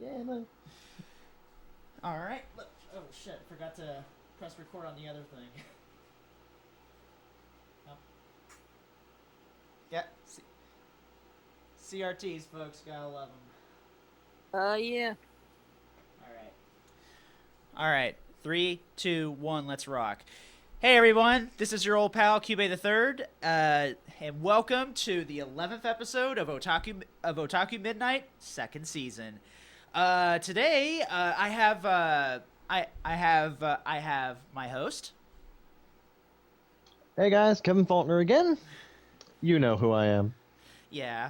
Yeah, no. All right. Oh shit! Forgot to press record on the other thing. Oh. Yeah. CRTs, folks. Gotta love them. Yeah. All right. All right. 3, 2, 1. Let's rock. Hey everyone, this is your old pal Cube the Third, and welcome to the 11th episode of Otaku Midnight, second season. Today, I have my host. Hey guys, Kevin Faulkner again. You know who I am. Yeah.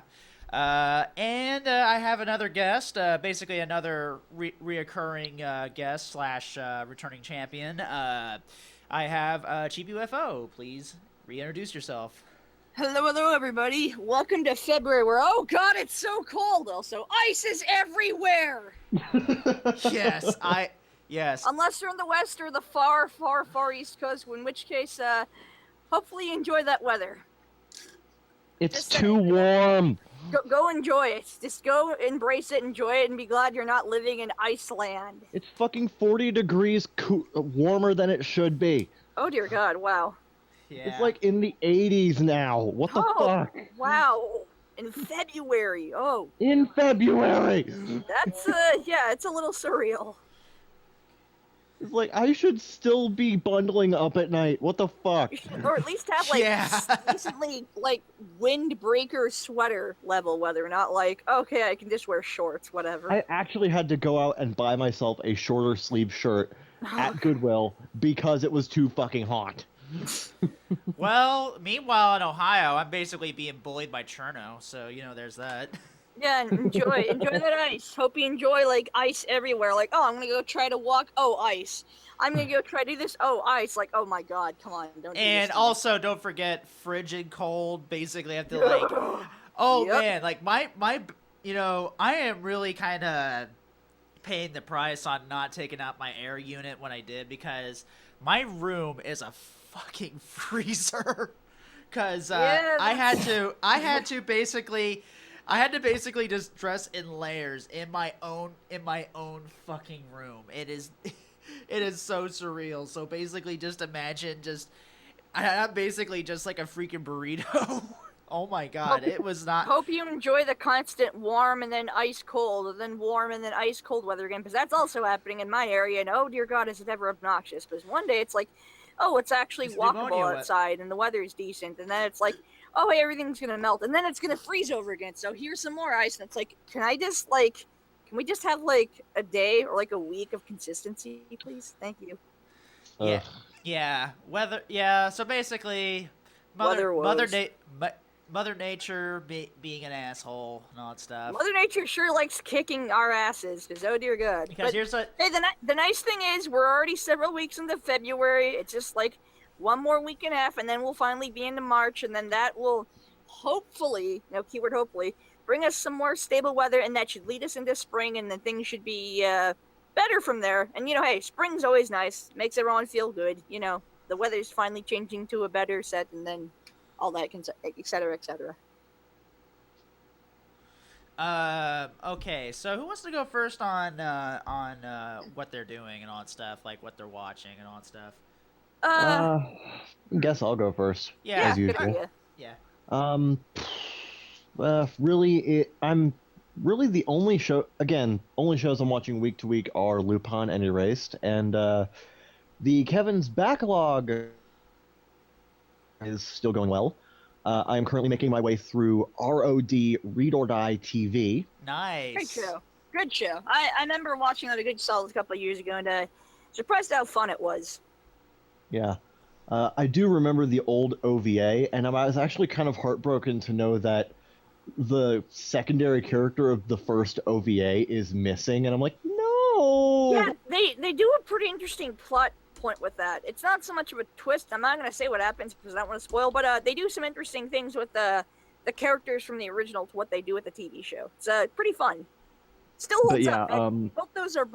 And I have another guest, basically another reoccurring guest slash returning champion. I have ChibiUFO. Please reintroduce yourself. Hello, everybody. Welcome to February, where, oh god, it's so cold. Also, ice is everywhere. Yes. Unless you're in the west or the far east coast, in which case, hopefully you enjoy that weather. It's too warm. Go enjoy it. Just go embrace it, enjoy it, and be glad you're not living in Iceland. It's fucking 40 degrees warmer than it should be. Oh dear god, wow. Yeah. It's like in the 80s now. What the fuck? Wow. In February. Oh. In February. That's, yeah, it's a little surreal. It's like, I should still be bundling up at night. What the fuck? Or at least have, like, decently, like, windbreaker sweater level weather, not like, okay, I can just wear shorts, whatever. I actually had to go out and buy myself a shorter sleeve shirt at Goodwill because it was too fucking hot. Well, meanwhile in Ohio, I'm basically being bullied by Cherno, so, there's that. Yeah, enjoy that ice. Hope you enjoy, like, ice everywhere. Like, oh, I'm gonna go try to walk. Oh, ice. I'm gonna go try to do this. Oh, ice. Like, oh my god, come on, don't. And also, don't forget frigid cold. Basically, I have to like, oh Yep. man, like my, I am really kind of paying the price on not taking out my air unit when I did, because my room is a fucking freezer. Cause I had to basically just dress in layers in my own fucking room. It is so surreal. So basically, just imagine I'm basically just like a freaking burrito. Oh my god, it was not. Hope you enjoy the constant warm and then ice cold, and then warm and then ice cold weather again, because that's also happening in my area. And oh dear god, is it ever obnoxious? Because one day it's like, oh, it's actually walkable outside and the weather is decent, and then it's like, oh, hey, everything's gonna melt, and then it's gonna freeze over again. So here's some more ice, and it's like, can we just have like a day or like a week of consistency, please? Thank you. Weather. Yeah, so basically, Mother Nature being an asshole and all that stuff. Mother Nature sure likes kicking our asses, because oh dear god. Because here's what. Hey, the nice thing is we're already several weeks into February. It's just like one more week and a half, and then we'll finally be into March, and then that will hopefully, keyword hopefully, bring us some more stable weather, and that should lead us into spring, and then things should be better from there. And hey, spring's always nice, makes everyone feel good. The weather's finally changing to a better set, and then all that, etc., etc. Okay, so who wants to go first on what they're doing and all that stuff, like what they're watching and all that stuff? Guess I'll go first. Yeah, as usual. Yeah. I'm really the only shows I'm watching week to week are Lupin and Erased, and the Kevin's backlog is still going well. I am currently making my way through ROD Read or Die TV. Nice. Good show. I remember watching that a good solid couple of years ago, and surprised how fun it was. Yeah. I do remember the old OVA, and I was actually kind of heartbroken to know that the secondary character of the first OVA is missing, and I'm like, no! Yeah, they do a pretty interesting plot point with that. It's not so much of a twist. I'm not going to say what happens because I don't want to spoil, but they do some interesting things with the characters from the original to what they do with the TV show. It's pretty fun. Still holds up. Both those are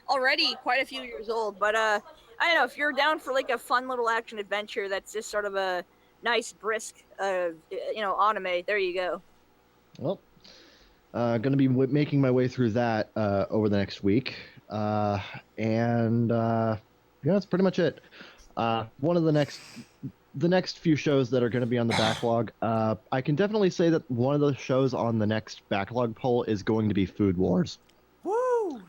already quite a few years old, but I don't know, if you're down for like a fun little action adventure that's just sort of a nice brisk anime, there you go. Well, Going to be making my way through that over the next week, and yeah, that's pretty much it. One of the next few shows that are going to be on the backlog. I can definitely say that one of the shows on the next backlog poll is going to be Food Wars. Woo!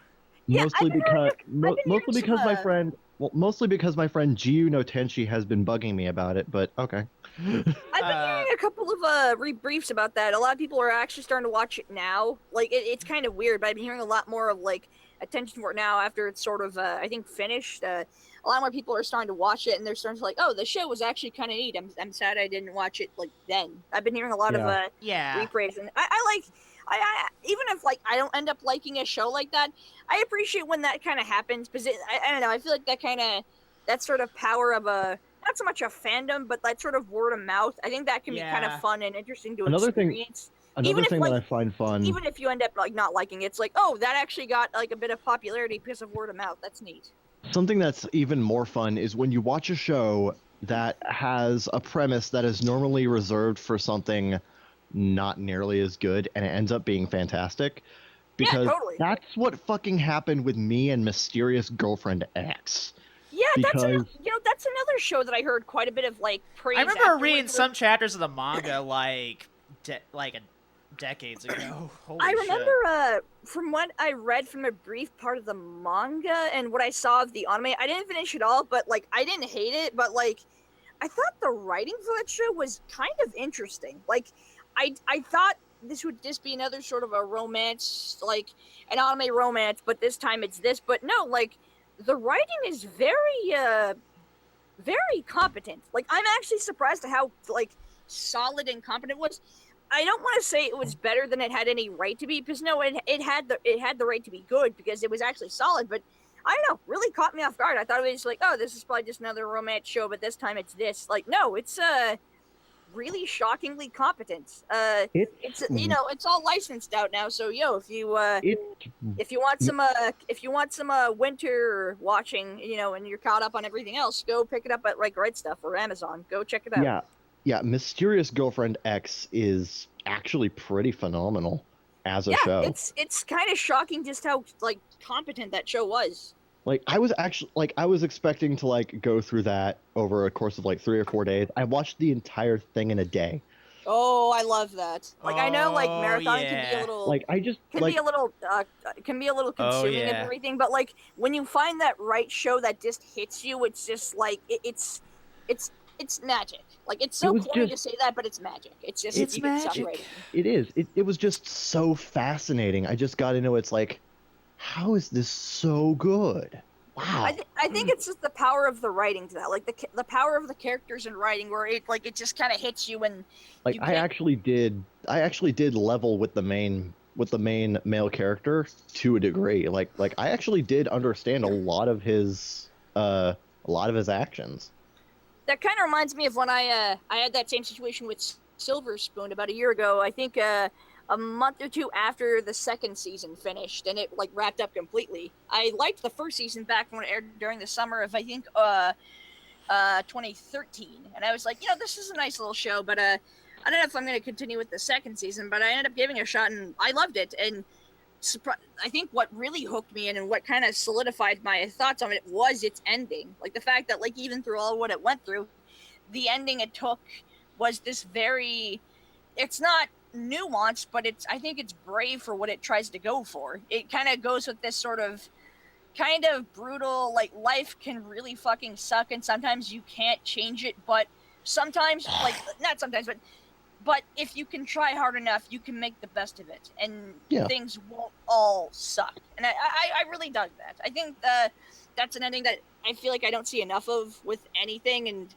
Yeah, Mostly because I've been hearing mostly some, because my friend mostly because my friend Jiu no Tenshi has been bugging me about it, but okay. I've been hearing a couple of rebriefs about that. A lot of people are actually starting to watch it now. Like it's kind of weird, but I've been hearing a lot more of like attention for it now after it's sort of I think finished. A lot more people are starting to watch it, and they're starting to like, oh, the show was actually kind of neat. I'm sad I didn't watch it like then. I've been hearing a lot of Yeah. Yeah. repraise, and I like. I even if like I don't end up liking a show like that, I appreciate when that kind of happens because I don't know. I feel like that sort of power of a not so much a fandom, but that sort of word of mouth. I think that can be kind of Yeah. fun and interesting to Another thing experience. another Even if thing that like I find fun. even if you end up like not liking it, it's like, oh, that actually got like a bit of popularity because of word of mouth. That's neat. Something that's even more fun is when you watch a show that has a premise that is normally reserved for something not nearly as good and it ends up being fantastic. Yeah, Because totally. that's what fucking happened with me and Mysterious Girlfriend X. Yeah, Because that's another show that I heard quite a bit of like praise. I remember reading afterwards. some chapters of the manga like decades ago. Holy I shit. remember from what I read from a brief part of the manga and what I saw of the anime, I didn't finish it all, but like I didn't hate it, but like I thought the writing for that show was kind of interesting. Like I thought this would just be another sort of a romance, like an anime romance, but this time it's this. But no, like the writing is very competent. Like I'm actually surprised at how like solid and competent it was. I don't want to say it was better than it had any right to be, because no, it had the right to be good because it was actually solid. But I don't know, really caught me off guard. I thought it was like, oh, this is probably just another romance show, but this time it's this. Like, no, it's really shockingly competent. It's it's all licensed out now. So it if you want some winter watching, and you're caught up on everything else, go pick it up at like Red Stuff or Amazon. Go check it out. yeah, Mysterious Girlfriend X is actually pretty phenomenal as a show. It's kind of shocking just how like competent that show was. Like I was expecting to like go through that over a course of like 3 or 4 days. I watched the entire thing in a day. Oh, I love that. Like I know like marathon can be a little Like I just can be a little consuming and yeah. everything, but like when you find that right show that just hits you, it's just like it's magic. Like it's so corny to say that, but it's magic. It's just It's magic. separating. It is. It was just so fascinating. I just got into it. It's like, how is this so good? Wow. I think it's just the power of the writing to that, like the power of the characters and writing, where it just kind of hits you and Like you I actually did level with the main male character to a degree. Like I actually did understand a lot of his actions. That kind of reminds me of when I had that same situation with Silver Spoon about a year ago. I think a month or two after the second season finished and it like wrapped up completely. I liked the first season back when it aired during the summer of I think 2013, and I was like, this is a nice little show, but I don't know if I'm going to continue with the second season. But I ended up giving it a shot and I loved it. And I think what really hooked me in and what kind of solidified my thoughts on it was its ending. Like the fact that like even through all what it went through, the ending it took was this it's not nuanced, but I think it's brave for what it tries to go for. It kind of goes with this sort of kind of brutal, like life can really fucking suck and sometimes you can't change it, but sometimes like not sometimes, but if you can try hard enough, you can make the best of it, and things won't all suck. And I really dug that. I think that's an ending that I feel like I don't see enough of with anything, and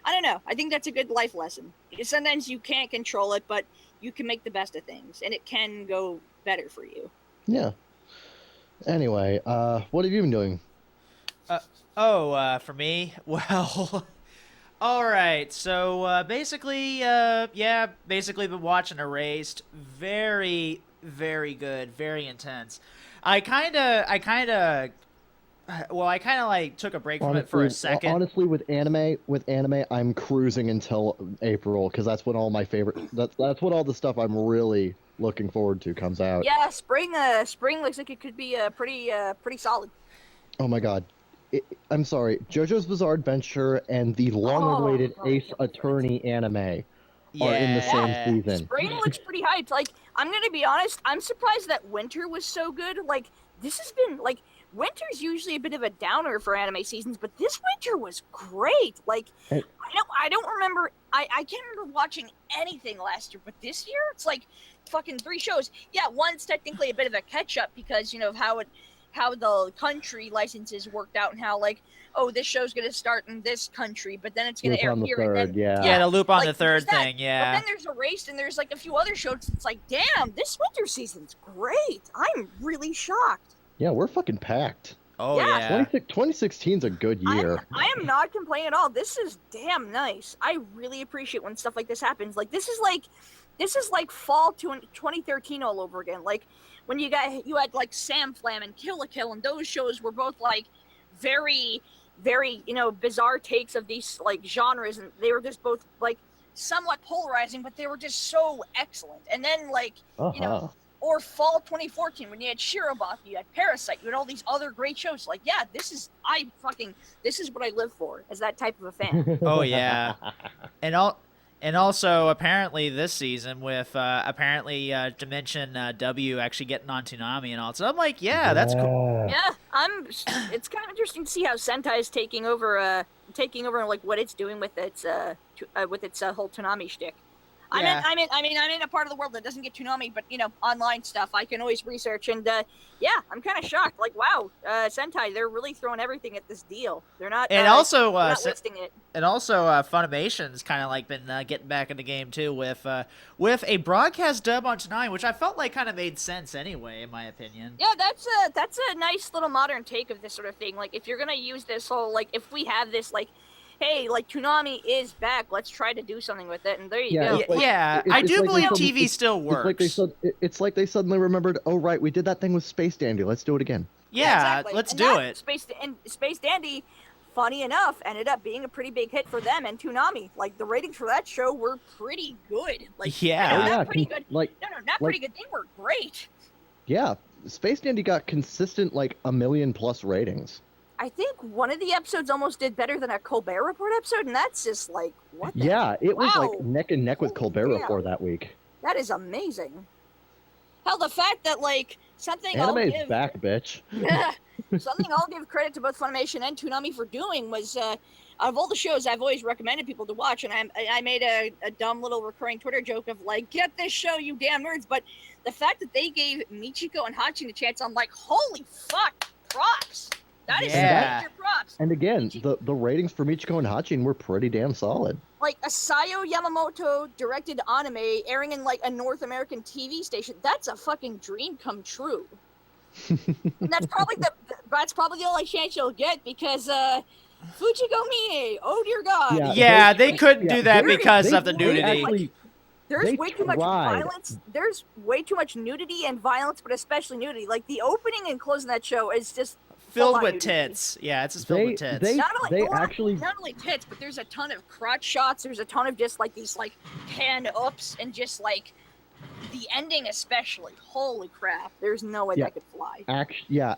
I don't know. I think that's a good life lesson. Sometimes you can't control it, but you can make the best of things, and it can go better for you. Yeah. Anyway, what have you been doing? For me, well. All right, so basically been watching Erased. Very, very good, very intense. I kind of Well, I kind of like took a break from it for a second. Honestly, with anime, I'm cruising until April because that's when all my favorite. That's when all the stuff I'm really looking forward to comes out. Yeah, spring looks like it could be pretty solid. Oh my god. I'm sorry, JoJo's Bizarre Adventure and the long-awaited God, I Ace can't wait for it. Attorney anime are in the Yeah. same season. Spring looks pretty hyped. Like, I'm gonna be honest, I'm surprised that winter was so good. Like, this has been like winter's usually a bit of a downer for anime seasons, but this winter was great. Like, Hey. I don't remember. I can't remember watching anything last year, but this year it's like fucking 3 shows. Yeah, one's technically a bit of a catch up because of how the country licenses worked out and how like, oh, this show's gonna start in this country, but then it's gonna air here and then Yeah, to loop on like, the third there's that. thing, yeah. But then there's Erased and there's like a few other shows. It's like, damn, this winter season's great. I'm really shocked. Yeah, we're fucking packed. Oh Yeah. yeah. 2016's a good year. I am not complaining at all. This is damn nice. I really appreciate when stuff like this happens. Like this is like fall 2013 all over again. Like when you had like Sam Flam and Kill la Kill, and those shows were both like very, very bizarre takes of these like genres, and they were just both like somewhat polarizing, but they were just so excellent. And then like or fall 2014 when you had Shirobaki, you had Parasite, you had all these other great shows. Like, yeah, this is what I live for, as that type of a fan. Oh yeah. And also apparently this season with Dimension W actually getting on Toonami and all. So I'm like, yeah, that's cool. Yeah, it's kind of interesting to see how Sentai is taking over like what it's doing with its whole Toonami shtick. Yeah. I'm in a part of the world that doesn't get Toonami, but online stuff I can always research, and yeah, I'm kind of shocked. Like, wow, Sentai, they're really throwing everything at this deal. They're not. And also, they're not wasting it. And also, Funimation's kind of like been getting back in the game too with a broadcast dub on Toonami, which I felt like kind of made sense anyway, in my opinion. Yeah, that's a nice little modern take of this sort of thing. Like, if you're gonna use this whole if we have this hey, Toonami is back. Let's try to do something with it, and there you go. I do believe TV still works. It's like they suddenly remembered. Oh right, we did that thing with Space Dandy. Let's do it again. Yeah, exactly. Let's do it. Space Dandy, funny enough, ended up being a pretty big hit for them and Toonami. Like the ratings for that show were pretty good. Not pretty good. Not pretty good. They were great. Yeah, Space Dandy got consistent 1 million plus ratings. I think one of the episodes almost did better than a Colbert Report episode, and that's just what the Yeah, it was wow. neck and neck with Colbert Report that week. That is amazing. Hell, the fact that something Anime's back, bitch. Something I'll give credit to both Funimation and Toonami for doing was out of all the shows I've always recommended people to watch, and I made a dumb little recurring Twitter joke of get this show, you damn nerds, but the fact that they gave Michiko and Hachin a chance, I'm like, holy fuck, props. That is major props. And again, the ratings for Michiko and Hachin were pretty damn solid. Like a Sayo Yamamoto directed anime airing in a North American TV station, that's a fucking dream come true. And that's probably the only chance you'll get because Fujiko Mine, oh dear god. Yeah, they couldn't do that because of the nudity. There's way too much violence. There's way too much nudity and violence, but especially nudity. Like the opening and closing that show is just filled with tits. Yeah, it's just filled with tits. Not only tits, but there's a ton of crotch shots. There's a ton of just these pan ups and just the ending especially. Holy crap! There's no way that could fly.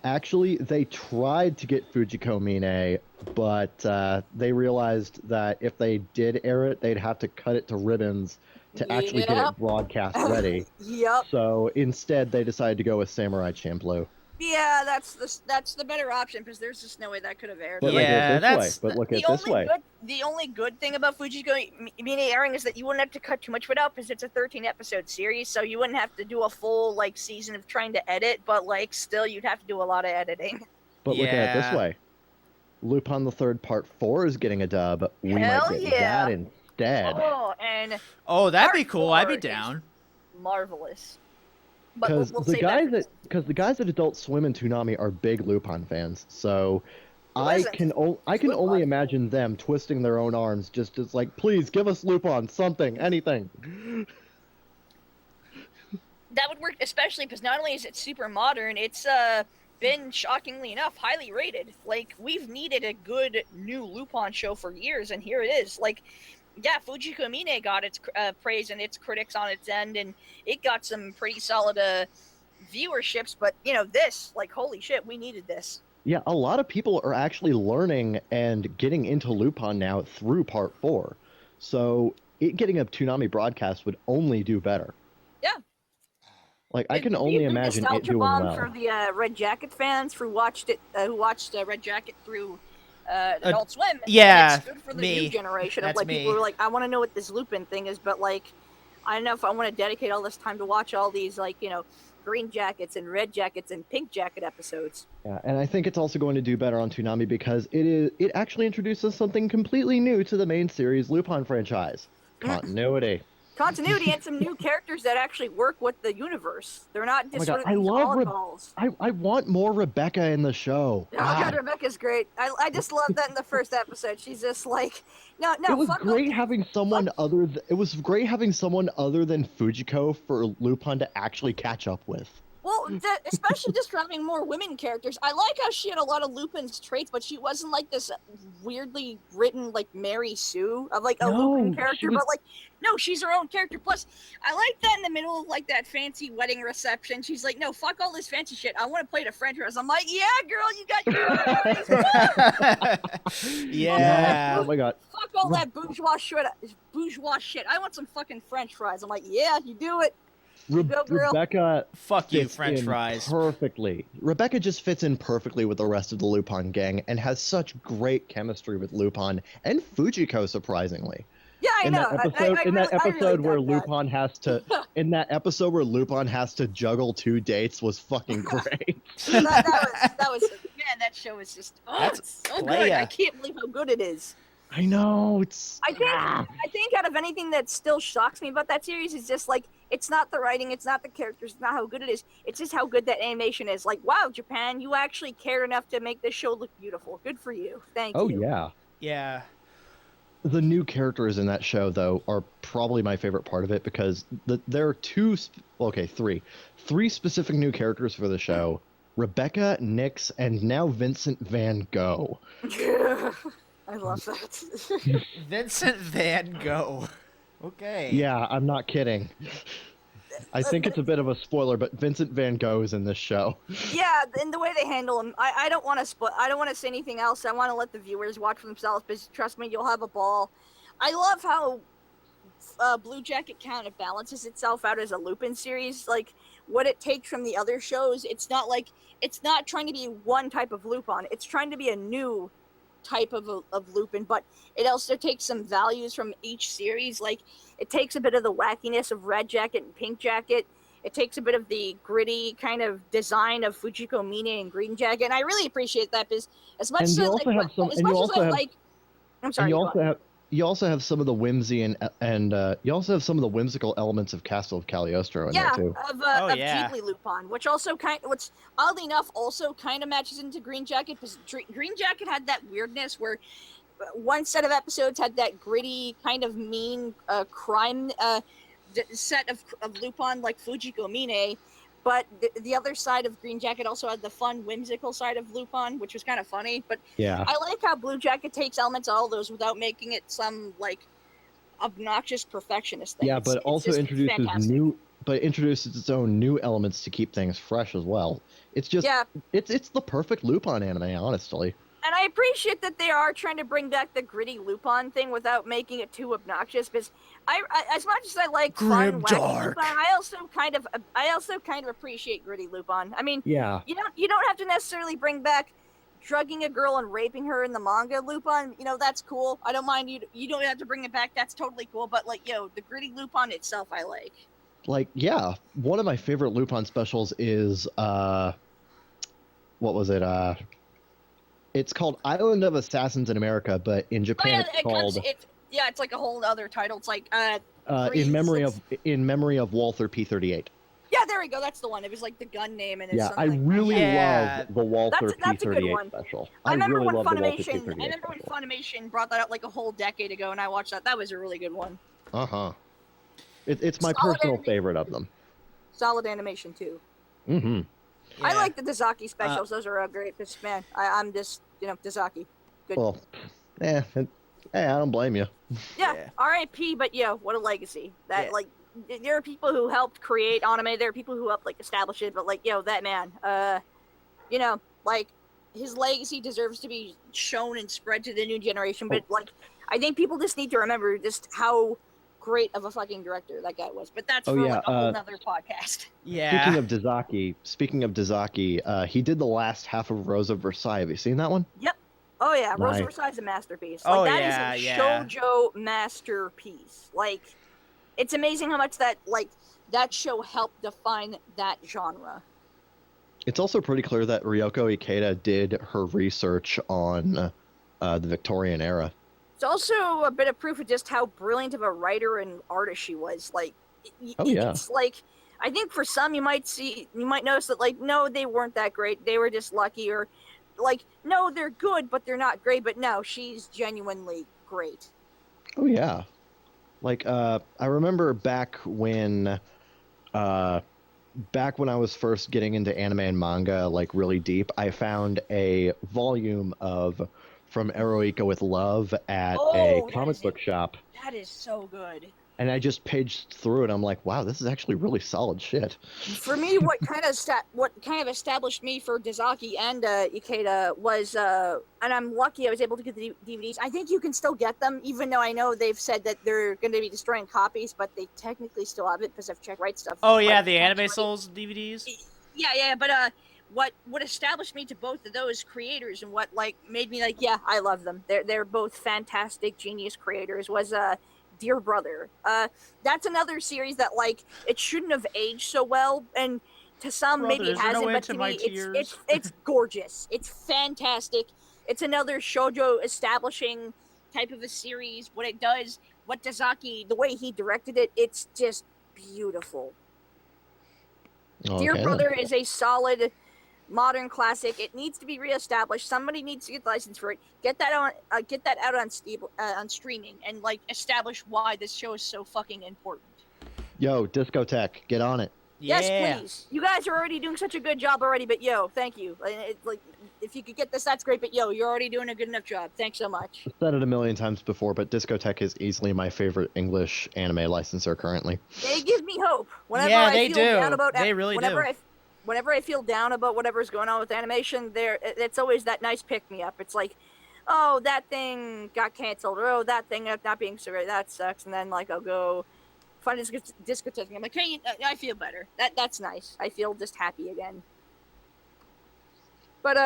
Actually, they tried to get Fujiko Mine, but they realized that if they did air it, they'd have to cut it to ribbons to actually get it broadcast ready. Yep. So instead, they decided to go with Samurai Champloo. Yeah, that's the better option because there's just no way that could have aired. But look at it this way. The only good thing about Fujiko Mine airing is that you wouldn't have to cut too much of it out because it's a 13-episode series, so you wouldn't have to do a full season of trying to edit. But still, you'd have to do a lot of editing. But look at it this way: Lupin the Third Part 4 is getting a dub. We might get that instead. That'd be cool. I'd be down. Marvelous. Because the guys at Adult Swim and Toonami are big Lupin fans, so I can only imagine them twisting their own arms, just as please give us Lupin, something, anything. That would work, especially because not only is it super modern, it's been, shockingly enough, highly rated. Like, we've needed a good new Lupin show for years, and here it is. Like, yeah, Fujiko Mine got its praise and its critics on its end, and it got some pretty solid viewerships, but, you know, this, like, holy shit, we needed this. Yeah, a lot of people are actually learning and getting into Lupin now through Part 4. So it getting a Toonami broadcast would only do better. Yeah. Like, I can only imagine it doing well. For the Red Jacket fans who watched Red Jacket through Adult Swim. Yeah, it's good for the new generation of, like, people who are like, I want to know what this Lupin thing is, but, like, I don't know if I want to dedicate all this time to watch all these, like, you know, Green Jackets and Red Jackets and Pink Jacket episodes. Yeah, and I think it's also going to do better on Toonami because it actually introduces something completely new to the main series Lupin franchise. Continuity. Continuity and some new characters that actually work with the universe. They're not just sort of these oddballs. I want more Rebecca in the show. Oh God, Rebecca's great. I just love that in the first episode. She's just like, no. It was great having someone other. It was great having someone other than Fujiko for Lupin to actually catch up with. Well, especially just having more women characters. I like how she had a lot of Lupin's traits, but she wasn't like this weirdly written, like, Mary Sue of, like, a Lupin character. But, like, no, she's her own character. Plus, I like that in the middle of, like, that fancy wedding reception. She's like, no, fuck all this fancy shit. I want to play the French dress. I'm like, yeah, girl, you got your Yeah. Oh my God. Fuck all that bourgeois shit. I want some fucking French fries. I'm like, yeah, you do it. Rebecca fuck you, French fries. Perfectly. Rebecca just fits in perfectly with the rest of the Lupin gang and has such great chemistry with Lupin and Fujiko, surprisingly. Yeah, I know. In that episode where Lupin has to juggle 2 dates was fucking great. that was man, that show is just it's so good. I can't believe how good it is. I know, I think out of anything that still shocks me about that series is just, like, it's not the writing, it's not the characters, it's not how good it is. It's just how good that animation is. Like, wow, Japan, you actually care enough to make this show look beautiful. Good for you. Thank you. Oh, yeah. Yeah. The new characters in that show, though, are probably my favorite part of it because there are three specific new characters for the show. Rebecca, Nyx, and now Vincent Van Gogh. I love that. Vincent Van Gogh. Okay. Yeah, I'm not kidding. I think it's a bit of a spoiler, but Vincent Van Gogh is in this show. Yeah, and the way they handle him, I don't want to I don't want to say anything else. I want to let the viewers watch for themselves, but trust me, you'll have a ball. I love how Blue Jacket kind of balances itself out as a Lupin series. Like, what it takes from the other shows, it's not trying to be one type of Lupin. It's trying to be a new type of Lupin, but it also takes some values from each series. Like, it takes a bit of the wackiness of Red Jacket and Pink Jacket. It takes a bit of the gritty kind of design of Fujiko Mine and Green Jacket, and I really appreciate that because as much as I like, I'm sorry. You also have some of the whimsy and you also have some of the whimsical elements of Castle of Cagliostro in there too. Of Ghibli Lupin, which oddly enough also kind of matches into Green Jacket, because Green Jacket had that weirdness where one set of episodes had that gritty kind of mean crime set of Lupin like Fujiko Mine, but the other side of Green Jacket also had the fun, whimsical side of Lupin, which was kind of funny. But yeah, I like how Blue Jacket takes elements of all those without making it some, like, obnoxious perfectionist thing. Yeah, but also introduces its own new elements to keep things fresh as well. It's just it's the perfect Lupin anime, honestly. And I appreciate that they are trying to bring back the gritty Lupin thing without making it too obnoxious. Because I as much as I like fun, wacky Lupin, I also kind of appreciate gritty Lupin. I mean, you don't have to necessarily bring back drugging a girl and raping her in the manga Lupin. You know, that's cool. I don't mind you. You don't have to bring it back. That's totally cool. But, like, the gritty Lupin itself, I like. Like, yeah, one of my favorite Lupin specials is what was it? It's called Island of Assassins in America, but in Japan it's like a whole other title. It's like in memory of Walther P-38. Yeah, there we go. That's the one. It was like the gun name, and it's I really love the Walther P-38 special. I remember when Funimation brought that out like a whole decade ago, and I watched that. That was a really good one. It's my personal favorite of them. Solid animation too. Mm-hmm. I Yeah. like the Dazaki specials. Those are great. Because man, I'm just Dazaki. Good. Well, I don't blame you. Yeah, Yeah. R.I.P. But what a legacy. That Yeah. like there are people who helped create anime. There are people who helped like establish it. But like that man, like his legacy deserves to be shown and spread to the new generation. But like I think people just need to remember just how great of a fucking director that guy was. But that's Oh, for yeah, like a whole nother podcast. Yeah. Speaking of Dazaki, he did the last half of Rose of Versailles. Have you seen that one? Yep. Oh yeah, Rose Nice. of Versailles is a masterpiece. Oh, Like that yeah, is a yeah. shoujo masterpiece. Like it's amazing how much that show helped define that genre. It's also pretty clear that Ryoko Ikeda did her research on the Victorian era. It's also a bit of proof of just how brilliant of a writer and artist she was. Like, Oh, yeah. it's like I think for some you might notice that like no, they weren't that great. They were just lucky, or like no, they're good, but they're not great. But no, she's genuinely great. Oh, yeah. Like, I remember back when I was first getting into anime and manga, like, really deep, I found a volume of From Eroica with Love at a comic book shop, That is so good. and I just paged through it. I'm like, wow, this is actually really solid shit. For me, what kind of established me for Dazaki and Ikeda was, and I'm lucky I was able to get the DVDs. I think you can still get them, even though I know they've said that they're going to be destroying copies, but they technically still have it because I've checked right stuff. Oh yeah, like, the Anime actually. Souls DVDs. Yeah, but what established me to both of those creators and what like made me like, yeah, I love them. They're both fantastic genius creators. Was Dear Brother. That's another series that like it shouldn't have aged so well, and to some maybe it Brothers, hasn't, no but end to to my me tears. it's gorgeous. It's fantastic. It's another shoujo establishing type of a series. What it does, what Dazaki, the way he directed it, it's just beautiful. Dear Okay, Brother then. is a solid modern classic. It needs to be reestablished. Somebody needs to get the license for it. Get that out on streaming, and like establish why this show is so fucking important. Yo, Discotheque, get on it. Yeah. Yes, please. You guys are already doing such a good job already, but thank you. Like if you could get this, that's great. But you're already doing a good enough job. Thanks so much. I've said it a million times before, but Discotheque is easily my favorite English anime licensor currently. They give me hope. Whenever Yeah, I they feel do. down about They really whenever do. Whenever I feel down about whatever's going on with animation, it's always that nice pick me up. It's like, oh, that thing got canceled, or oh, that thing not being so great, that sucks. And then like I'll go find a discotheque. I'm like, hey, I feel better. That's nice. I feel just happy again. But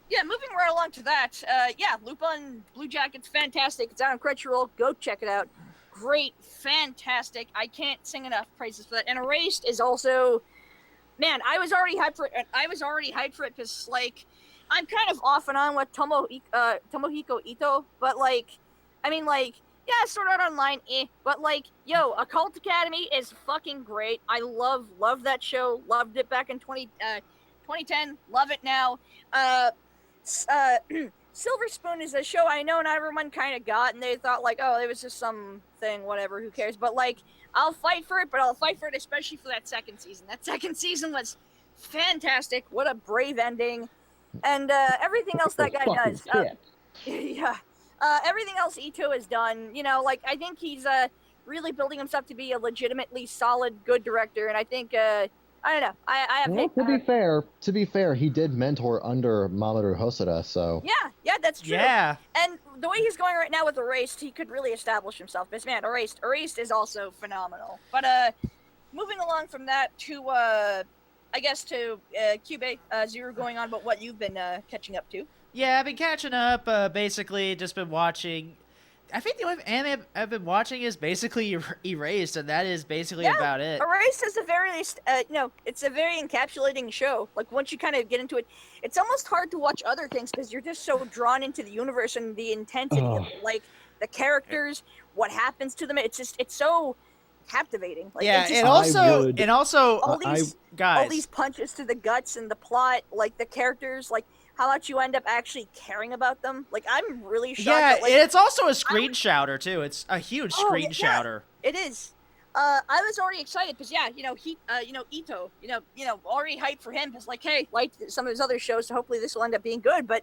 yeah, moving right along to that. Yeah, Lupin Blue Jacket's fantastic. It's out on Crunchyroll. Go check it out. Great, fantastic. I can't sing enough praises for that. And Erased is also. Man, I was already hyped for it because, like, I'm kind of off and on with Tomohiko Ito, but, like, I mean, like, yeah, Sword Art Online, but, like, Occult Academy is fucking great. I love that show. Loved it back in 2010. Love it now. Silver Spoon is a show I know not everyone kind of got, and they thought, like, oh, it was just something, whatever, who cares, but, like, I'll fight for it, but I'll fight for it especially for that second season. That second season was fantastic. What a brave ending. And everything else that guy does. Yeah. Everything else Ito has done, like, I think he's really building himself to be a legitimately solid, good director. And I think, I don't know. I have Well, to be fair, he did mentor under Mamoru Hosoda, so. Yeah, that's true. Yeah. And the way he's going right now with Erased, he could really establish himself. Because, man, Erased is also phenomenal. But moving along from that to, I guess, to Cube Zero going on about what you've been catching up to. Yeah, I've been catching up. Basically, just been watching. I think the only anime I've been watching is basically Erased, and that is basically about it. Erased is it's a very encapsulating show. Like, once you kind of get into it, it's almost hard to watch other things because you're just so drawn into the universe and the intensity of it. Like, the characters, what happens to them. It's so captivating. Like, Yeah, it and just, also, all guys, these punches to the guts and the plot, like, the characters, like, how much you end up actually caring about them. Like, I'm really shocked. Yeah, that, like, it's also a screen shouter too. It's a huge screen yeah, shouter. It is. I was already excited because Ito, already hyped for him because like, hey, like some of his other shows, so hopefully this will end up being good. But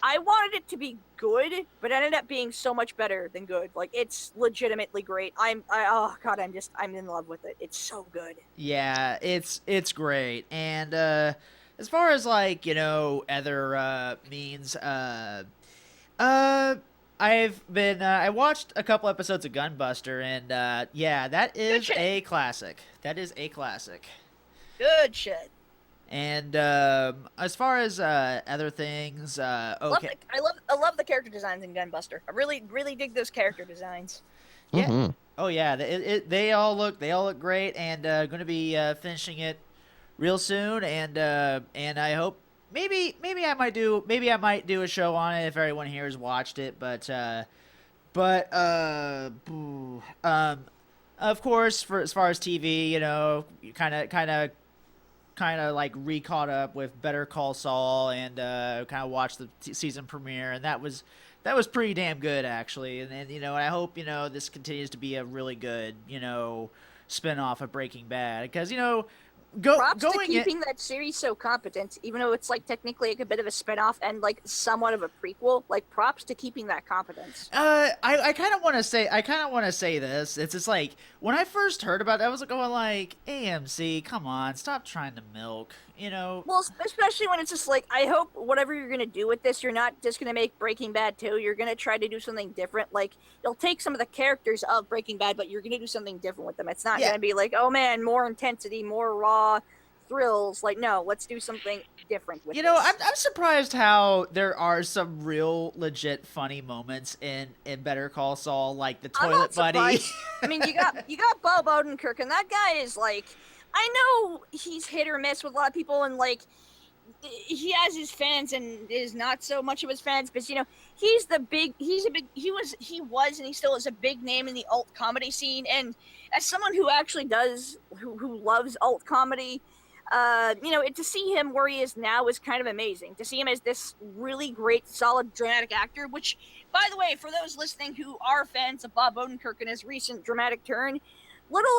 I wanted it to be good, but it ended up being so much better than good. Like it's legitimately great. Oh god, I'm in love with it. It's so good. Yeah, it's great. And as far as like other means, uh, I watched a couple episodes of Gunbuster, and yeah, that Good is shit. a classic. That is a classic. Good shit. And as far as other things, okay, I love the character designs in Gunbuster. I really dig those character designs. yeah, Mm-hmm. oh yeah, they all look great, and going to be finishing it real soon, and I hope maybe I might do a show on it if everyone here has watched it, but of course, for as far as TV, kind of like re-caught up with Better Call Saul, and kind of watched the season premiere, and that was pretty damn good actually. And I hope this continues to be a really good spin-off of Breaking Bad, because Props to going it. keeping that series so competent, even though it's like technically like a bit of a spinoff and like somewhat of a prequel. Like props to keeping that competence. I kind of want to say this. It's just like when I first heard about it, I was going like, AMC, come on, stop trying to milk. Well, especially when it's just like, I hope whatever you're gonna do with this, you're not just gonna make Breaking Bad 2. You're gonna try to do something different. Like, you'll take some of the characters of Breaking Bad, but you're gonna do something different with them. It's not Yeah, gonna be like, oh man, more intensity, more raw thrills. Like, no, let's do something different with I'm, this. I'm surprised how there are some real legit funny moments in Better Call Saul, like the I'm not toilet buddy. surprised. I mean, you got Bob Odenkirk, and that guy is like, I know he's hit or miss with a lot of people, and like he has his fans and is not so much of his fans, but he was and he still is a big name in the alt comedy scene. And as someone who actually who loves alt comedy, to see him where he is now is kind of amazing. To see him as this really great, solid, dramatic actor, which, by the way, for those listening who are fans of Bob Odenkirk and his recent dramatic turn, little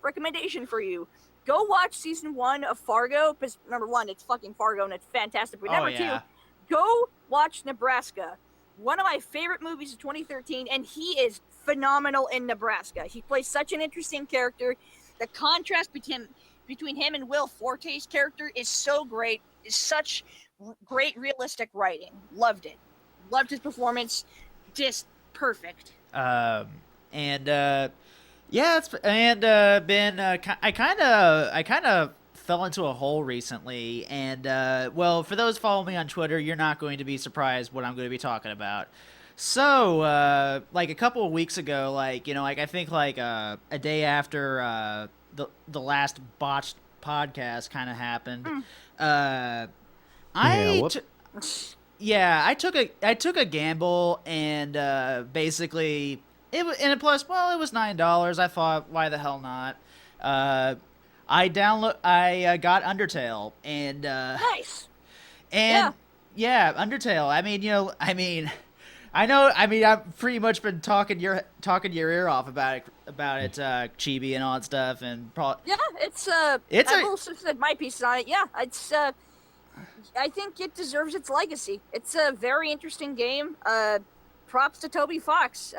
recommendation for you. Go watch season 1 of Fargo, because number 1, it's fucking Fargo and it's fantastic. But Oh number 2, yeah. go watch Nebraska. One of my favorite movies of 2013, and he is phenomenal in Nebraska. He plays such an interesting character. The contrast between him and Will Forte's character is so great. Is such great realistic writing. Loved it. Loved his performance. Just perfect. Um, and yeah, it's and been I kind of fell into a hole recently, and well, for those following me on Twitter, you're not going to be surprised what I'm going to be talking about. So, like a couple of weeks ago, like I think like a day after the last botched podcast kind of happened, uh, Yeah. I What? t- yeah, I took a gamble, and basically and plus, well, it was $9. I thought, why the hell not? Uh, I got Undertale, Nice. and Yeah. yeah, Undertale. I know. I mean, I've pretty much been talking your ear off about it, Chibi and all that stuff, and Yeah, it's it's I've a also said my piece on it. Yeah, it's I think it deserves its legacy. It's a very interesting game. Props to Toby Fox.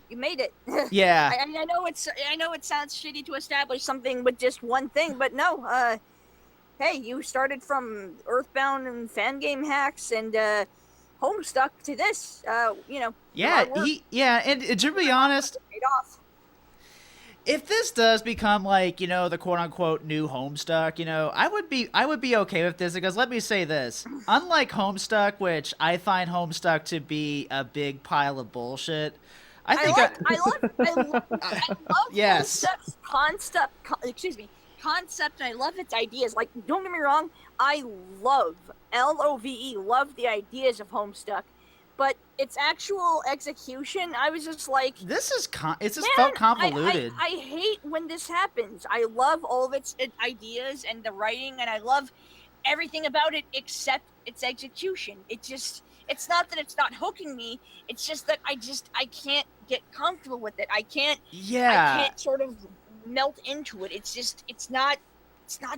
You made it. yeah. I know it sounds shitty to establish something with just one thing, but no. Hey, you started from Earthbound and fan game hacks and Homestuck to this. Yeah, hard work and to be honest, paid off. if this does become like the quote unquote new Homestuck, I would be okay with this, because let me say this: unlike Homestuck, which I find Homestuck to be a big pile of bullshit, I think I love yes, concept, and I love its ideas. Like, don't get me wrong, I love love the ideas of Homestuck, but its actual execution, I was just like, it's just man, felt convoluted. I hate when this happens. I love all of its ideas and the writing, and I love everything about it except its execution. It's not that it's not hooking me. It's just that I can't get comfortable with it. I Yeah, can't sort of melt into it. It's not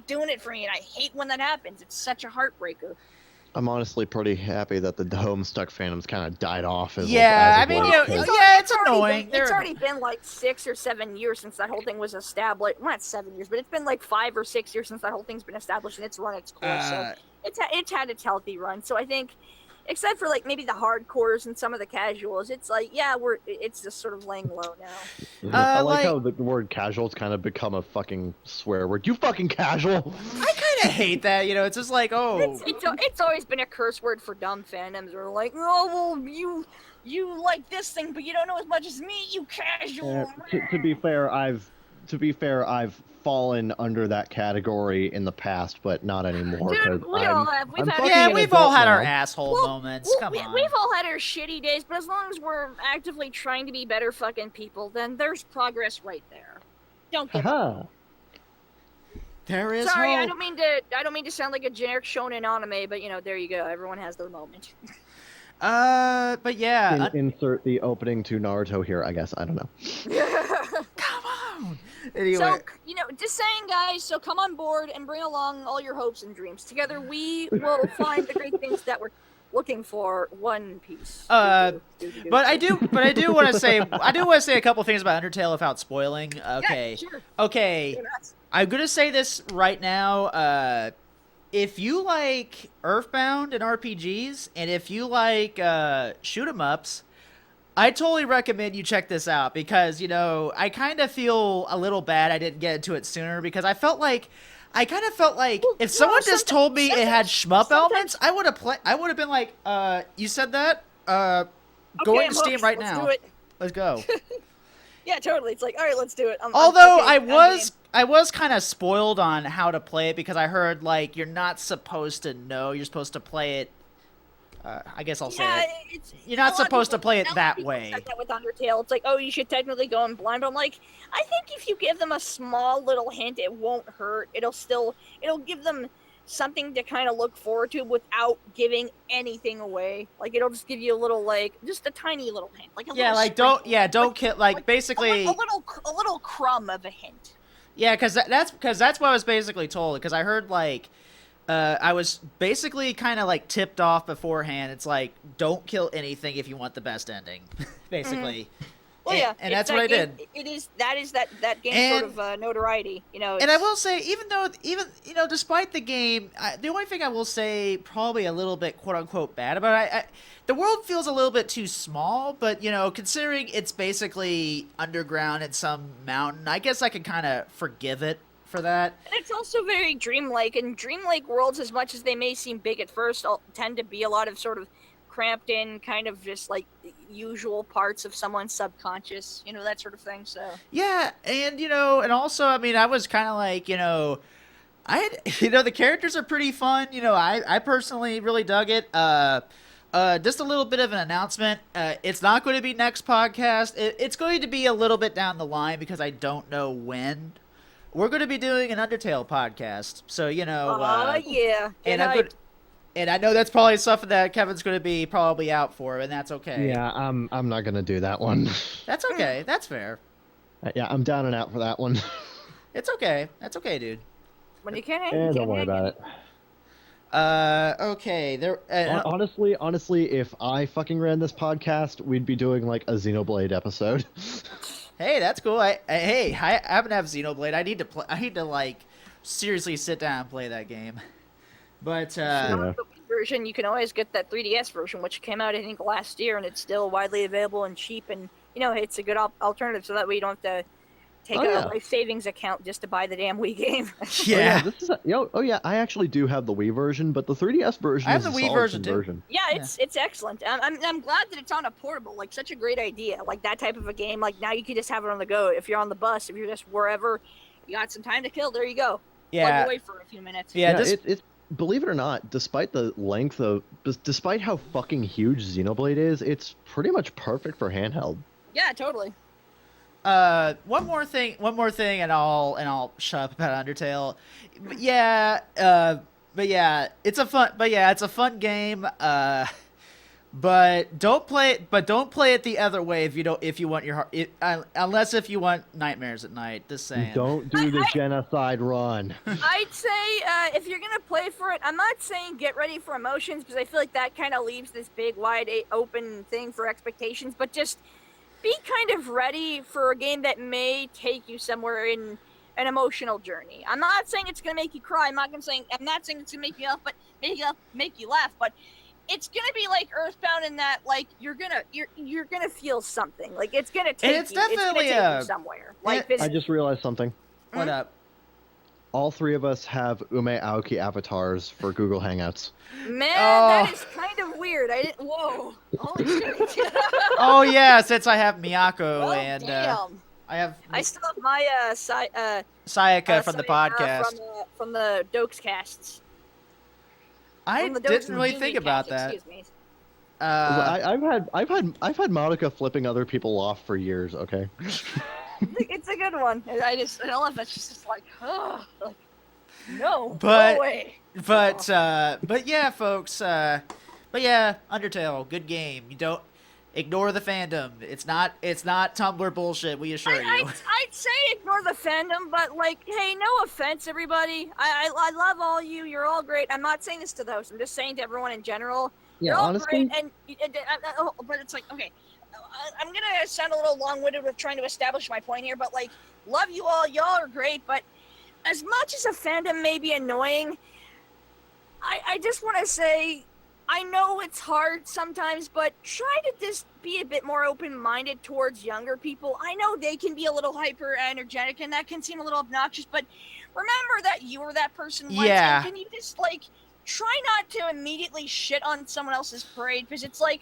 doing it for me, and I hate when that happens. It's such a heartbreaker. I'm honestly pretty happy that the Homestuck fandoms kind of died off as Yeah, as I of mean, late, you know, 'cause- it's annoying. It's already been like 6 or 7 years since that whole thing was established. Well, not 7 years, but it's been like 5 or 6 years since that whole thing's been established and it's run its course. So it's had its healthy run. So I think, except for like maybe the hardcores and some of the casuals, it's like it's just sort of laying low now. I like how the word casual's kind of become a fucking swear word. You fucking casual. I kind of hate that. You know, it's just like, oh, it's always been a curse word for dumb fandoms. Or like, oh well, you like this thing, but you don't know as much as me. You casual. To be fair, I've fallen under that category in the past, but not anymore. Dude, we all have. We've all had our asshole moments. Come on. We've all had our shitty days, but as long as we're actively trying to be better fucking people, then there's progress right there. Don't give up. There is. Sorry, hope. I don't mean to sound like a generic shonen anime, but there you go. Everyone has their moment. But yeah. Insert the opening to Naruto here, I guess. I don't know. Come on. Anyway. So, just saying, guys, so come on board and bring along all your hopes and dreams. Together we will find the great things that we're looking for. One Piece. But I do want to say a couple things about Undertale without spoiling. Okay. Yeah, sure. Okay. I'm going to say this right now. If you like Earthbound and RPGs, and if you like shoot 'em ups, I totally recommend you check this out because, I kind of feel a little bad I didn't get into it sooner because I kind of felt like if someone just told me it had shmup elements, I would have been like, you said that? Go into Steam right now. Let's go. Yeah, totally. It's like, all right, let's do it. Although I was kind of spoiled on how to play it because I heard like you're not supposed to know, you're supposed to play it. I guess I'll say it. You're not supposed to play it that way. Said that with Undertale, it's like, oh, you should technically go in blind. But I'm like, I think if you give them a small little hint, it won't hurt. It'll give them something to kind of look forward to without giving anything away. Like it'll just give you a little, like, just a tiny little hint, like don't kill, like basically a little crumb of a hint. Yeah, because that's what I was basically told. Because I heard like. I was basically kind of like tipped off beforehand. It's like, don't kill anything if you want the best ending, basically. Well, yeah, and that's what I did. That is that game sort of notoriety, And I will say, even despite the game, the only thing I will say, probably a little bit quote unquote bad about it, the world feels a little bit too small. But considering it's basically underground in some mountain, I guess I can kind of forgive it. For that. And it's also very dreamlike, and dreamlike worlds, as much as they may seem big at first, tend to be a lot of sort of cramped in, kind of just like usual parts of someone's subconscious, that sort of thing. So yeah, and and also, I mean, I was kind of like, the characters are pretty fun. I personally really dug it. Just a little bit of an announcement. It's not going to be next podcast. It's going to be a little bit down the line because I don't know when. We're going to be doing an Undertale podcast, so yeah. And I know that's probably something that Kevin's going to be probably out for, and that's okay. Yeah, I'm not going to do that one. That's okay. That's fair. Yeah, I'm down and out for that one. It's okay. That's okay, dude. When you can't hang, don't worry about it. Okay. There. Honestly, if I fucking ran this podcast, we'd be doing like a Xenoblade episode. Hey, that's cool. I happen to have Xenoblade. I need to like seriously sit down and play that game. But the version, you can always get that 3DS version, which came out I think last year, and it's still widely available and cheap, and it's a good alternative. So that way you don't have to take a life savings account just to buy the damn Wii game. Yeah. I actually do have the Wii version, but the 3DS version I have is the a Wii version version. too. Yeah, it's excellent. I'm glad that it's on a portable. Like, such a great idea. Like, that type of a game. Like, now you can just have it on the go. If you're on the bus, if you're just wherever, you got some time to kill. There you go. Yeah. Plug away for a few minutes. Yeah. It's believe it or not, despite how fucking huge Xenoblade is, it's pretty much perfect for handheld. Yeah, totally. One more thing, and I'll shut up about Undertale. But yeah, it's a fun game. But don't play it the other way if you want your heart unless if you want nightmares at night. Just saying. Don't do the genocide run. I'd say if you're gonna play for it, I'm not saying get ready for emotions because I feel like that kind of leaves this big, wide open thing for expectations. But just be kind of ready for a game that may take you somewhere in an emotional journey. I'm not saying it's gonna make you cry. I'm not saying it's gonna make you laugh, but make you laugh. But it's gonna be like Earthbound in that like you're gonna feel something. Like it's gonna take It's definitely you somewhere. Like I just realized something. What up? All three of us have Ume Aoki avatars for Google Hangouts. Man, that is kind of weird. I didn't. Whoa! Holy shit! Oh yeah, since I have Miyako Oh, and damn. I still have my Sayaka from the podcast. from the Dokes casts. I From the Dokes didn't really and think Genie about cast, that. Excuse me. I've had Monica flipping other people off for years. Okay. It's a good one. I love that. She's just like, oh, like, no, But- go away. But yeah, folks. But yeah, Undertale, good game. You don't ignore the fandom. It's not Tumblr bullshit. We assure you. I'd say ignore the fandom, but like, hey, no offense, everybody. I love all you. You're all great. I'm not saying this to the host. I'm just saying to everyone in general. Yeah, You're all honestly. great, but it's like, okay, I'm gonna sound a little long-winded with trying to establish my point here, but like, love you all. Y'all are great, but as much as a fandom may be annoying, I just want to say, I know it's hard sometimes, but try to just be a bit more open-minded towards younger people. I know they can be a little hyper-energetic, and that can seem a little obnoxious, but remember that you were that person once, Yeah. and can you just, like, try not to immediately shit on someone else's parade, because it's like,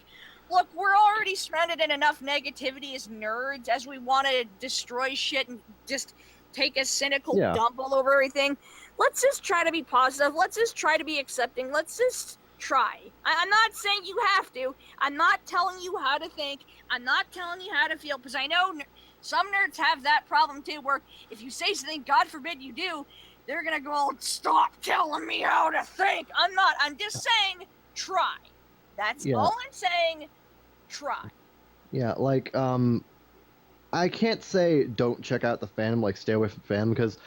look, we're already surrounded in enough negativity as nerds, as we want to destroy shit and just take a cynical dump all over everything. Let's just try to be positive. Let's just try to be accepting. Let's just try. I'm not saying you have to. I'm not telling you how to think. I'm not telling you how to feel, because I know some nerds have that problem too, where if you say something, God forbid you do, they're gonna go, stop telling me how to think. I'm not. I'm just saying, try. That's all I'm saying. Try. Yeah, like I can't say don't check out the fandom, like stay away from fandom, because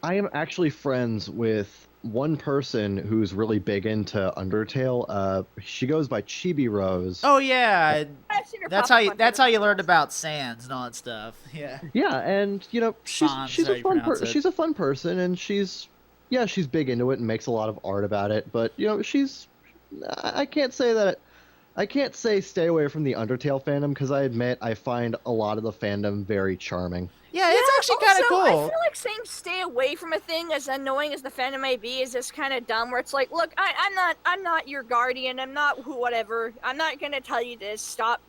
I am actually friends with one person who's really big into Undertale. She goes by Chibi Rose. Oh yeah, I've seen her that's pop how up on you Twitter. learned about Sans and all that stuff. Yeah. Yeah, and you know she's Sans, she's how a you fun pronounce it. she's a fun person, and she's big into it and makes a lot of art about it. But you know I can't say stay away from the Undertale fandom, because I admit I find a lot of the fandom very charming. Yeah, it's actually kind of Also, cool. I feel like saying stay away from a thing, as annoying as the fandom may be, is just kind of dumb. Where it's like, look, I'm not your guardian. I'm not whatever. I'm not gonna tell you to stop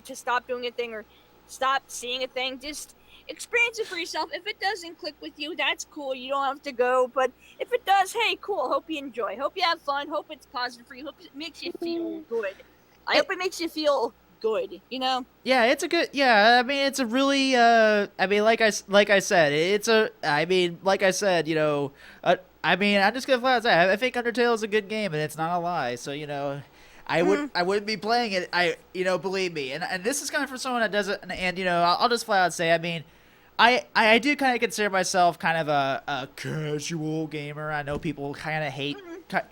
doing a thing or stop seeing a thing. Just experience it for yourself. If it doesn't click with you, that's cool. You don't have to go. But if it does, hey, cool. Hope you enjoy. Hope you have fun. Hope it's positive for you. Hope it makes you feel good. I hope it makes you feel good, you know? Yeah, it's a good. Yeah, I mean, it's a really. I mean, like I said, it's a. I mean, like I said, you know. I mean, I'm just gonna flat out say, I think Undertale is a good game, and it's not a lie. So you know, I wouldn't be playing it. Believe me, and this is coming from someone that doesn't. And you know, I'll just flat out say, I mean, I do kind of consider myself kind of a casual gamer. I know people kind of hate,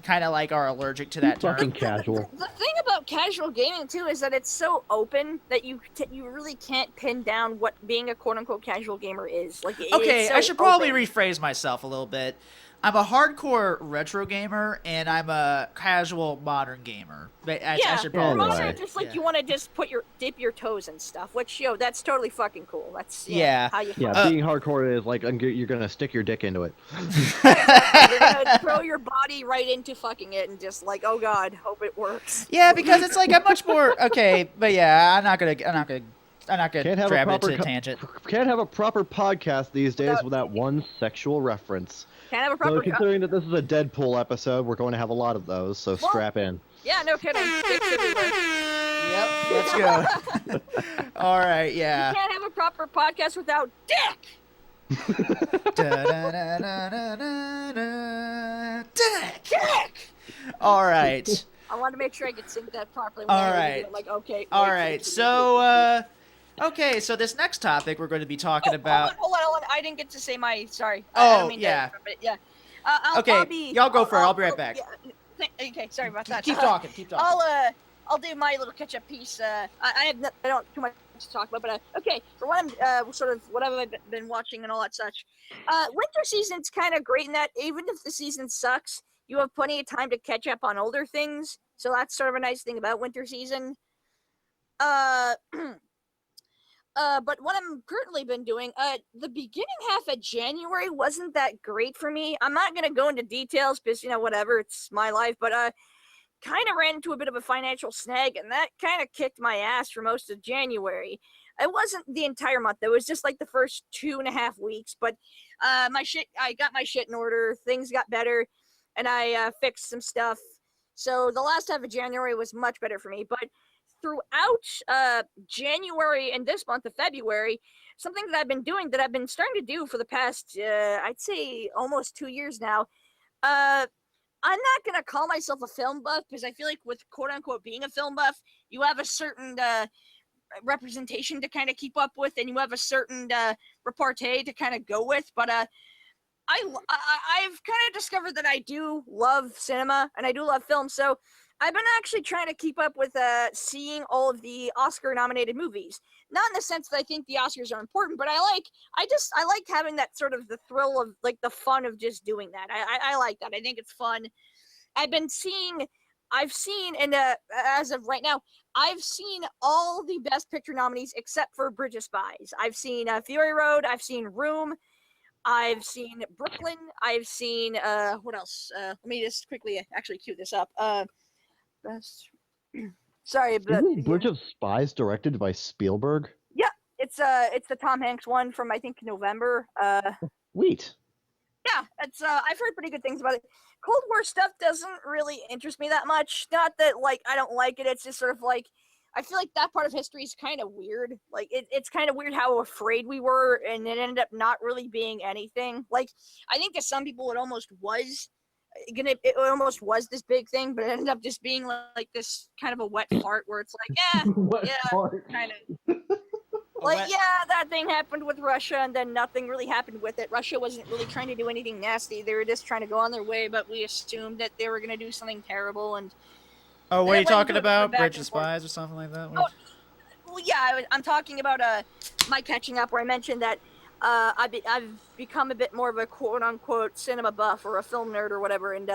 kind of like are allergic to that term. Fucking casual. The thing about casual gaming too is that it's so open that you really can't pin down what being a quote unquote casual gamer is. Like, Okay, it's so I should probably open. rephrase myself a little bit. I'm a hardcore retro gamer, and I'm a casual modern gamer. I should probably Anyway. Modern, just like yeah. you want to just dip your toes and stuff. Which that's totally fucking cool. That's how you. Yeah, being hardcore is like you're gonna stick your dick into it. You're gonna throw your body right into fucking it and just like, oh god, hope it works. Yeah, because it's like I'm much more okay, but yeah, I'm not gonna Can't have grab a into proper a tangent. Can't have a proper podcast these days without one sexual reference. Can't have a So proper. considering that this is a Deadpool episode, we're going to have a lot of those, so strap in. Yeah, no kidding. Dicks everywhere. Yep, let's go. All right, yeah. You can't have a proper podcast without dick. Dick. All right. I wanted to make sure I could sync that properly. All I was right. like, okay. All wait, right. wait, So, okay. So this next topic we're going to be talking about. Hold on. I didn't get to say my. Sorry. I don't Oh, mean yeah. to. But yeah. Okay, I'll be. y'all go for it. I'll be right back. Yeah, okay. Sorry about that. Keep talking. Keep talking. I'll do my little catch-up piece. I don't too much to talk about, but okay. For what I'm sort of what I've been watching and all that such. Winter season's kind of great in that even if the season sucks, you have plenty of time to catch up on older things. So that's sort of a nice thing about winter season. Uh, but what I'm currently been doing, the beginning half of January wasn't that great for me. I'm not gonna go into details because whatever, it's my life. But kind of ran into a bit of a financial snag, and that kind of kicked my ass for most of January. It wasn't the entire month; it was just like the first 2.5 weeks. But I got my shit in order. Things got better, and I fixed some stuff. So the last half of January was much better for me. But throughout January and this month of February, something that I've been doing that I've been starting to do for the past, I'd say almost 2 years now. I'm not going to call myself a film buff because I feel like with quote unquote being a film buff, you have a certain representation to kind of keep up with and you have a certain repartee to kind of go with. But I've kind of discovered that I do love cinema and I do love film. So I've been actually trying to keep up with seeing all of the Oscar-nominated movies. Not in the sense that I think the Oscars are important, but I like having that sort of the thrill of like the fun of just doing that. I like that. I think it's fun. I've seen, and as of right now, I've seen all the Best Picture nominees except for Bridge of Spies. I've seen Fury Road. I've seen Room. I've seen Brooklyn. I've seen what else? Let me just quickly actually cue this up. Best. Sorry, but Isn't Bridge of Spies directed by Spielberg? yeah, it's the Tom Hanks one from I think November. Wait. Yeah, it's I've heard pretty good things about it. Cold War stuff doesn't really interest me that much. Not that like I don't like it. It's just sort of like I feel like that part of history is kind of weird. Like it's kind of weird how afraid we were, and it ended up not really being anything. Like I think to some people it almost was almost was this big thing, but it ended up just being like this kind of a wet fart where it's like, kind of like, yeah, that thing happened with Russia, and then nothing really happened with it. Russia wasn't really trying to do anything nasty; they were just trying to go on their way. But we assumed that they were going to do something terrible. And oh, what are you talking about? Bridge of Spies or something like that? Oh, well, yeah, I'm talking about my catching up, where I mentioned that I've become a bit more of a quote-unquote cinema buff or a film nerd or whatever, and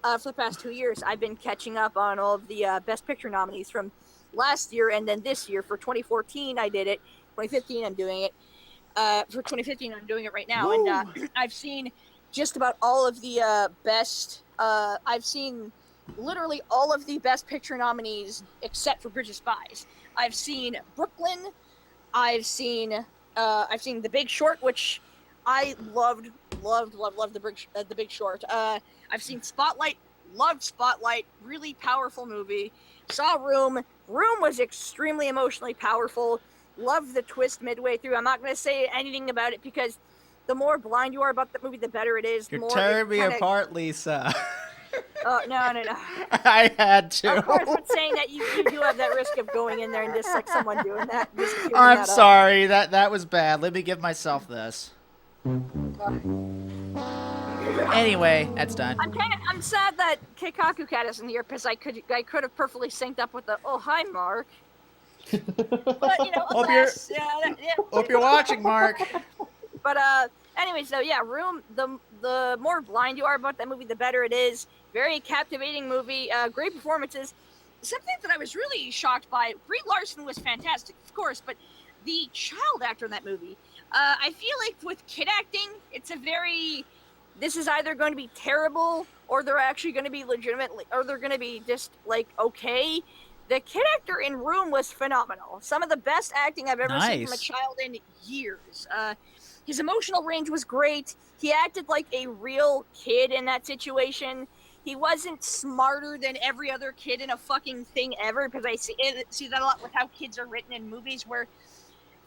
for the past 2 years, I've been catching up on all of the Best Picture nominees from last year and then this year. For 2014, I did it. 2015, I'm doing it. For 2015, I'm doing it right now, Woo. and I've seen just about all of the best. I've seen literally all of the Best Picture nominees except for Bridge of Spies. I've seen Brooklyn. I've seen The Big Short, which I loved the Big Short. I've seen Spotlight, loved Spotlight, really powerful movie. Saw Room. Room was extremely emotionally powerful. Loved the twist midway through. I'm not going to say anything about it because the more blind you are about the movie, the better it is. You're tearing me apart, Lisa. Oh, no. I had to. Of course, but saying that you do have that risk of going in there and just like someone doing that. I'm sorry. That was bad. Let me give myself this. Anyway, that's done. I'm sad that Keikaku Cat isn't here because I could have perfectly synced up with the oh hi Mark. But alas, hope you're watching, Mark. But anyway, so yeah, Room. The more blind you are about that movie, the better it is. Very captivating movie. Great performances. Something that I was really shocked by. Brie Larson was fantastic, of course, but the child actor in that movie. I feel like with kid acting, it's a very. This is either going to be terrible, or they're actually going to be legitimately, or they're going to be just like okay. The kid actor in Room was phenomenal. Some of the best acting I've ever seen from a child in years. His emotional range was great. He acted like a real kid in that situation. He wasn't smarter than every other kid in a fucking thing ever, because I see that a lot with how kids are written in movies, where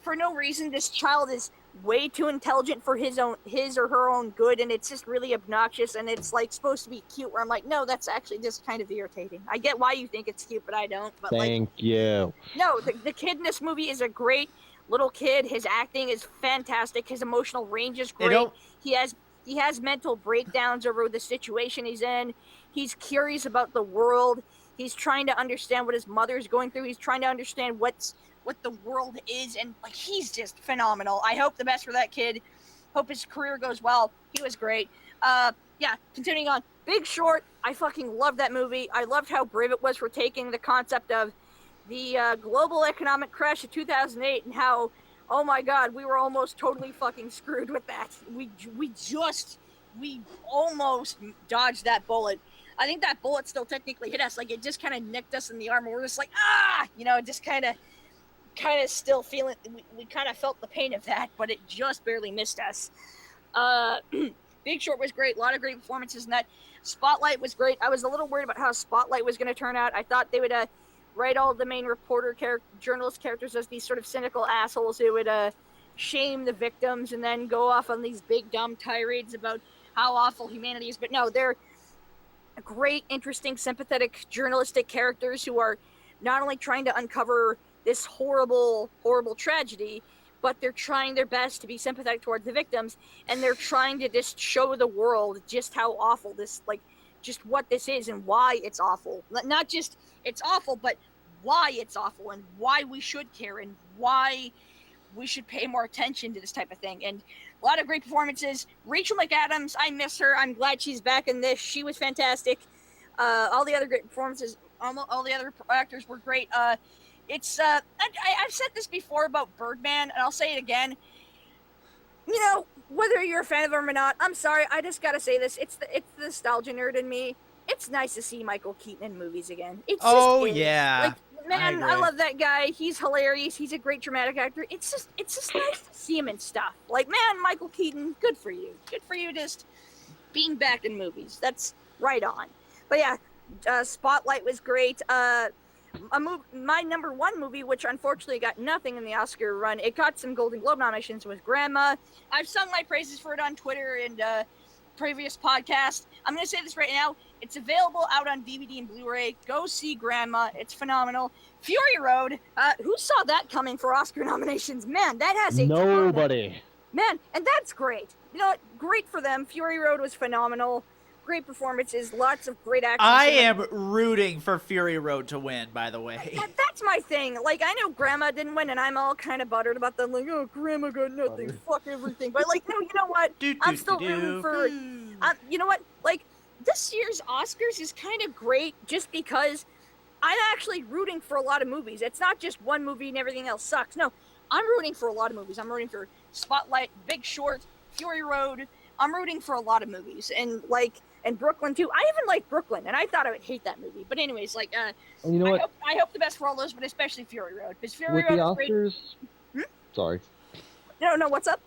for no reason, this child is way too intelligent for his or her own good, and it's just really obnoxious, and it's like supposed to be cute, where I'm like, no, that's actually just kind of irritating. I get why you think it's cute, but I don't. But Thank you. no, the kid in this movie is a great little kid. His acting is fantastic. His emotional range is great. He has mental breakdowns over the situation he's in. He's curious about the world. He's trying to understand what his mother's going through. He's trying to understand what the world is, and like he's just phenomenal. I hope the best for that kid. Hope his career goes well. He was great. Yeah, continuing on. Big Short, I fucking loved that movie. I loved how brave it was for taking the concept of the global economic crash of 2008 and how, oh my god, we were almost totally fucking screwed with that. We almost dodged that bullet. I think that bullet still technically hit us. Like, it just kind of nicked us in the arm. We're just like, just kind of still feeling, we kind of felt the pain of that, but it just barely missed us. Big Short was great. A lot of great performances in that. Spotlight was great. I was a little worried about how Spotlight was going to turn out. I thought they would write all the main journalist characters as these sort of cynical assholes who would shame the victims and then go off on these big dumb tirades about how awful humanity is. But no, they're great, interesting, sympathetic, journalistic characters who are not only trying to uncover this horrible, horrible tragedy, but they're trying their best to be sympathetic towards the victims, and they're trying to just show the world just how awful this, like, just what this is and why it's awful. Not just it's awful, but why it's awful and why we should care and why we should pay more attention to this type of thing. And a lot of great performances. Rachel McAdams, I miss her. I'm glad she's back in this. She was fantastic. All the other great performances, all the other actors were great. I've said this before about Birdman, and I'll say it again. You know, whether you're a fan of him or not, I'm sorry, I just gotta say this. It's the nostalgia nerd in me. It's nice to see Michael Keaton in movies again. It's just yeah. Like, man, I love that guy. He's hilarious. He's a great dramatic actor. It's just nice to see him in stuff. Like, man, Michael Keaton, good for you. Good for you just being back in movies. That's right on. But yeah, Spotlight was great. My number one movie, which unfortunately got nothing in the Oscar run, it got some Golden Globe nominations, was Grandma. I've sung my praises for it on Twitter and previous podcast. I'm going to say this right now. It's available out on DVD and Blu-ray. Go see Grandma. It's phenomenal. Fury Road. Who saw that coming for Oscar nominations? Man, that has a nobody. Man, and that's great. You know what? Great for them. Fury Road was phenomenal. Great performances. Lots of great action. I am rooting for Fury Road to win, by the way. That's my thing. Like, I know Grandma didn't win, and I'm all kind of buttered about them. Like, oh, Grandma got nothing. Fuck everything. But, like, no, you know what? I'm still rooting for... you know what? Like, this year's Oscars is kind of great just because I'm actually rooting for a lot of movies. It's not just one movie and everything else sucks. No, I'm rooting for a lot of movies. I'm rooting for Spotlight, Big Short, Fury Road. I'm rooting for a lot of movies. And, like... And Brooklyn, too. I even liked Brooklyn, and I thought I would hate that movie. But anyways, like, you know what? I hope the best for all those, but especially Fury Road. Because Fury With Road the Oscars... Sorry. No, what's up?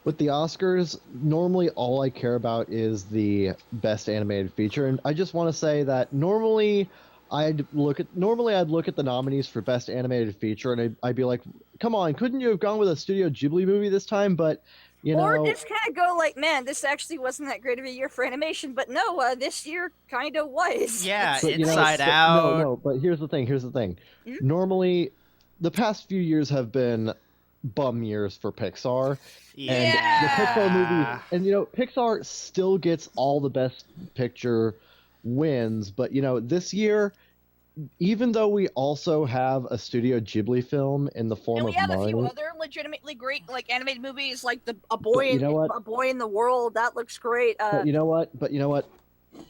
With the Oscars, normally all I care about is the best animated feature. And I just want to say that normally I'd look at the nominees for best animated feature, and I'd be like, come on, couldn't you have gone with a Studio Ghibli movie this time? But... Or just kind of go like, man, this actually wasn't that great of a year for animation, but no, this year kind of was. Yeah, but, Inside Out. No, but here's the thing. Mm-hmm. Normally, the past few years have been bum years for Pixar. Yeah. And the Pixar movies, and Pixar still gets all the best picture wins, but this year, even though we also have a Studio Ghibli film in the form of Mario, we have Mario, a few other legitimately great like animated movies, like A Boy in the World. That looks great. But you know what?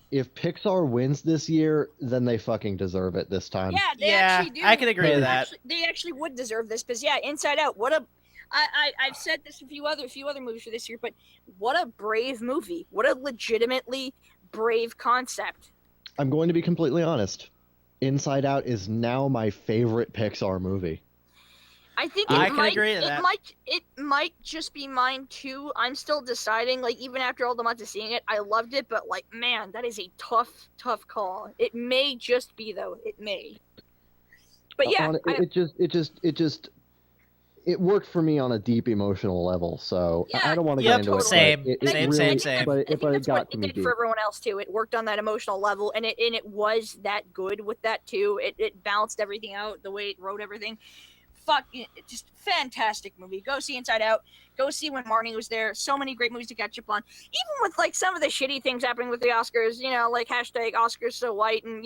If Pixar wins this year, then they fucking deserve it this time. Yeah, they actually do. I can agree with that. They actually would deserve this because Inside Out. I've said this a few other movies for this year, but what a brave movie! What a legitimately brave concept. I'm going to be completely honest. Inside Out is now my favorite Pixar movie. I think I can agree with that. It might just be mine too. I'm still deciding. Like, even after all the months of seeing it, I loved it, but like, man, that is a tough call. It may just be though. It may. But yeah, it worked for me on a deep emotional level, so Yeah, I don't want to yep, get into same, it. But same, really, same. But I think it that's got what to it me did deep. for everyone else too. It worked on that emotional level, and it was that good with that too. It balanced everything out, the way it wrote everything. Just fantastic movie. Go see Inside Out. Go see When Marnie Was There. So many great movies to catch up on. Even with like some of the shitty things happening with the Oscars, like hashtag Oscars so white, and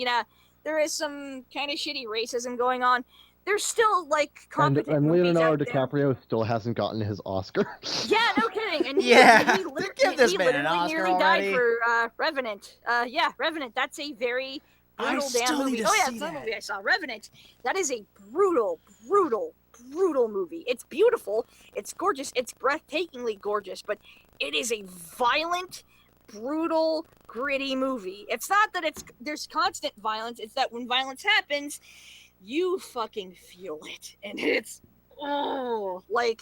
there is some kind of shitty racism going on. There's still like competent And movies out Leonardo there. DiCaprio still hasn't gotten his Oscar. Yeah, no kidding. And Yeah, give this he man an literally Oscar nearly died already. for Revenant. Yeah, Revenant. That's a very I brutal damn still need movie. to Oh yeah, see it's another that. movie I saw. Revenant. That is a brutal movie. It's beautiful. It's gorgeous. It's breathtakingly gorgeous. But it is a violent, brutal, gritty movie. It's not that there's constant violence. It's that when violence happens, you fucking feel it, and it's like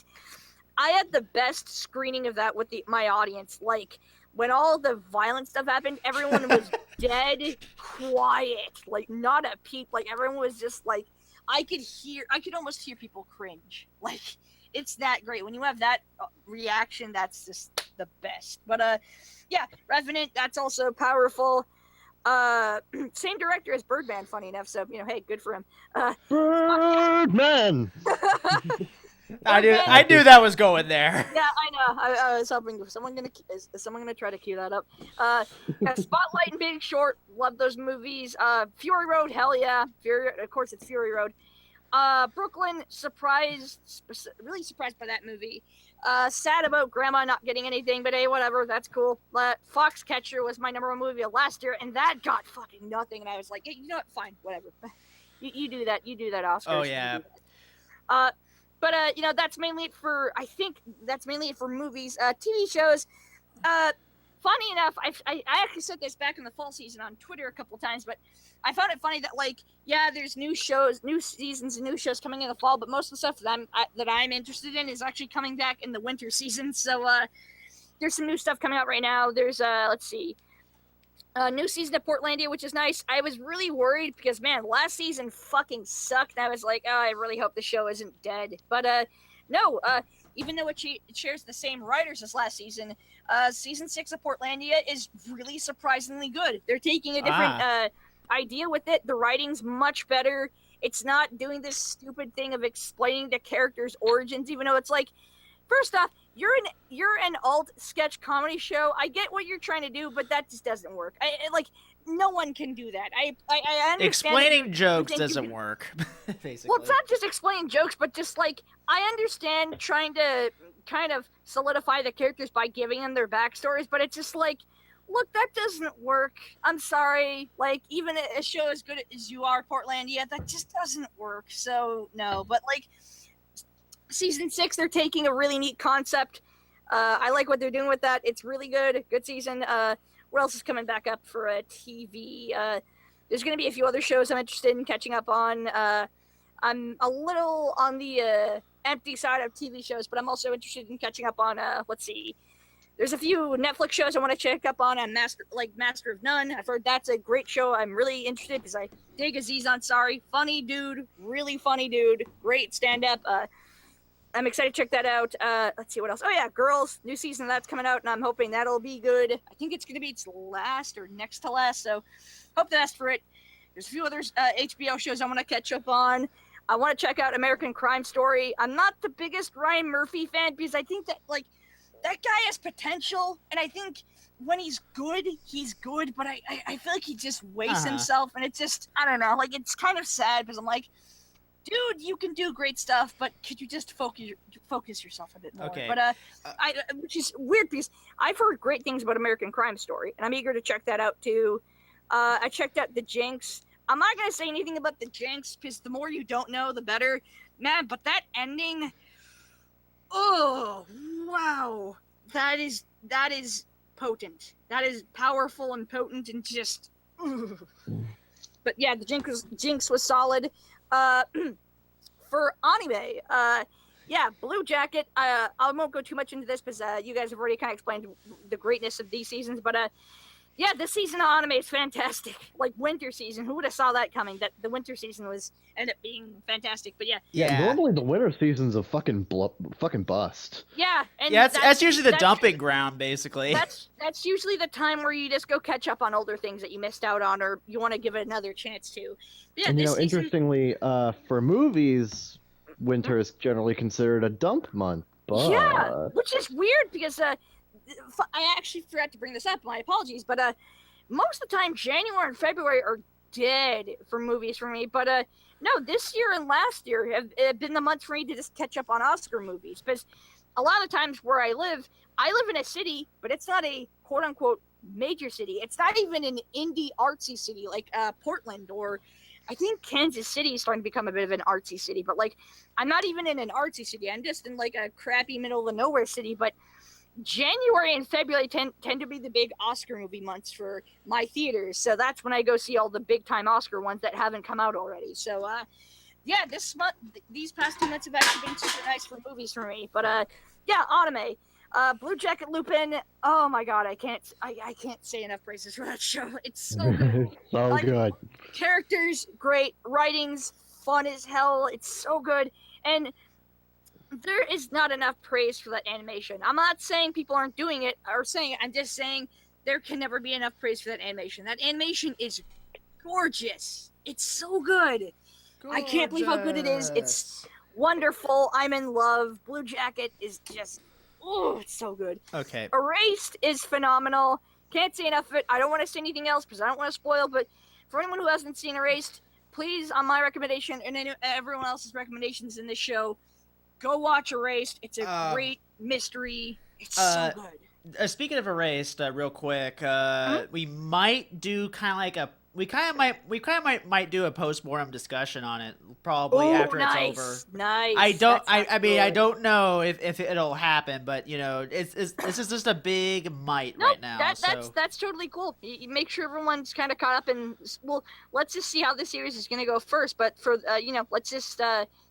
I had the best screening of that with my audience. Like when all the violent stuff happened, everyone was dead quiet, like not a peep. Like everyone was just like, I could almost hear people cringe. Like it's that great when you have that reaction. That's just the best. But yeah, Revenant. That's also powerful. Same director as Birdman, funny enough. So hey, good for him. Birdman. I knew that was going there. Yeah, I know. I was hoping is someone gonna try to cue that up. Yeah, Spotlight and Big Short, love those movies. Fury Road, hell yeah. Of course, it's Fury Road. Brooklyn, really surprised by that movie. Sad about Grandma not getting anything, but hey, whatever, that's cool. Foxcatcher was my number one movie of last year, and that got fucking nothing. And I was like, hey, you know what? Fine, whatever. You do that, Oscars. Oh yeah. But that's mainly it for. I think that's mainly it for movies. TV shows. Funny enough, I actually said this back in the fall season on Twitter a couple times, but I found it funny that there's new shows, new seasons, and new shows coming in the fall, but most of the stuff that I'm interested in is actually coming back in the winter season. So there's some new stuff coming out right now. There's let's see. New season of Portlandia, which is nice. I was really worried because, man, last season fucking sucked. I was like, oh, I really hope the show isn't dead. But no, even though it shares the same writers as last season, season 6 of Portlandia is really surprisingly good. They're taking a different idea with it. The writing's much better. It's not doing this stupid thing of explaining the characters' origins, even though it's like, first off, you're an alt sketch comedy show. I get what you're trying to do, but that just doesn't work. No one can do that. I understand explaining jokes doesn't work. Basically. Well, it's not just explaining jokes, but just I understand trying to kind of solidify the characters by giving them their backstories, but it's just look, that doesn't work. I'm sorry. Even a show as good as you are, Portlandia, that just doesn't work. So no, but season 6, they're taking a really neat concept. I like what they're doing with that. It's really good. Good season. What else is coming back up for TV? There's going to be a few other shows I'm interested in catching up on. I'm a little on the empty side of TV shows, but I'm also interested in catching up on, let's see. There's a few Netflix shows I want to check up on Master of None. I've heard that's a great show. I'm really interested because I dig Aziz Ansari. Funny dude. Really funny dude. Great stand-up. I'm excited to check that out. Let's see what else. Oh yeah, Girls, new season of that's coming out, and I'm hoping that'll be good. I think it's going to be its last or next to last, so hope the best for it. There's a few other HBO shows I want to catch up on. I want to check out American Crime Story. I'm not the biggest Ryan Murphy fan because I think that that guy has potential, and I think when he's good, but I feel like he just wastes himself, and it's just, I don't know, it's kind of sad because I'm like, dude, you can do great stuff, but could you just focus yourself a bit more? Okay. But which is weird because I've heard great things about American Crime Story, and I'm eager to check that out too. I checked out The Jinx. I'm not gonna say anything about The Jinx because the more you don't know, the better, man. But that ending, oh wow, that is potent. That is powerful and potent and just. Ugh. But yeah, The Jinx was solid. For anime, yeah, Blue Jacket. I won't go too much into this because you guys have already kind of explained the greatness of these seasons. But Yeah, this season of anime is fantastic. Like winter season, who would have saw that coming? That the winter season ended up being fantastic. But yeah, Yeah, normally the winter season's a fucking bust. yeah, and Yeah, that's usually the dumping ground, basically. That's usually the time where you just go catch up on older things that you missed out on, or you want to give it another chance to. But yeah, And this season, interestingly, for movies, winter is generally considered a dump month. But... yeah, which is weird because I actually forgot to bring this up. My apologies, but most of the time January and February are dead for movies for me. But no, this year and last year have been the months for me to just catch up on Oscar movies. Because a lot of times where I live in a city, but it's not a quote unquote major city. It's not even an indie artsy city like Portland, or I think Kansas City is starting to become a bit of an artsy city. But like, I'm not even in an artsy city. I'm just in like a crappy middle of the nowhere city. But January and February tend to be the big Oscar movie months for my theaters, so that's when I go see all the big time Oscar ones that haven't come out already. So yeah, these past 2 months have actually been super nice for movies for me. But yeah, anime, Blue Jacket Lupin. Oh my god, I can't say enough praises for that show. It's so good. So good. Characters great, writings fun as hell. It's so good, and there is not enough praise for that animation. I'm not saying people aren't doing it or saying it. I'm just saying there can never be enough praise for that animation. That animation is gorgeous. It's so good. I can't believe how good it is. It's wonderful. I'm in love. Blue Jacket is just, oh, it's so good. Okay. Erased is phenomenal. Can't say enough of it. I don't want to say anything else because I don't want to spoil, but for anyone who hasn't seen Erased, please, on my recommendation and everyone else's recommendations in this show, go watch Erased. It's a great mystery. It's so good. Speaking of Erased, real quick, we might do kind of like a might do a post-mortem discussion on it probably after it's over. Nice. I don't know if it'll happen, but this is just a big might right now. That's totally cool. You make sure everyone's kind of caught up, and well, let's just see how this series is going to go first. But for let's just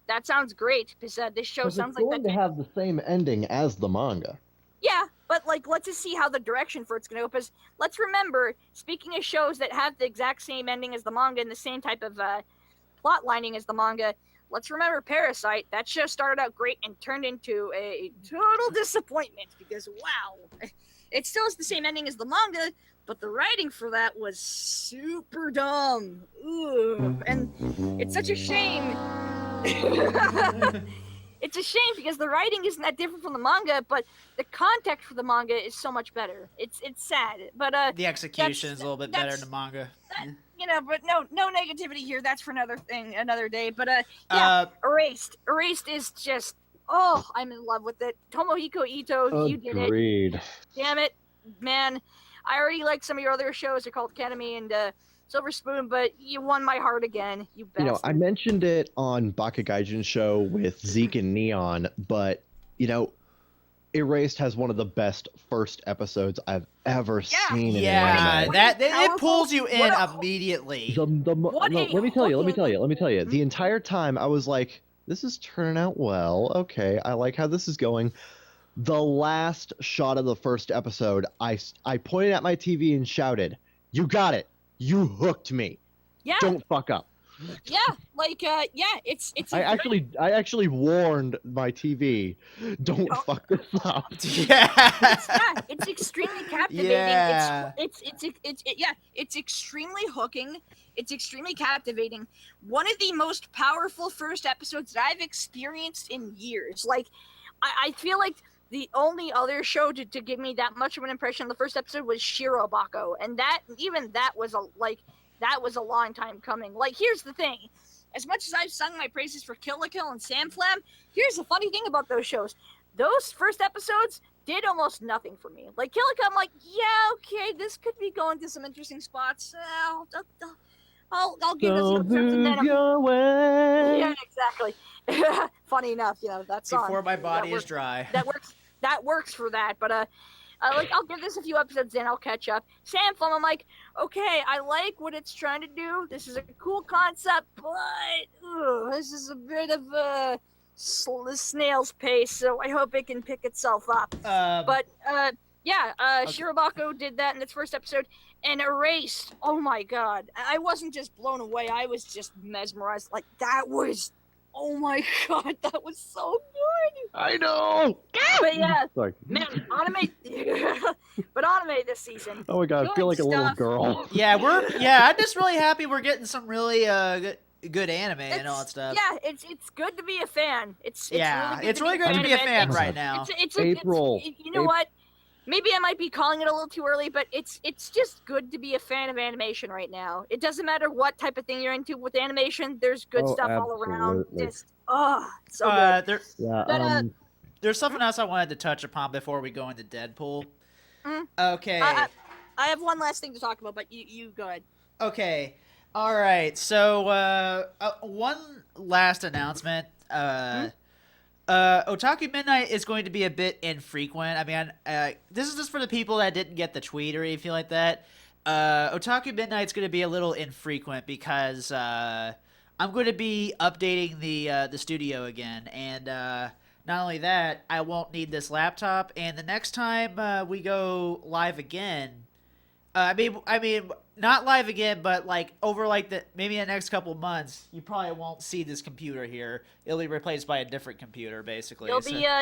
that sounds great because this show sounds like it's going to have the same ending as the manga. Yeah, but like, let's just see how the direction for it's going to go. Because let's remember, speaking of shows that have the exact same ending as the manga and the same type of plot lining as the manga, let's remember Parasite. That show started out great and turned into a total disappointment because, wow, it still has the same ending as the manga, but the writing for that was super dumb. Ooh, and it's such a shame. It's a shame because the writing isn't that different from the manga, but the context for the manga is so much better. It's sad, but the execution is a little bit better in the manga. But no negativity here. That's for another day. But yeah, Erased is just, oh, I'm in love with it. Tomohiko Ito, you did it. Agreed. Damn it, man. I already like some of your other shows, are called Academy and Silver Spoon, but you won my heart again, you bastard. I mentioned it on Bakugaijin's show with Zeke and Neon, but Erased has one of the best first episodes I've ever seen in anime. It pulls you in immediately. Let me tell you. The entire time I was like, this is turning out well. Okay, I like how this is going. The last shot of the first episode, I pointed at my TV and shouted, "You got it! You hooked me! Yeah. Don't fuck up!" Yeah, like it's. I actually warned my TV, "Don't fuck this up." Yeah. It's extremely captivating. Yeah. It's extremely hooking. It's extremely captivating. One of the most powerful first episodes that I've experienced in years. Like, I feel like the only other show to give me that much of an impression on the first episode was Shirobako, and that was a long time coming. Like, here's the thing. As much as I've sung my praises for Kill la Kill and Sam Flam, here's the funny thing about those shows. Those first episodes did almost nothing for me. Like, Kill la Kill, I'm like, yeah, okay, this could be going to some interesting spots. I'll give this a chance, and then your way. Yeah, exactly. Funny enough, that song. Before my body is dry. That works for that, but I'll give this a few episodes, then I'll catch up. Sam Flum, I'm like, okay, I like what it's trying to do. This is a cool concept, but this is a bit of a snail's pace, so I hope it can pick itself up. But Yeah, Okay. Shirobako did that in its first episode, and Erased. Oh my god, I wasn't just blown away; I was just mesmerized. Like that was, oh my god, that was so good. I know. But yeah, Sorry. man, anime, but anime this season. Oh my god, I feel Good like a little stuff. girl. Yeah, I'm just really happy we're getting some really good anime and all that stuff. Yeah, it's good to be a fan. It's Yeah, really it's really good good to be a of it. fan It's- right now. April. you know what? Maybe I might be calling it a little too early, but it's just good to be a fan of animation right now. It doesn't matter what type of thing you're into with animation. There's good Oh, stuff all around. absolutely. Just so good. There, Yeah. But, there's something else I wanted to touch upon before we go into Deadpool. Mm. Okay. I have one last thing to talk about, but you go ahead. Okay. All right. So, one last announcement. Otaku Midnight is going to be a bit infrequent. I mean, this is just for the people that didn't get the tweet or anything like that. Otaku Midnight's going to be a little infrequent because I'm going to be updating the studio again, and not only that, I won't need this laptop. And the next time we go live again, I mean, not live again, but like over like maybe the next couple of months, you probably won't see this computer here. It'll be replaced by a different computer, basically.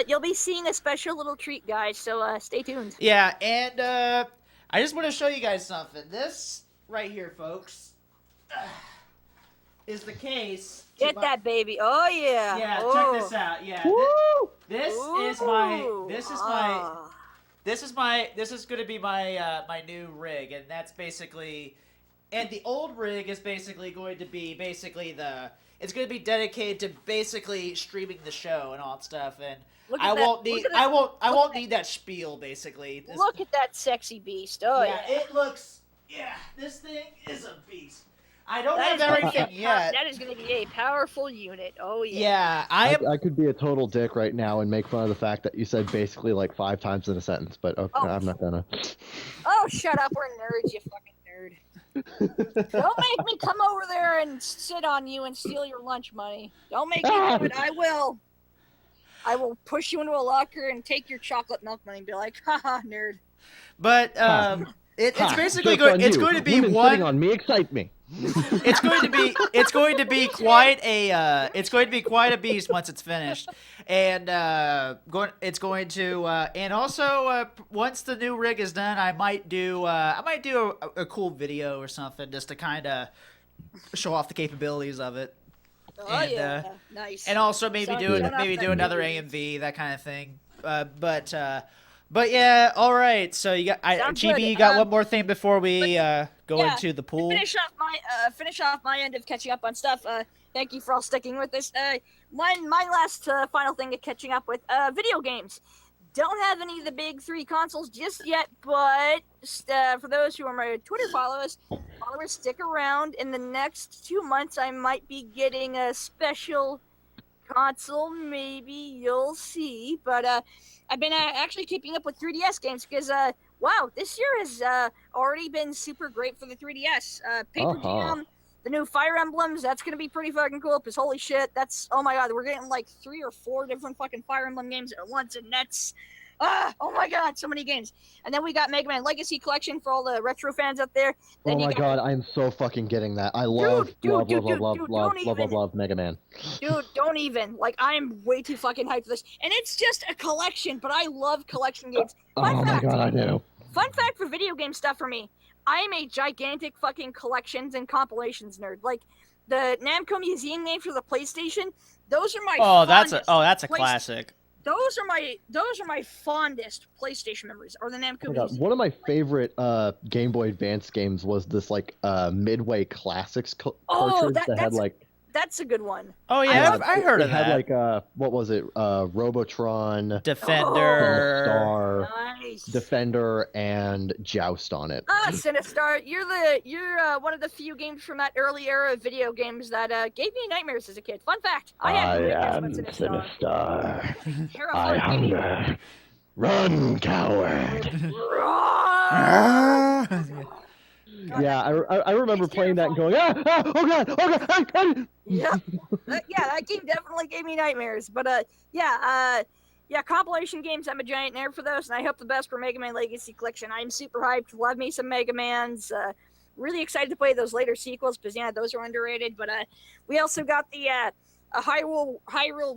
You'll be seeing a special little treat, guys. So stay tuned. Yeah, and I just want to show you guys something. This right here, folks, is the case. Get that baby. Oh yeah. Yeah, oh. check this out. Yeah, Woo! this is going to be my my new rig, and that's basically, and the old rig is basically going to be it's going to be dedicated to basically streaming the show and all that stuff, and I won't need that spiel basically. Look at that sexy beast. Oh yeah. It looks, this thing is a beast. I don't have everything yet. That is going to be a powerful unit. Oh yeah. Yeah, I could be a total dick right now and make fun of the fact that you said basically like 5 times in a sentence, but okay, I'm not gonna. Oh, shut up. We're nerds, you fucking nerd. Don't make me come over there and sit on you and steal your lunch money. Don't make me do it. I will. I will push you into a locker and take your chocolate milk money and be like, haha, nerd. But it's basically Just on it's you. going to be Women one. sitting on me excite me. It's going to be quite a beast once it's finished, and it's going to and also once the new rig is done, I might do a cool video or something just to kind of show off the capabilities of it. Oh And, yeah, nice. And also maybe So, do turn off that another movie. AMV, that kind of thing. But yeah, all right. So Sounds Chibi, good. you got one more thing before we go yeah, into the pool. Finish off my end of catching up on stuff. Thank you for all sticking with this. My last final thing of catching up with video games. Don't have any of the big 3 consoles just yet, but for those who are my Twitter followers, stick around. In the next 2 months, I might be getting a special console. Maybe you'll see. But I've been actually keeping up with 3DS games because wow, this year has already been super great for the 3DS. Paper Jam, the new Fire Emblems, that's going to be pretty fucking cool because holy shit, oh my god, we're getting like 3 or 4 different fucking Fire Emblem games at once, and that's, oh my god, so many games. And then we got Mega Man Legacy Collection for all the retro fans out there. Then Oh my god, I'm so fucking getting that. I love Mega Man. Dude, don't even. Like, I'm way too fucking hyped for this. And it's just a collection, but I love collection games. Oh my god, I do. Fun fact for video game stuff for me. I am a gigantic fucking collections and compilations nerd. Like, the Namco Museum games for the PlayStation, those are my that's a classic. Those are my fondest PlayStation memories, or the Namco Museum. One of my favorite Game Boy Advance games was this like Midway Classics cartridge that had like. That's a good one. Oh yeah, I heard of that. It had like what was it? Robotron, Defender, Star, Nice. Defender, and Joust on it. Sinistar, you're one of the few games from that early era of video games that gave me nightmares as a kid. Fun fact: I had nightmares about Sinistar. Terrifying. hunger. Run, coward. Yeah, I remember playing that and going, oh god. Yeah, that game definitely gave me nightmares. But yeah, compilation games. I'm a giant nerd for those, and I hope the best for Mega Man Legacy Collection. I'm super hyped. Love me some Mega Mans. Really excited to play those later sequels because yeah, those are underrated. But we also got the a Hyrule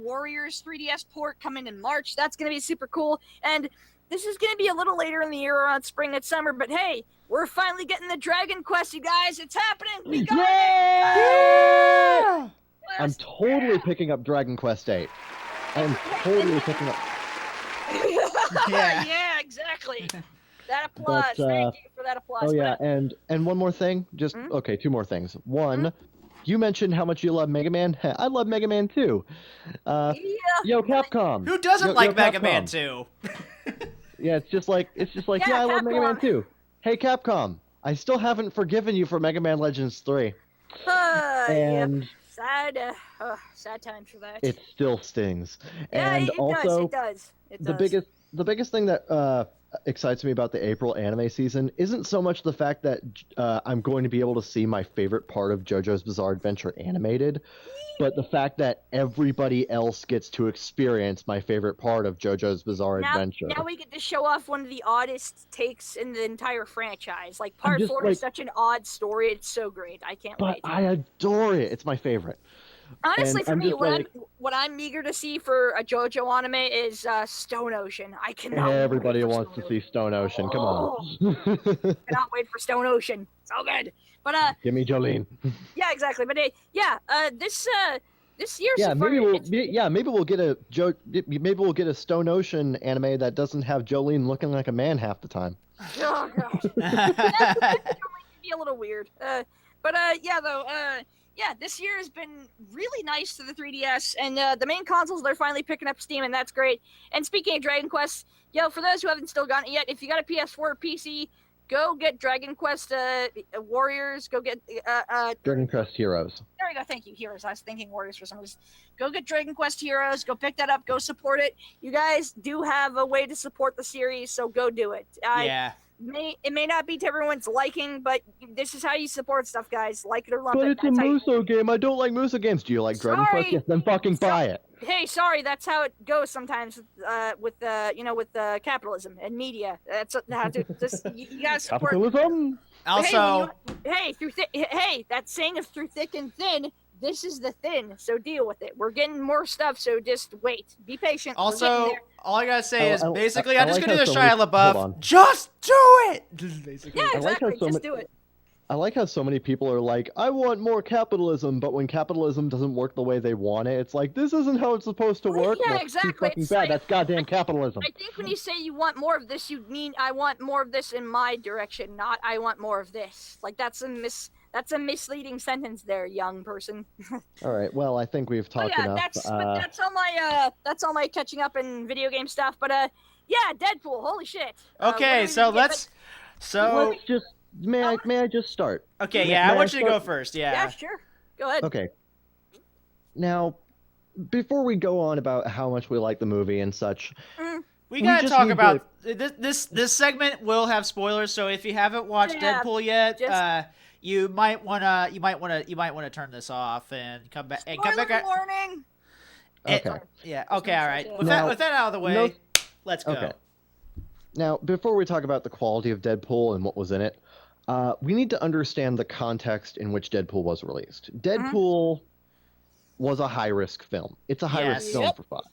Warriors 3DS port coming in March. That's gonna be super cool. And this is gonna be a little later in the year, around spring and summer. But hey, we're finally getting the Dragon Quest, you guys. It's happening. We got Yay! it. I'm totally picking up Dragon Quest VIII. I'm totally picking up. Yeah. Yeah, exactly. That applause. But, Thank you for that applause. Oh yeah, But, and one more thing. Just okay, two more things. One, you mentioned how much you love Mega Man. I love Mega Man too. yeah. Yo, Capcom. Who doesn't Yo, like yo, Mega Man Capcom. 2? Yeah, it's just like Yeah, I love Mega Man Capcom. too. Hey Capcom, I still haven't forgiven you for Mega Man Legends 3. Yep. And Sad times for that. it still stings. Yeah, And it also does. It the does. biggest thing that excites me about the April anime season isn't so much the fact that I'm going to be able to see my favorite part of JoJo's Bizarre Adventure animated, but the fact that everybody else gets to experience my favorite part of JoJo's Bizarre Adventure. Now we get to show off one of the oddest takes in the entire franchise. Like part just 4 like- is such an odd story. It's so great. I can't But wait. I adore it. It's my favorite. Honestly, and for I'm me, just what I'm eager to see for a JoJo anime is Stone Ocean. I cannot. Everybody wait for wants to Stone see Stone Ocean. Come on. Cannot wait for Stone Ocean. So good. But Give me Jolene. yeah, exactly. But this year Yeah, so far, maybe we'll get a Stone Ocean anime that doesn't have Jolene looking like a man half the time. Oh gosh, that could be a little weird. This year has been really nice to the 3DS, and the main consoles, they're finally picking up steam, and that's great. And speaking of Dragon Quest, for those who haven't still gotten it yet, if you got a PS4 or PC, go get Dragon Quest Warriors. Go get Dragon Quest Heroes. There we go. Thank you, Heroes. I was thinking Warriors for some reason. Go get Dragon Quest Heroes. Go pick that up. Go support it. You guys do have a way to support the series, so go do it. Yeah. It may not be to everyone's liking, but this is how you support stuff, guys. Like it or lump it. But it's a Muso game. I don't like Muso games. Do you like Dragon Sorry. Quest? Yes, then fucking buy it. Hey, sorry, that's how it goes sometimes with capitalism and media. That's how to just you gotta support. Capitalism. Also, that saying of through thick and thin. This is the thin, so deal with it. We're getting more stuff, so just wait. Be patient. also, all I gotta say is basically, I I'm just like gonna do the how Shia hold LaBeouf. on. Just do it. Basically. Yeah, I like how exactly. Just do it. I like how so many people are like, I want more capitalism, but when capitalism doesn't work the way they want it, it's like, this isn't how it's supposed to work. Yeah, That's exactly. too fucking It's bad. like- That's goddamn capitalism. I think when you say you want more of this, you mean I want more of this in my direction, not I want more of this. Like that's a misleading sentence there, young person. All right. Well, I think we've talked enough. That's all my catching up in video game stuff. But Deadpool. Holy shit. Okay, so let's just may I just start? Okay, May- yeah, I may want I you to go start? first. Yeah, sure. Go ahead. Okay. Now, before we go on about how much we like the movie and such, we gotta just talk need about this segment will have spoilers. So if you haven't watched Yeah, Deadpool yet, just- you might wanna turn this off and come back. Spoiler warning. okay. Yeah. Okay. All right. With Now, that out of the way, let's go. Okay. Now, before we talk about the quality of Deadpool and what was in it, we need to understand the context in which Deadpool was released. Deadpool was a high-risk film. It's a high-risk Yes. film Yep. for Fox.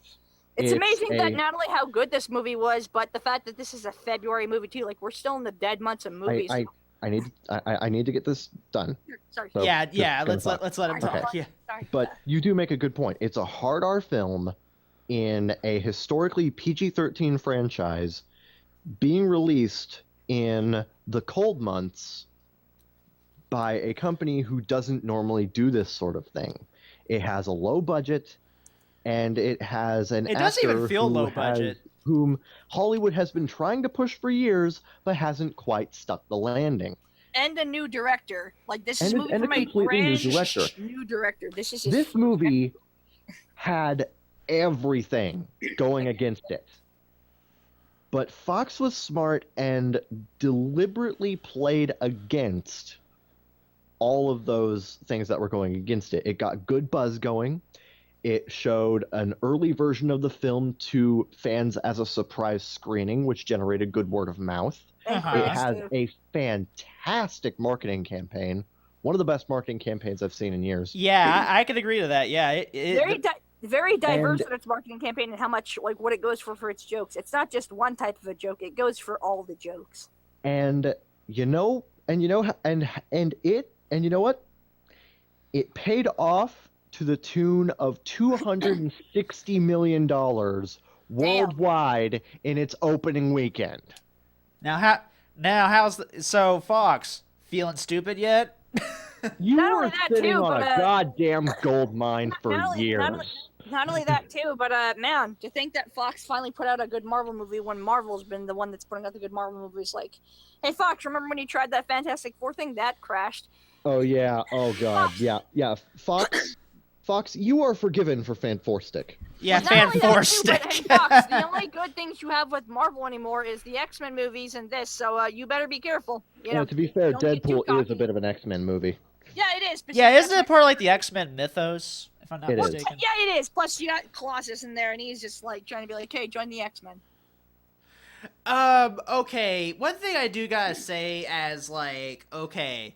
It's amazing a- that not only how good this movie was, but the fact that this is a February movie too. Like we're still in the dead months of movies. I need to get this done. Sorry. So, Yeah. just Yeah. gonna Let's talk. let him Okay. talk. Yeah. Sorry. But you do make a good point. It's a hard R film in a historically PG-13 franchise being released in the cold months by a company who doesn't normally do this sort of thing. It has a low budget, and it has an It doesn't even actor feel who low has- budget. whom Hollywood has been trying to push for years, but hasn't quite stuck the landing. And a new director. Like this is And a a- movie and a from a completely new brand director. new director. This is his This first- movie had everything going against it. But Fox was smart and deliberately played against all of those things that were going against it. It got good buzz going. It showed an early version of the film to fans as a surprise screening, which generated good word of mouth. And Uh-huh. It critics has too. a fantastic marketing campaign, one of the best marketing campaigns I've seen in years. Yeah, I could agree to that. Yeah, Very diverse And in its marketing campaign and how much like what it goes for its jokes. It's not just one type of a joke; it goes for all the jokes. and you know and you know and you know what? It paid off to the tune of $260 million worldwide in its opening weekend. how's Fox feeling stupid yet? You Not were only that sitting too, on but a goddamn gold mine for not only not only, years. not only that too, but man, to think that Fox finally put out a good Marvel movie when Marvel's been the one that's putting out the good Marvel movies. Like, hey Fox, remember when you tried that Fantastic Four thing? That crashed. Oh yeah, oh god, Fox. yeah. Fox, you are forgiven for Fantastic. Yeah, Not Fan only Four that too, but hey Stick. Fox, the only good things you have with Marvel anymore is the X-Men movies and this. So you better be careful. You know, Yeah, to be fair, don't get too Deadpool is a cocky. bit of an X-Men movie. Yeah, it is. But Yeah, see, isn't it part of like the X-Men mythos, if I'm not It is. mistaken? yeah, it is. Plus, you got Colossus in there, and he's just like trying to be like, "Hey, join the X-Men." Okay. One thing I do gotta say as like, okay.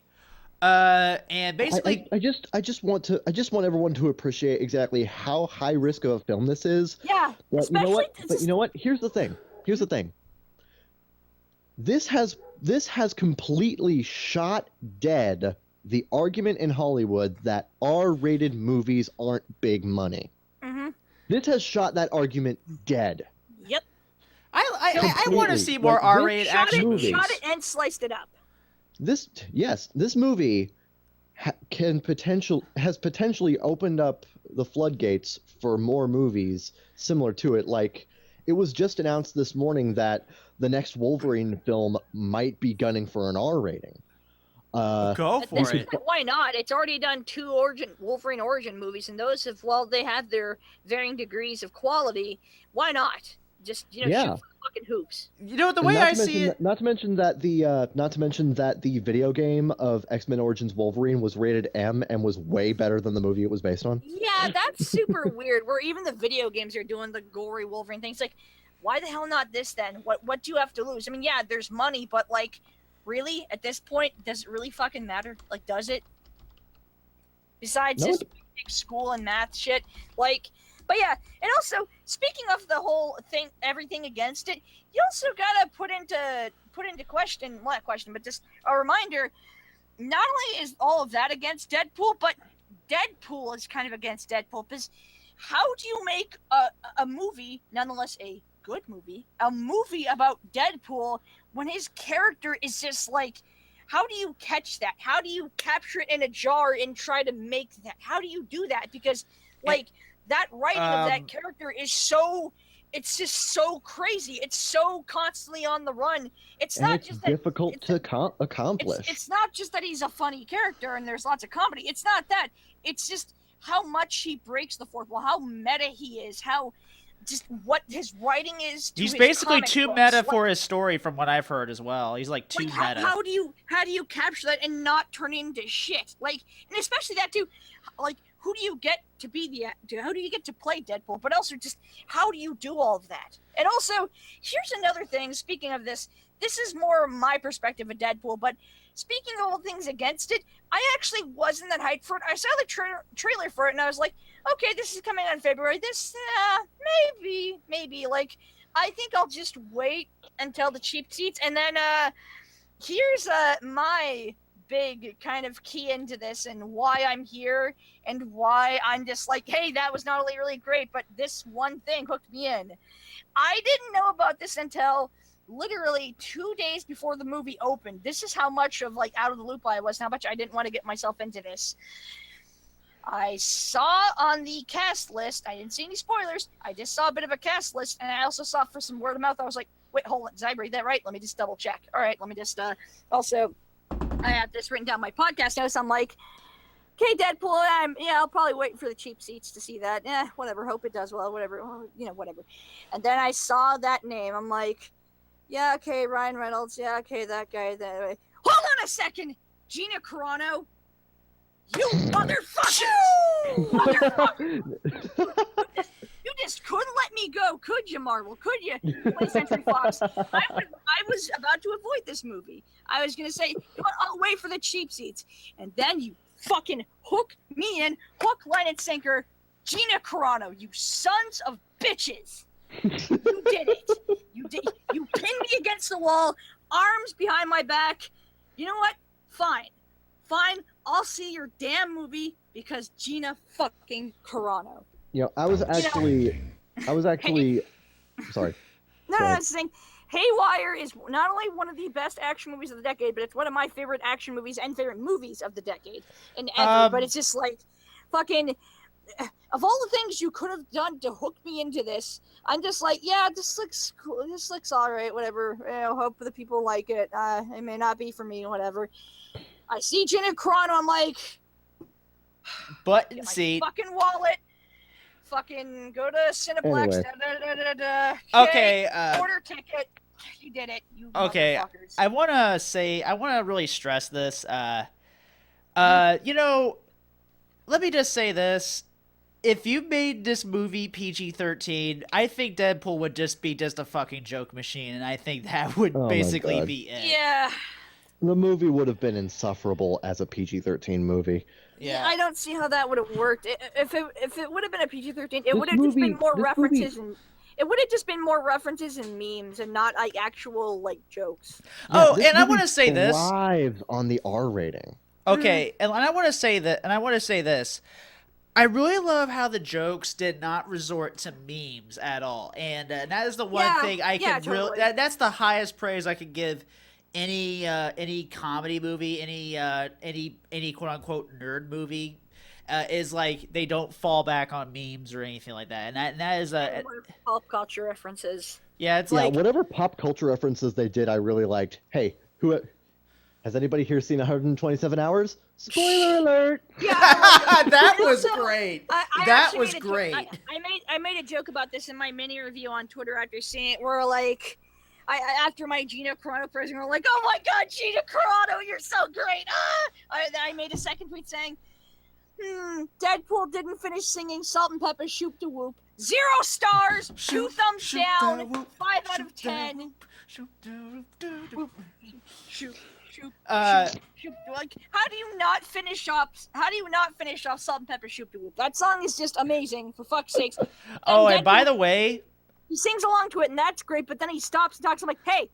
And basically, I just want everyone to appreciate exactly how high risk of a film this is. Yeah, But you know especially what? But you know what? Here's the thing. This has completely shot dead the argument in Hollywood that R-rated movies aren't big money. Mm-hmm. This has shot that argument dead. Yep. I want to see more Like, R-rated this action movie- movies. Shot it and sliced it up. This movie has potentially opened up the floodgates for more movies similar to it. Like, it was just announced this morning that the next Wolverine film might be gunning for an R rating. Go At for this it. point, why not? It's already done 2 Wolverine origin movies, and those have, well, they have their varying degrees of quality. Why not? Just Yeah. shoot for fucking hoops. You know the And way not I to see mention it. not to mention that the video game of X-Men Origins Wolverine was rated M and was way better than the movie it was based on. Yeah, that's super weird. Where even the video games are doing the gory Wolverine things. Like, why the hell not this then? What do you have to lose? I mean, yeah, there's money, but like, really, at this point, does it really fucking matter? Like, does it? Besides No, just big school and math shit, like. But yeah, and also speaking of the whole thing, everything against it, you also gotta put into question, well, not question, but just a reminder. Not only is all of that against Deadpool, but Deadpool is kind of against Deadpool, because how do you make a movie, nonetheless a good movie, a movie about Deadpool when his character is just like, how do you catch that? How do you capture it in a jar and try to make that? How do you do that? Because like that writing of that character is so, it's just so crazy. It's so constantly on the run. It's not just that difficult to accomplish. it's not just that he's a funny character and there's lots of comedy. It's not that. It's just how much he breaks the fourth wall, how meta he is, how just what his writing is. He's his basically comic too books. meta for his story, from what I've heard as well. He's like too meta. How do you capture that and not turn it into shit? Like, and especially that too. Like, who do you get to be how do you get to play Deadpool? But also, just how do you do all of that? And also, here's another thing. Speaking of this is more my perspective of Deadpool. But speaking of all things against it, I actually wasn't that hyped for it. I saw the trailer for it, and I was like, okay, this is coming out in February. This, maybe. Like, I think I'll just wait until the cheap seats, and then here's my big kind of key into this and why I'm here and why I'm just like, hey, that was not only really great, but this one thing hooked me in. I didn't know about this until literally 2 days before the movie opened. This is how much of like out of the loop I was, how much I didn't want to get myself into this. I saw on the cast list, I didn't see any spoilers, I just saw a bit of a cast list, and I also saw for some word of mouth, I was like, wait, hold on, did I read that right? Let me just double check. All right, let me just, also, I have this written down my podcast notes, I'm like, okay, Deadpool, I'll probably wait for the cheap seats to see that. Whatever, hope it does well, whatever, whatever. And then I saw that name, I'm like, yeah, okay, Ryan Reynolds, yeah, okay, that guy, hold on a second, Gina Carano? You motherfuckers! Motherfucker! You just couldn't let me go, could you, Marvel? Could you, 20th Century Fox? I was about to avoid this movie. I was gonna say, I'll wait for the cheap seats, and then you fucking hook me in, hook, line, and sinker, Gina Carano, you sons of bitches! You did it. You did. You pinned me against the wall, arms behind my back. You know what? Fine. I'll see your damn movie because Gina fucking Carano. You know, I was actually, sorry. No, I was saying, Haywire is not only one of the best action movies of the decade, but it's one of my favorite action movies and favorite movies of the decade and ever. But it's just like, fucking, of all the things you could have done to hook me into this, I'm just like, yeah, this looks cool. This looks all right. Whatever. Hope the people like it. It may not be for me. Whatever. I see Gina Carano. I'm like, button seat. Fucking wallet. Fucking go to Cineplex. Anyway. Okay. Order ticket. You did it. You okay. motherfuckers. I want to really stress this. You know, let me just say this. If you made this movie PG-13, I think Deadpool would just be a fucking joke machine, and I think that would basically be it. Yeah. The movie would have been insufferable as a PG-13 movie. Yeah. I don't see how that would have worked. If it would have been a PG-13, it would have just been more references and it would have just been more references and memes and not like actual like jokes. Oh, and I want to say this. Thrives on the R rating. Okay, and I want to say that, and I want to say this. I really love how the jokes did not resort to memes at all, and that is the one thing I can really. That's the highest praise I could give any comedy movie, any quote unquote nerd movie, is like they don't fall back on memes or anything like that, and that is a pop culture references. Yeah, it's like whatever pop culture references they did, I really liked. Hey, who has anybody here seen 127 Hours? Spoiler alert! Yeah, that was great. That was great. I made a joke about this in my mini review on Twitter after seeing it. Where like, after my Gina Carano person, we're like, "Oh my God, Gina Carano, you're so great!" I made a second tweet saying, Deadpool didn't finish singing Salt and Pepper Shoop de Whoop. 0 stars, 2 thumbs down, 5 out of 10. Shoot. Like, how do you not finish off Salt and Pepper Shoop de Whoop? That song is just amazing, for fuck's sakes. And by the way, he sings along to it, and that's great, but then he stops and talks. I'm like, hey,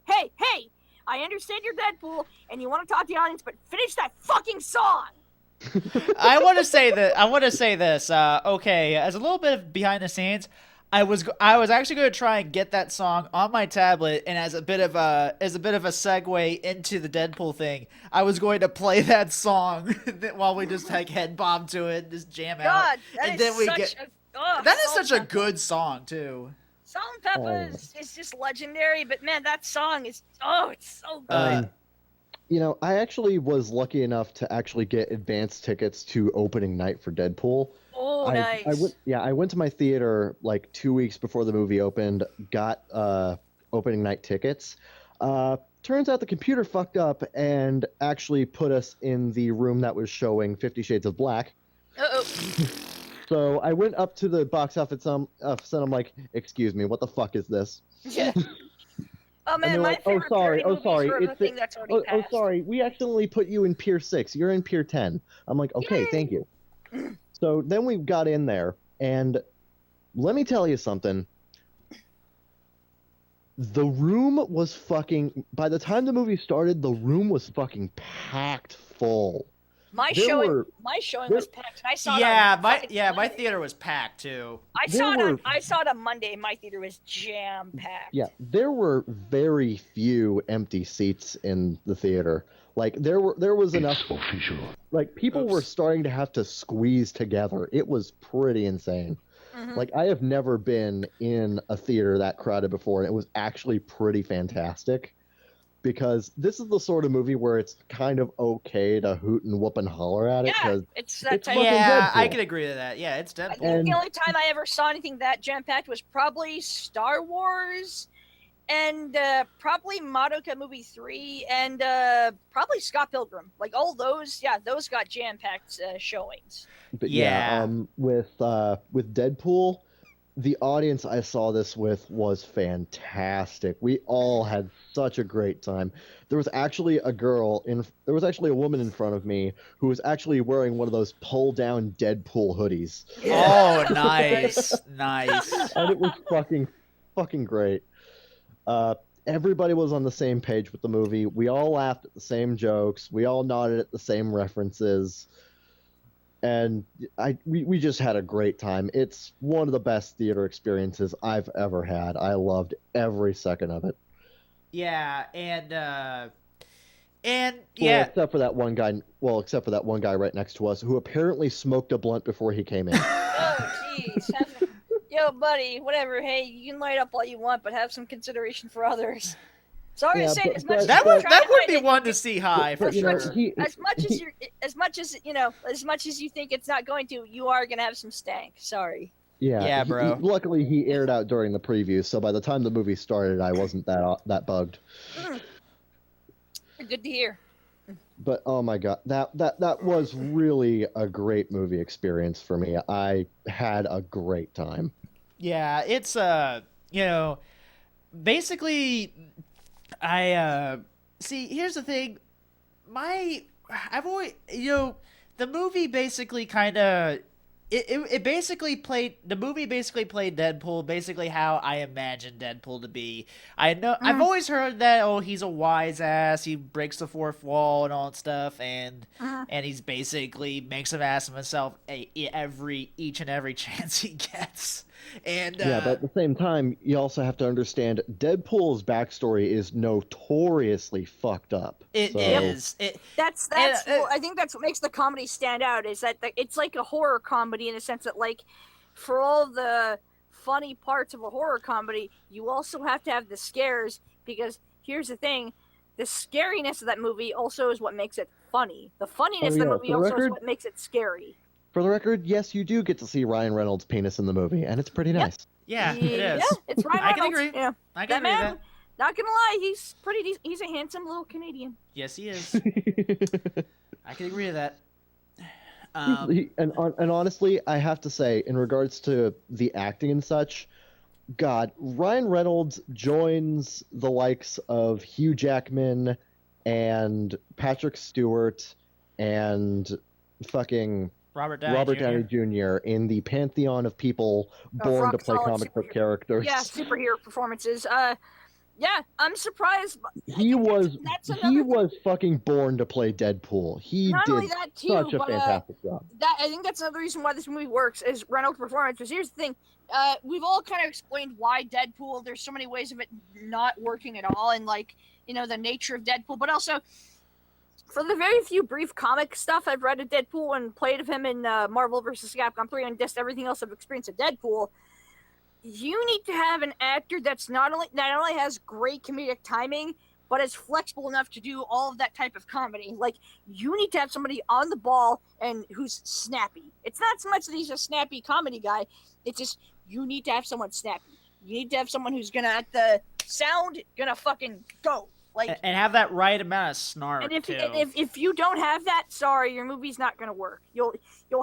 I understand you're Deadpool, and you want to talk to the audience, but finish that fucking song! I want to say this. Okay, as a little bit of behind the scenes, I was actually going to try and get that song on my tablet, and as a bit of a segue into the Deadpool thing, I was going to play that song while we just like head bomb to it, and just jam out, and then we get. That is such a good song too. Salt and Pepper is just legendary, but man, that song is it's so good. You know, I actually was lucky enough to actually get advance tickets to opening night for Deadpool. Oh, nice. I went to my theater like 2 weeks before the movie opened, got opening night tickets. Turns out the computer fucked up and actually put us in the room that was showing 50 Shades of Black. Uh-oh. So I went up to the box office and I'm like, excuse me, what the fuck is this? Yeah. Oh man, my like, favorite sorry, passed. Sorry, we accidentally put you in Pier 6. You're in Pier 10. I'm like, okay, Yay! Thank you. So then we got in there, and let me tell you something. The room was fucking... By the time the movie started, the room was fucking packed full. My showing was packed. And I saw my theater was packed too. I saw it on Monday. My theater was jam packed. Yeah, there were very few empty seats in the theater. Like there was enough. Like people were starting to have to squeeze together. It was pretty insane. Mm-hmm. Like I have never been in a theater that crowded before, and it was actually pretty fantastic. Because this is the sort of movie where it's kind of okay to hoot and whoop and holler at it. Yeah, it's that type. Yeah, Deadpool. I can agree to that. Yeah, it's Deadpool. I think the only time I ever saw anything that jam-packed was probably Star Wars and probably Madoka movie 3, and probably Scott Pilgrim. Like all those, yeah, those got jam-packed showings. But Yeah. with Deadpool, the audience I saw this with was fantastic. We all had such a great time. There was actually a woman in front of me who was actually wearing one of those pull down Deadpool hoodies. Oh, nice, nice. And it was fucking great. Everybody was on the same page with the movie. We all laughed at the same jokes. We all nodded at the same references. And we just had a great time. It's one of the best theater experiences I've ever had. I loved every second of it. Yeah, and Well, yeah, except for that one guy. Well, except for that one guy right next to us who apparently smoked a blunt before he came in. Oh, jeez. Yo, buddy, whatever. Hey, you can light up all you want, but have some consideration for others. Sorry Yeah, to say, but- as much as but- you're that trying would to hide be it, one to see high for But, you know, sure. as much as as much as you think it's not going to, you are gonna have some stank. Sorry. Yeah, bro. Luckily, he aired out during the preview, so by the time the movie started, I wasn't that bugged. Good to hear. But oh my god, that was really a great movie experience for me. I had a great time. Yeah, it's basically I see, here's the thing. I've always, the movie basically kind of it basically played the movie basically played Deadpool basically how I imagined Deadpool to be. I've always heard that he's a wise ass, he breaks the fourth wall and all that stuff, and he's basically makes an ass of himself each and every chance he gets. And Yeah, but at the same time, you also have to understand Deadpool's backstory is notoriously fucked up. it is. That's And, I think that's what makes the comedy stand out. Is that it's like a horror comedy in a sense that, like, for all the funny parts of a horror comedy, you also have to have the scares, because here's the thing: the scariness of that movie also is what makes it funny. The funniness of the movie also is what makes it scary. For the record, yes, you do get to see Ryan Reynolds' penis in the movie, and it's pretty nice. Yeah, it is. Yeah, it's Ryan I can Reynolds. agree. Yeah, I can that agree man. with that. Not gonna lie, he's a handsome little Canadian. Yes, he is. I can agree with that. And honestly, I have to say, in regards to the acting and such, God, Ryan Reynolds joins the likes of Hugh Jackman and Patrick Stewart and fucking Robert Downey Jr. Jr. in the pantheon of people born to play comic book characters. Yeah, superhero performances. Yeah, I'm surprised. He was fucking born to play Deadpool. He Not only did that too, such a but fantastic job. I think that's another reason why this movie works is Reynolds' performance. Because here's the thing, we've all kind of explained why Deadpool. There's so many ways of it not working at all, and like the nature of Deadpool, but also for the very few brief comic stuff I've read of Deadpool and played of him in Marvel vs. Capcom 3 and just everything else I've experienced of Deadpool. You need to have an actor that's not only has great comedic timing, but is flexible enough to do all of that type of comedy. Like, you need to have somebody on the ball and who's snappy. It's not so much that he's a snappy comedy guy. It's just you need to have someone snappy. You need to have someone who's gonna, at the sound, gonna fucking go. Like, and have that right amount of snark. and too. if you don't have that, sorry, your movie's not gonna work. You'll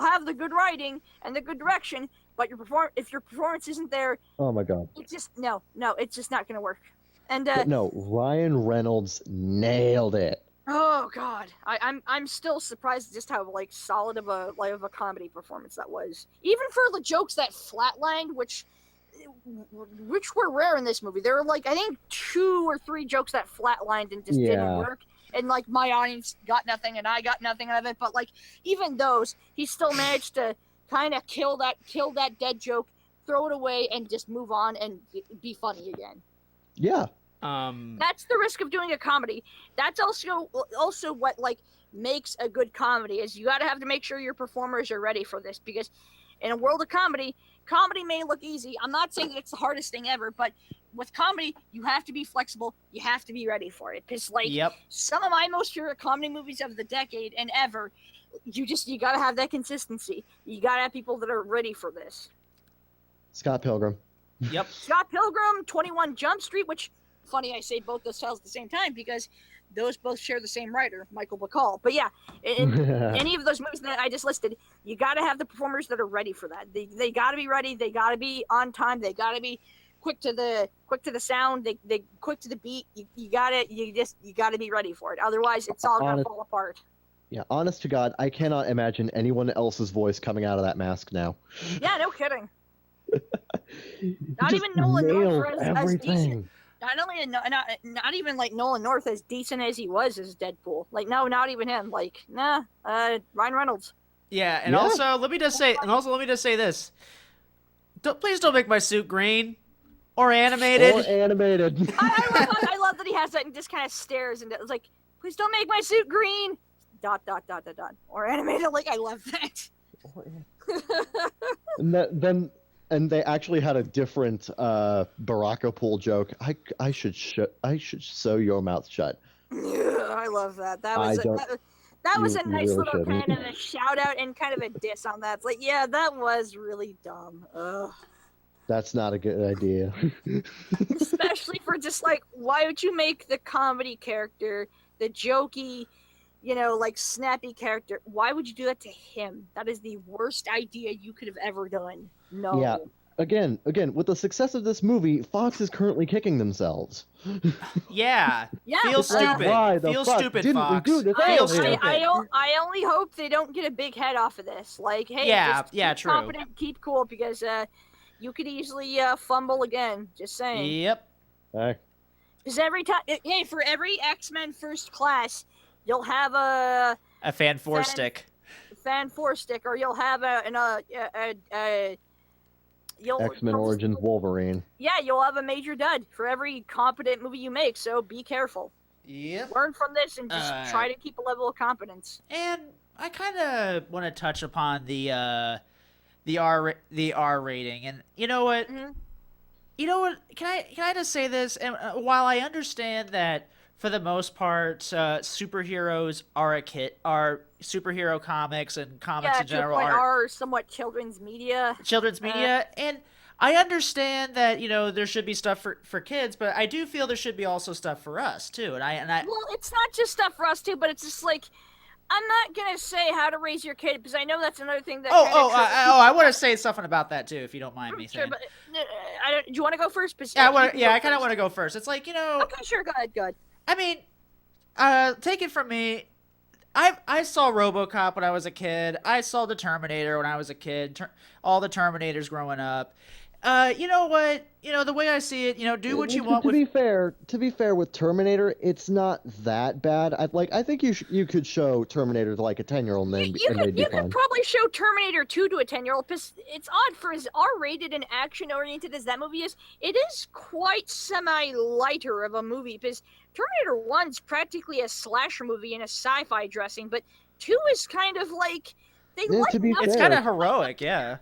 have the good writing and the good direction, but if your performance isn't there, Oh my god. it's just it's just not gonna work. And But no, Ryan Reynolds nailed it. oh god, I'm still surprised just how like solid of a comedy performance that was. Even for the jokes that flatlined, which were rare in this movie. There were like I think 2 or 3 jokes that flatlined and just didn't work. And like my audience got nothing and I got nothing out of it. But like even those, he still managed to kind of kill that dead joke, throw it away, and just move on and be funny again. Yeah. That's the risk of doing a comedy. That's also what like makes a good comedy is you got to have to make sure your performers are ready for this, because in a world of comedy may look easy. I'm not saying that it's the hardest thing ever, but with comedy, you have to be flexible. You have to be ready for it. Because like some of my most favorite comedy movies of the decade and ever, you got to have that consistency. You got to have people that are ready for this. Scott Pilgrim. Yep. Scott Pilgrim, 21 Jump Street, which funny I say both those titles at the same time because those both share the same writer, Michael Bacall. But yeah, in any of those movies that I just listed, you got to have the performers that are ready for that. They got to be ready. They got to be on time. They got to be quick to the sound. They quick to the beat. You gotta be ready for it. Otherwise, it's all gonna fall apart. Yeah, honest to God, I cannot imagine anyone else's voice coming out of that mask now. Yeah, no kidding. Not even Nolan North as decent. Not even like Nolan North as decent as he was as Deadpool. Like no, not even him. Like nah, Ryan Reynolds. Yeah, and also let me just say this. Please don't make my suit green or animated. I love that he has that and just kind of stares and it's like, please don't make my suit green. ... Or animated. Like I love that. And they actually had a different Barakapool joke. I should sew your mouth shut. I love that. That was a nice little kind of a shout out and kind of a diss on that. It's like, yeah, that was really dumb. Ugh. That's not a good idea. Especially for just like, why would you make the comedy character, the jokey, like snappy character? Why would you do that to him? That is the worst idea you could have ever done. No. Yeah. Again, with the success of this movie, Fox is currently kicking themselves. Yeah. Feel stupid. Fox. Feel stupid. I only hope they don't get a big head off of this. Like, hey, just keep confident, keep cool, because you could easily fumble again. Just saying. Yep. Because every time, hey, for every X-Men First Class, you'll have a fan four stick, or you'll have X-Men Origins Wolverine. Yeah, you'll have a major dud for every competent movie you make, so be careful. Yep. Learn from this and just try to keep a level of competence. And I kind of want to touch upon the R rating, and you know what? Mm-hmm. You know what? Can I just say this? And while I understand that for the most part, superheroes are superhero comics and comics in general are somewhat children's media. And I understand that there should be stuff for kids, but I do feel there should be also stuff for us too. And I well, it's not just stuff for us too, but it's just like, I'm not gonna say how to raise your kid because I know that's another thing that. I want to say something about that too, if you don't mind me saying. Sure, but do you want to go first? I kind of want to go first. It's like Okay, sure, go ahead. I mean, take it from me. I saw RoboCop when I was a kid. I saw the Terminator when I was a kid. All the Terminators growing up. You know what? The way I see it, do what you want. To be fair, with Terminator, it's not that bad. I think you could show Terminator to like a 10-year-old man. You could probably show Terminator 2 to a 10-year-old. Because it's odd, for as R-rated and action-oriented as that movie is, it is quite semi-lighter of a movie. Because Terminator 1's practically a slasher movie in a sci-fi dressing, but 2 is kind of like it's kind of heroic, yeah.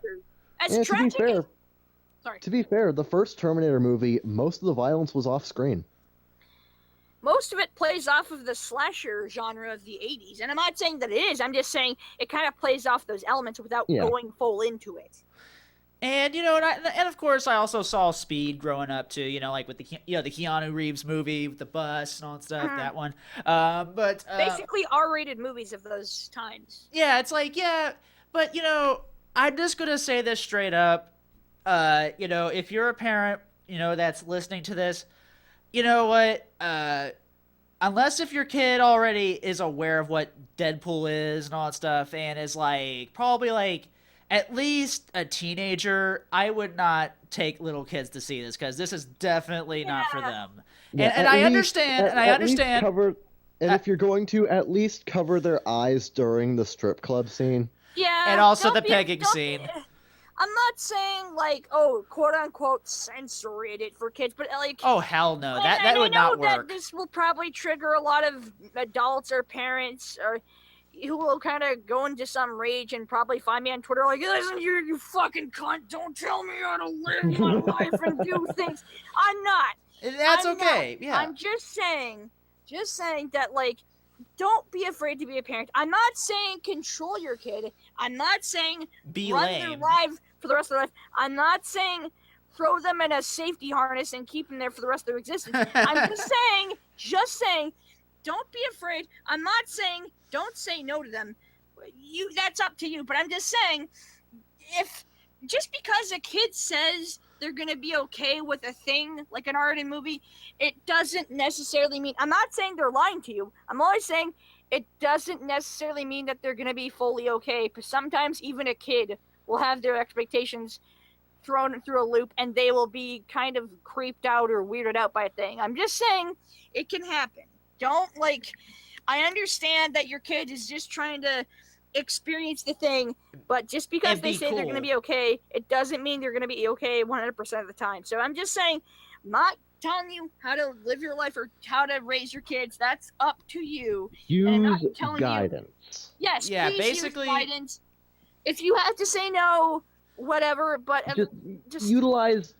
To be fair, the first Terminator movie, most of the violence was off-screen. Most of it plays off of the slasher genre of the 80s. And I'm not saying that it is. I'm just saying it kind of plays off those elements without going full into it. And, and of course, I also saw Speed growing up, too. Like with the Keanu Reeves movie with the bus and all that stuff, that one. But basically R-rated movies of those times. Yeah, it's like, but, I'm just going to say this straight up. If you're a parent, that's listening to this, you know what, unless if your kid already is aware of what Deadpool is and all that stuff and is probably at least a teenager, I would not take little kids to see this because this is definitely not for them. Yeah, and I understand. And if you're going to, at least cover their eyes during the strip club scene. Yeah. And also the pegging scene. I'm not saying quote unquote censor it for kids, but oh hell no, that would not work. That this will probably trigger a lot of adults or parents or who will kind of go into some rage and probably find me on Twitter like, listen, you fucking cunt, don't tell me how to live my life and do things. I'm not. That's okay. Yeah. I'm just saying that don't be afraid to be a parent. I'm not saying control your kid. I'm not saying be run lame. their life for the rest of their life. I'm not saying throw them in a safety harness and keep them there for the rest of their existence. I'm just saying, don't be afraid. I'm not saying don't say no to them. That's up to you. But I'm just saying, if just because a kid says they're gonna be okay with a thing like an R-rated movie, it doesn't necessarily mean. I'm not saying they're lying to you. I'm always saying it doesn't necessarily mean that they're gonna be fully okay. Because sometimes even a kid will have their expectations thrown through a loop, and they will be kind of creeped out or weirded out by a thing. I'm just saying it can happen. Don't I understand that your kid is just trying to experience the thing, but just because they say they're going to be okay, it doesn't mean they're going to be okay 100% of the time. So I'm just saying, I'm not telling you how to live your life or how to raise your kids. That's up to you. Use guidance. Yes, yeah, please basically, use guidance. If you have to say no, whatever, but just utilize,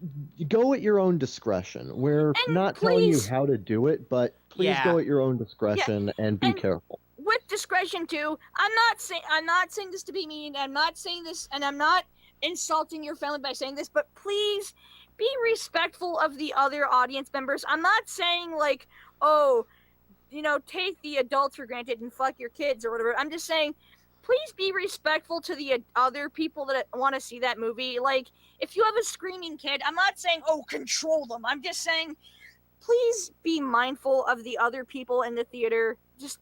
go at your own discretion. We're not telling you how to do it, but please go at your own discretion and be careful. With discretion too. I'm not saying this to be mean. I'm not saying this, and I'm not insulting your family by saying this, but please be respectful of the other audience members. I'm not saying take the adults for granted and fuck your kids or whatever. I'm just saying, please be respectful to the other people that want to see that movie. Like, if you have a screaming kid, I'm not saying, control them. I'm just saying, please be mindful of the other people in the theater. Just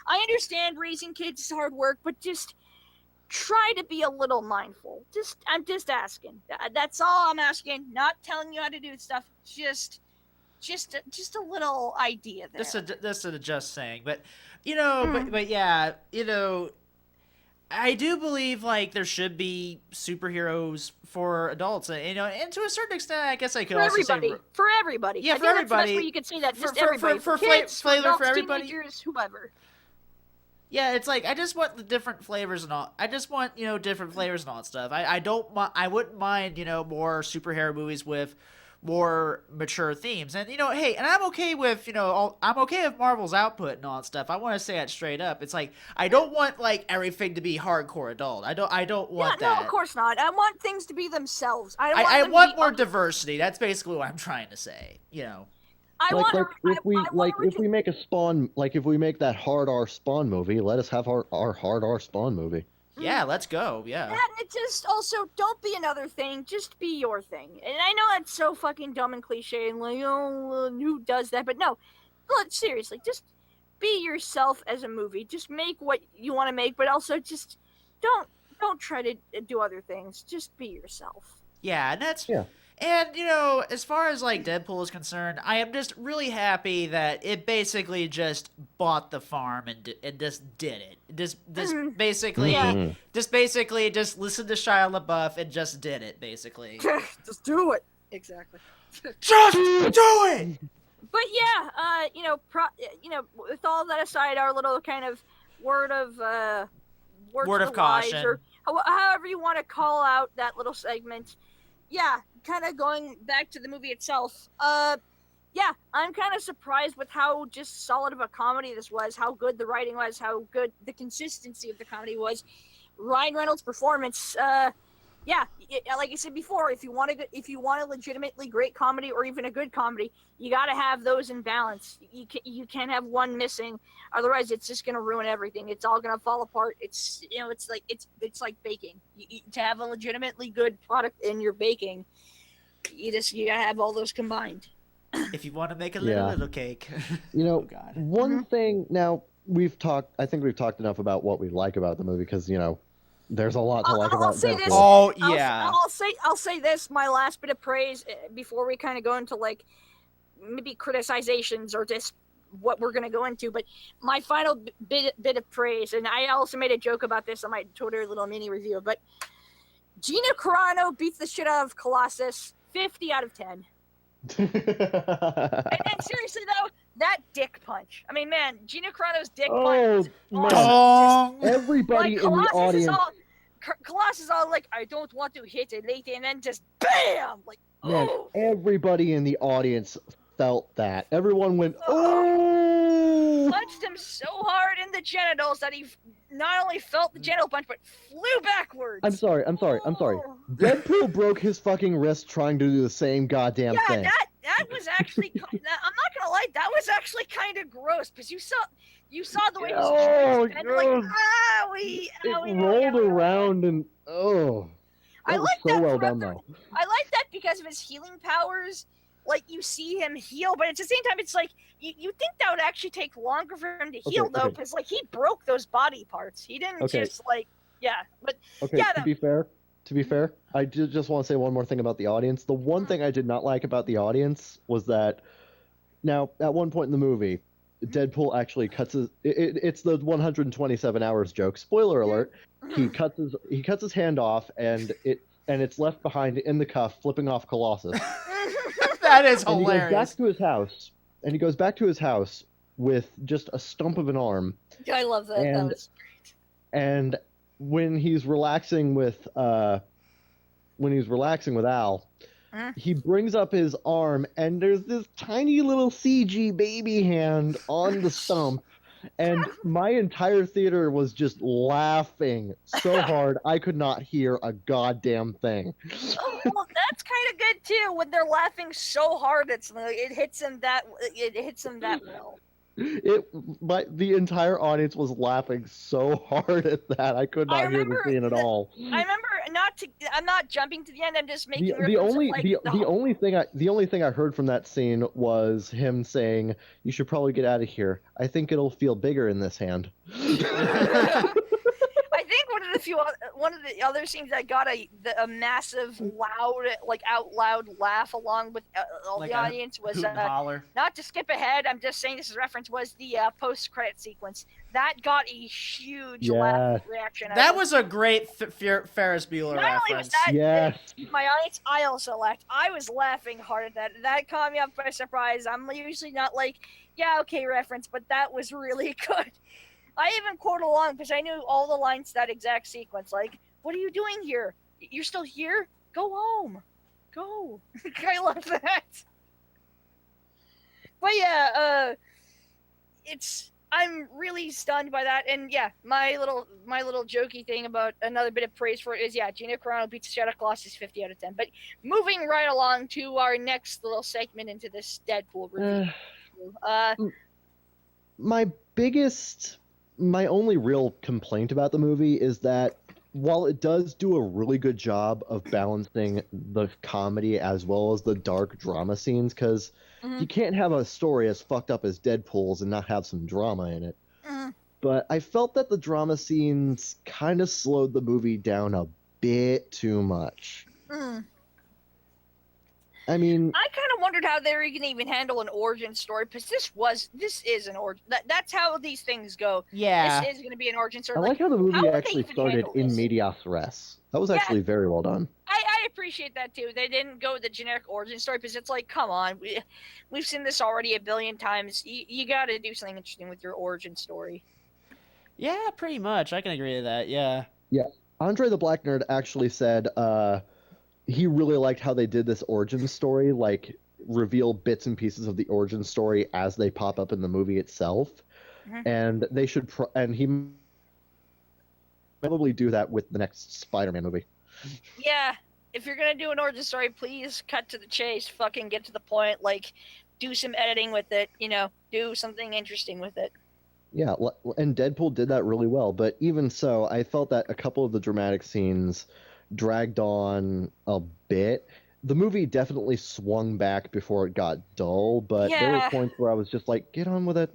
I understand raising kids is hard work, but just try to be a little mindful. I'm just asking. That's all I'm asking. Not telling you how to do stuff. Just a little idea there. That's a just saying, but but yeah, I do believe there should be superheroes for adults, and to a certain extent, I guess I could also say for everybody. Yeah, for everybody. That's where you could see that. Just for everybody. For kids, flavor adults, for everybody. Teenagers, whoever. Yeah, it's I just want the different flavors and all. I just want different flavors and all that stuff. I wouldn't mind more superhero movies with more mature themes, and hey, and I'm okay with I'm okay with Marvel's output and all that stuff. I want to say that straight up. It's I don't want everything to be hardcore adult. I don't want that. No, of course not. I want things to be themselves. I want more diversity. That's basically what I'm trying to say. If we make a Spawn, if we make that hard R Spawn movie, let us have our hard R Spawn movie. Yeah, let's go. Yeah. And it just also, don't be another thing. Just be your thing. And I know that's so fucking dumb and cliche and who does that? But no, seriously, just be yourself as a movie. Just make what you want to make, but also just don't try to do other things. Just be yourself. Yeah, and that's And as far as Deadpool is concerned, I am just really happy that it basically just bought the farm and just did it. Just basically just listened to Shia LaBeouf and just did it. Basically, just do it. Exactly. Just do it. But yeah, with all that aside, our little kind of word of caution, or however you want to call out that little segment. Yeah, kind of going back to the movie itself. I'm kind of surprised with how just solid of a comedy this was, how good the writing was, how good the consistency of the comedy was. Ryan Reynolds' performance, like I said before, if you want a legitimately great comedy or even a good comedy, you got to have those in balance. You can't have one missing, otherwise it's just gonna ruin everything. It's all gonna fall apart. It's like baking. To have a legitimately good product in your baking, you gotta have all those combined. If you want to make a little cake. One thing. Now I think we've talked enough about what we like about the movie because there's a lot to like about Deadpool. Oh yeah. I'll say this, my last bit of praise before we kind of go into maybe criticizations or just what we're gonna go into. But my final bit of praise, and I also made a joke about this on my Twitter little mini review. But Gina Carano beats the shit out of Colossus, 50 out of 10. And then seriously though, that dick punch. I mean, man, Gina Carano's dick punch. Everybody in the audience. Colossus all I don't want to hit a lady, and then just BAM! Man, everybody in the audience felt that. Everyone went, oh! Punched him so hard in the genitals that he not only felt the genital punch, but flew backwards. I'm sorry. Oh. Deadpool broke his fucking wrist trying to do the same goddamn Yeah, thing. that was actually. I'm not gonna lie, that was actually kind of gross because you saw the way Oh, and like God. owie, It owie, rolled owie, owie. around and I that was like so that well throughout done the- though. I like that because of his healing powers. Like you see him heal, but at the same time, it's like you think that would actually take longer for him to heal, though, okay. because like he broke those body parts. He didn't Okay. just like but Okay, yeah, to be fair, I just want to say one more thing about the audience. The one thing I did not like about the audience was that now at one point in the movie, Deadpool actually cuts his. It's the 127 hours joke. Spoiler alert: he cuts his hand off, and it's left behind in the cuff, flipping off Colossus. That is And he goes back hilarious. to his house, with just a stump of an arm. I love that. And- That was And when he's relaxing with Al, he brings up his arm, and there's this tiny little CG baby hand on the stump, and my entire theater was just laughing so hard I could not hear a goddamn thing. well, that's kind of good too when they're laughing so hard it hits them that well. The entire audience was laughing so hard at that I could not hear the scene at all. I remember I'm not jumping to the end. I'm just making The only the only thing I heard from that scene was him saying, "You should probably get out of here. I think it'll feel bigger in this hand." I think one of the other scenes that got a massive loud out loud laugh along with all Like the a audience was Hoot and holler. not to skip ahead. I'm just saying this is reference was the post credit sequence that got a huge laugh reaction. That was a great Ferris Bueller Not only was reference. that Yes. my audience, I also laughed. I was laughing hard at that. That caught me up by surprise. I'm usually not like, yeah, okay, reference, but that was really good. I even quote along because I knew all the lines to that exact sequence. Like, what are you doing here? You're still here? Go home. Go. I love that. But yeah, I'm really stunned by that. And yeah, my little jokey thing about another bit of praise for it is Gina Carano beats Shadow Colossus 50 out of 10. But moving right along to our next little segment into this Deadpool review. My only real complaint about the movie is that while it does do a really good job of balancing the comedy as well as the dark drama scenes, because you can't have a story as fucked up as Deadpool's and not have some drama in it. But I felt that the drama scenes kind of slowed the movie down a bit too much. I mean, I kind of wondered how they were going to even handle an origin story because this is an origin. That's how these things go. Yeah. This is going to be an origin story. I like how the how movie would they actually even started handle in this? medias res. That was actually very well done. I appreciate that too. They didn't go with the generic origin story because it's like, come on, we've seen this already a billion times. You got to do something interesting with your origin story. Yeah, pretty much. I can agree to that. Yeah. Yeah. Andre the Black Nerd actually said he really liked how they did this origin story, like reveal bits and pieces of the origin story as they pop up in the movie itself. And they should and he probably do that with the next Spider-Man movie. Yeah, if you're gonna do an origin story, please cut to the chase. Fucking get to the point. Like, do some editing with it. Do something interesting with it. Yeah, and Deadpool did that really well. But even so, I felt that a couple of the dramatic scenes dragged on a bit. The movie definitely swung back before it got dull, but there were points where I was just like, get on with it.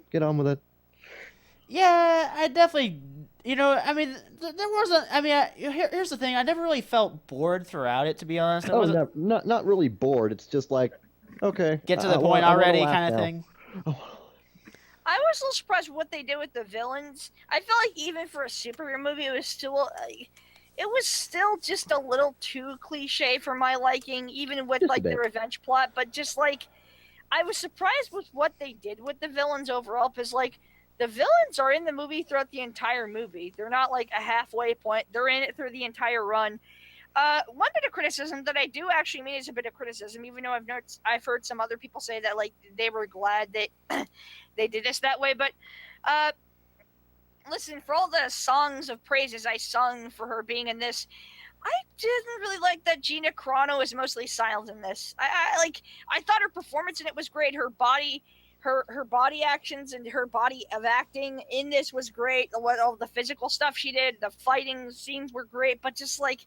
Yeah, I definitely, I mean, there wasn't, I mean, here's the thing, I never really felt bored throughout it, to be honest. No, not really bored. It's just like, okay. Get to the point already kind of thing. I was a little surprised with what they did with the villains. I felt like even for a superhero movie, it was still just a little too cliche for my liking, even with like the revenge plot. But just like, I was surprised with what they did with the villains overall, because like the villains are in the movie throughout the entire movie. They're not like a halfway point. They're in it through the entire run. One bit of criticism that I do actually mean is a bit of criticism, even though I've heard some other people say that like they were glad that they did this that way. But listen, for all the songs of praises I sung for her being in this, I didn't really like that Gina Carano is mostly silent in this. I thought her performance in it was great. Her body, her body actions and her body of acting in this was great. All the physical stuff she did, the fighting scenes were great. But just like,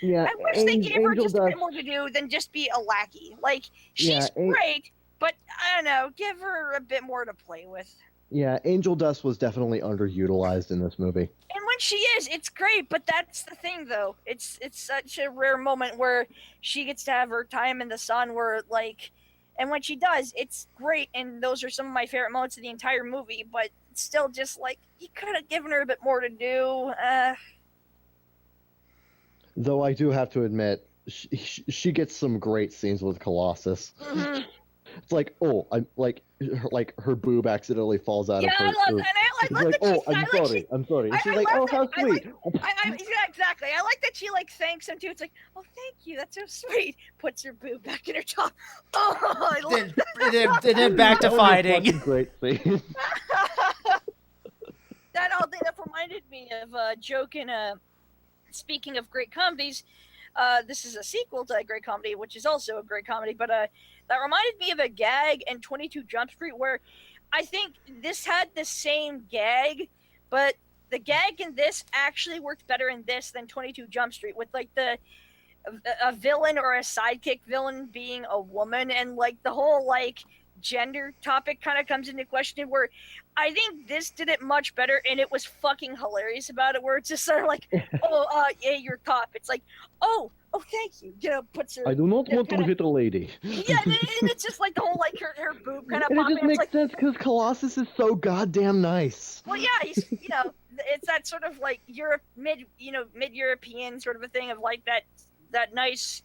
Yeah, I wish they gave her Angel just a bit Dust. more to do than just be a lackey. Like, she's Yeah, great, but I don't know, give her a bit more to play with. Yeah, Angel Dust was definitely underutilized in this movie. And when she is, it's great. But that's the thing, though. It's such a rare moment where she gets to have her time in the sun. Where like, and when she does, it's great. And those are some of my favorite moments of the entire movie. But it's still, just like, you could have given her a bit more to do. Though I do have to admit, she gets some great scenes with Colossus. Mhm. It's like, oh, I'm like her boob accidentally falls out Yeah, of her. I love that. And I It's love like, that oh, I I'm like sorry, I'm sorry. I She's like, love oh, how that. I sweet. yeah, exactly. I like that she like thanks him too. It's like, oh, thank you. That's so sweet. Puts her boob back in her top. Oh, I love Then back to That was a fighting. fucking great scene. that all thing that reminded me of a joke in speaking of great comedies. This is a sequel to a great comedy, which is also a great comedy, but that reminded me of a gag in 22 Jump Street where I think this had the same gag, but the gag in this actually worked better in this than 22 Jump Street, with like a villain or a sidekick villain being a woman, and like the whole like gender topic kind of comes into question, where I think this did it much better, and it was fucking hilarious about it, where it's just sort of like, oh, yeah, you're cop. It's like, oh, thank you. Puts her. I do not want to kinda, hit a lady. Yeah, and it's just like the whole like her boob kind of And it popping. just It's makes like, sense because Colossus is so goddamn nice. well, yeah, he's it's that sort of like mid European sort of a thing of like that nice,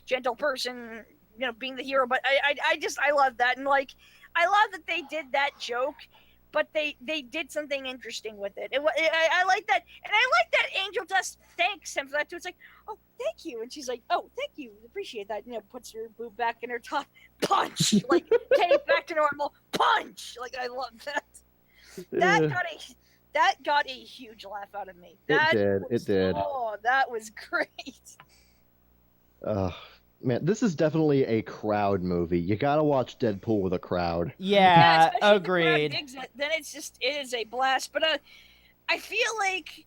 gentle person, being the hero. But I love that, and like I love that they did that joke, but they did something interesting with it. I like that, and I like that Angel Dust thanks him for that too. It's like, oh, thank you, and she's like, oh, thank you, appreciate that. Puts her boob back in her top, punch, like, okay, back to normal, punch. Like, I love that. That got a huge laugh out of me. It did. Oh, that was great. Man, this is definitely a crowd movie. You gotta watch Deadpool with a crowd. Yeah, especially if the crowd agreed. digs it, then it is a blast. But I feel like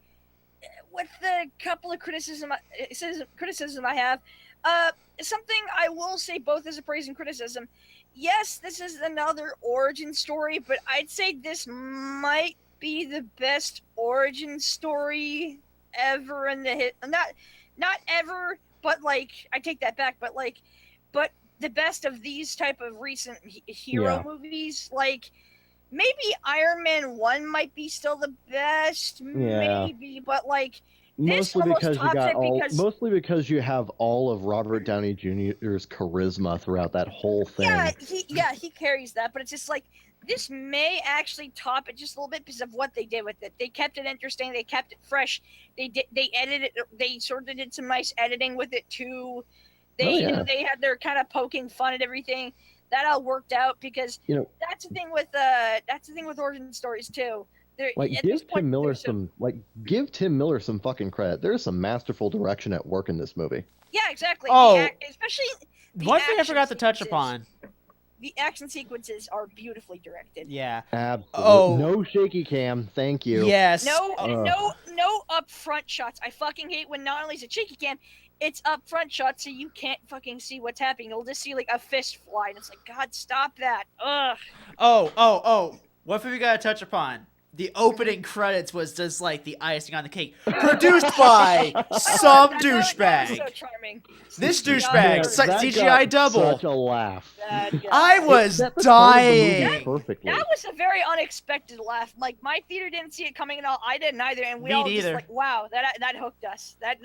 with the couple of criticism I have, something I will say both as a praise and criticism. Yes, this is another origin story, but I'd say this might be the best origin story ever in the hit. Not ever, but like I take that back. But the best of these type of recent hero movies, like. Maybe Iron Man 1 might be still the best, maybe, but like this Mostly almost because tops it because mostly because you have all of Robert Downey Jr.'s charisma throughout that whole thing. he carries that, but it's just like this may actually top it just a little bit because of what they did with it. They kept it interesting, they kept it fresh. They edited it, they sort of did some nice editing with it too. They they had their kind of poking fun at everything. That all worked out because that's the thing with origin stories too. Give Tim Miller some fucking credit. There's some masterful direction at work in this movie. Yeah, exactly. Oh, especially one thing I forgot to touch upon. The action sequences are beautifully directed. Yeah. Absolutely. Oh. No shaky cam. Thank you. Yes. No upfront shots. I fucking hate when not only is it shaky cam, it's up front shots so you can't fucking see what's happening. You'll just see like a fist fly, and it's like, God, stop that. Ugh. Oh. One thing we gotta touch upon. The opening credits was just like the icing on the cake. Produced by some douchebag. That was so charming. This douchebag, CGI double. Such a laugh. I was Set the tone of the movie dying. perfectly. That was a very unexpected laugh. Like my theater didn't see it coming at all. I didn't either, and we Me all neither. just like, wow, that hooked us. That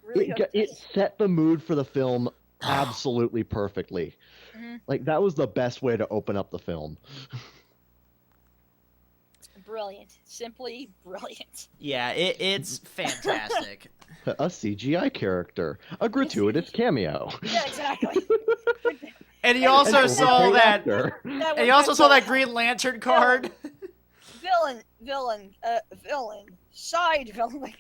really hooked It us. set the mood for the film absolutely perfectly. Like that was the best way to open up the film. Brilliant, simply brilliant. Yeah, it's fantastic. A CGI character, a gratuitous cameo. Yeah, exactly. And he also An saw overpaid that. actor. And he also saw that Green Lantern card. side villain.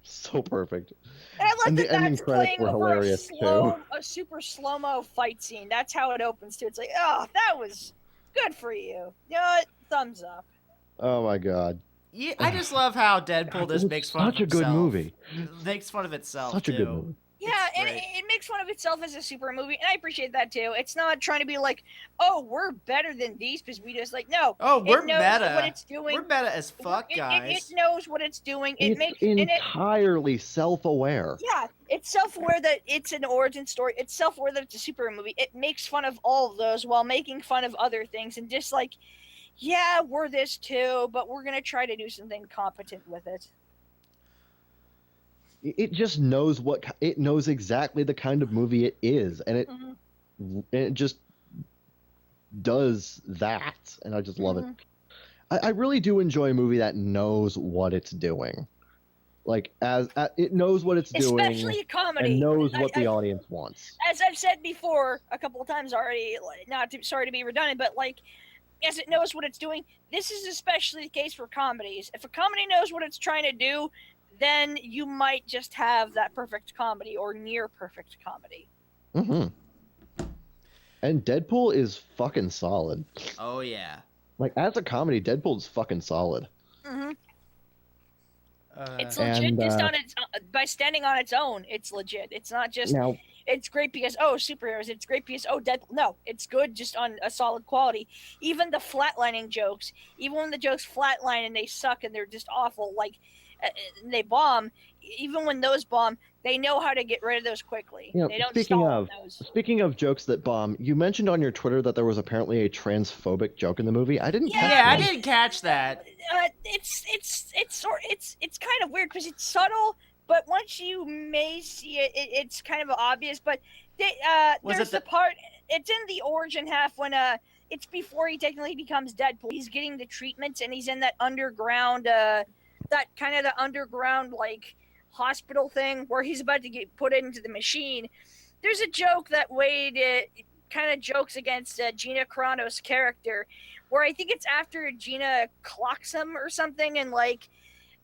So perfect. And I love And that the ending that's credits playing were over hilarious too. a super slow-mo fight scene. That's how it opens too. It's like, oh, that was good for you. You know what? Thumbs up. Oh my god. Yeah, I just love how Deadpool God, it just was makes fun of such a good himself. movie. Makes fun of itself Such a good too. movie. Yeah, It's and great. it makes fun of itself as a super movie, and I appreciate that too. It's not trying to be like, oh, we're better than these because we just like no. Oh, we're It knows what meta. it's doing. We're meta as fuck, It guys. knows what it's doing. It It's makes and it entirely self-aware. yeah, it's self-aware that it's an origin story. It's self-aware that it's a super movie. It makes fun of all of those while making fun of other things and just like, yeah, we're this too, but we're gonna try to do something competent with it. It just knows it knows exactly the kind of movie it is, and it just does that, and I just love it. I really do enjoy a movie that knows what it's doing. Like it knows what it's doing Especially a comedy. and knows what the audience wants. As I've said before a couple of times already, sorry to be redundant, but like as it knows what it's doing, this is especially the case for comedies. If a comedy knows what it's trying to do, then you might just have that perfect comedy or near perfect comedy. And Deadpool is fucking solid. Oh yeah. Like as a comedy, Deadpool is fucking solid. It's legit just on its by standing on its own. It's legit. It's not just it's great because superheroes. It's great because Deadpool. No, it's good just on a solid quality. Even the flatlining jokes, even when the jokes flatline and they suck and they're just awful, like they bomb. Even when those bomb, they know how to get rid of those quickly. They don't stall on those. Speaking of jokes that bomb, you mentioned on your Twitter that there was apparently a transphobic joke in the movie. I didn't catch that. I didn't catch that. It's kind of weird because it's subtle, but once you may see it, it's kind of obvious. But there's the part. It's in the origin half when it's before he technically becomes Deadpool. He's getting the treatments and he's in that underground that kind of the underground like hospital thing where he's about to get put into the machine. There's a joke that Wade kind of jokes against Gina Carano's character, where I think it's after Gina clocks him or something, and like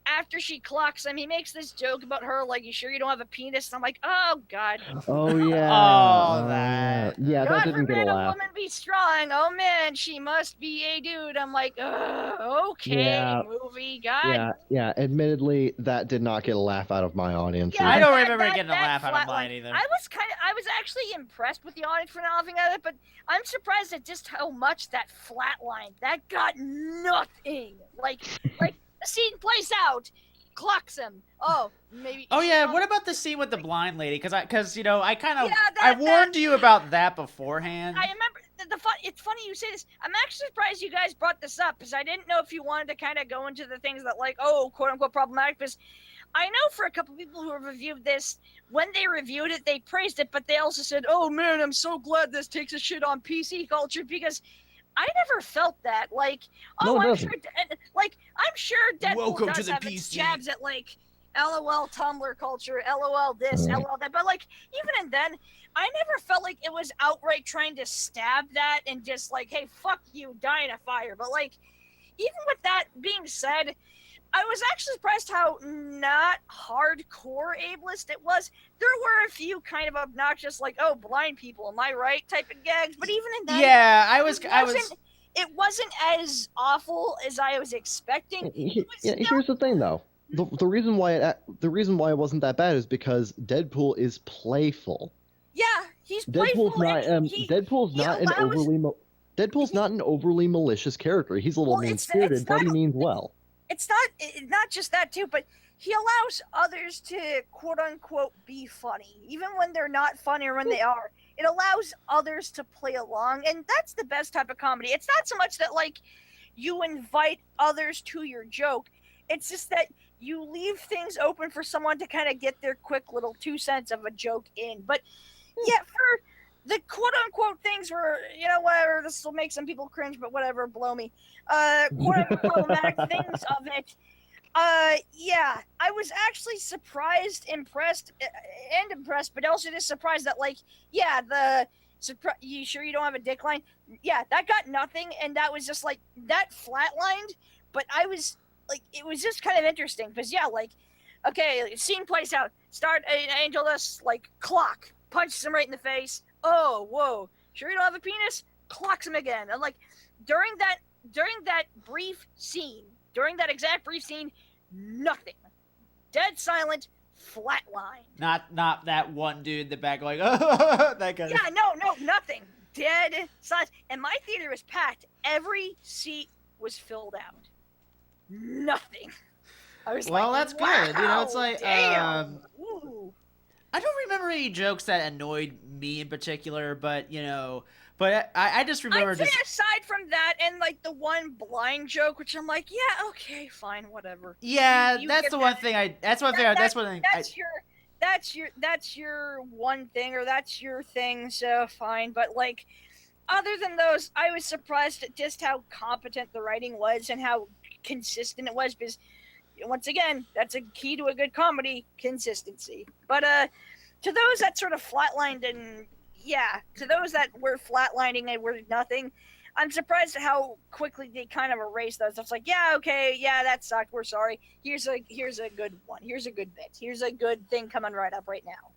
after she clocks him, he makes this joke about her, like, "You sure you don't have a penis?" And I'm like, "Oh God." Oh yeah. That. Yeah, God that didn't get a forbid laugh. woman be strong. Oh man, she must be a dude. I'm like, okay, movie, God. Yeah. Admittedly, that did not get a laugh out of my audience. I don't remember getting a laugh out of mine either. I was actually impressed with the audience for not laughing at it, but I'm surprised at just how much that flatline that got nothing. Like the scene plays out, clocks him. Oh, maybe. Oh yeah, what about the scene with the blind lady? Because I warned you about that beforehand. I remember it's funny you say this. I'm actually surprised you guys brought this up because I didn't know if you wanted to kind of go into the things that like quote unquote problematic. Because I know for a couple people who have reviewed this, when they reviewed it, they praised it, but they also said, "Oh man, I'm so glad this takes a shit on PC culture," because I never felt that. Like, I'm sure Deadpool does have its jabs at like LOL Tumblr culture, LOL this, LOL that, but like even then, I never felt like it was outright trying to stab that and just like, hey, fuck you, die in a fire. But like, even with that being said, I was actually surprised how not hardcore ableist it was. There were a few kind of obnoxious, like, "Oh, blind people, am I right?" type of gags. But even in that, it wasn't as awful as I was expecting. Here's the thing, though. The reason why it wasn't that bad is because Deadpool is playful. Yeah, he's playful. Deadpool's not an overly malicious character. He's a little mean-spirited, but he means well. It's not just that too, but he allows others to quote unquote be funny, even when they're not funny or when they are. It allows others to play along, and that's the best type of comedy. It's not so much that like you invite others to your joke. It's just that you leave things open for someone to kind of get their quick little 2 cents of a joke in. But yeah, for the quote unquote things where, whatever, this will make some people cringe, but whatever, blow me. Quote unquote problematic things of it. Yeah, I was actually surprised, impressed, but also just surprised that, like, yeah, You sure you don't have a dick line? Yeah, that got nothing, and that was just like that flatlined. But I was like, it was just kind of interesting because yeah, like, okay, scene plays out. Start an Angel Dust like clock punches him right in the face. Oh, whoa! Sure you don't have a penis? Clocks him again. And like during that brief scene, during that exact brief scene, nothing. Dead silent, flatline. Not that one dude in the back going, oh, that guy. Yeah, no, nothing. Dead silence. And my theater was packed. Every seat was filled out. Nothing. I was Well, like, that's wow, good. You know, it's like, damn. Ooh. I don't remember any jokes that annoyed me in particular, but you know, I just remember I'd say just aside from that and like the one blind joke, which I'm like, yeah, okay, fine, whatever. yeah, You that's get the one thing I that's one thing I- that's one thing I, that's your one thing or that's your thing, so fine. But like other than those, I was surprised at just how competent the writing was and how consistent it was because once again, that's a key to a good comedy, consistency. But to those that sort of flatlined and yeah, to those that were flatlining and were nothing, I'm surprised at how quickly they kind of erased those. It's like, yeah, okay, yeah, that sucked. We're sorry. Here's a good one. Here's a good bit. Here's a good thing coming right up right now.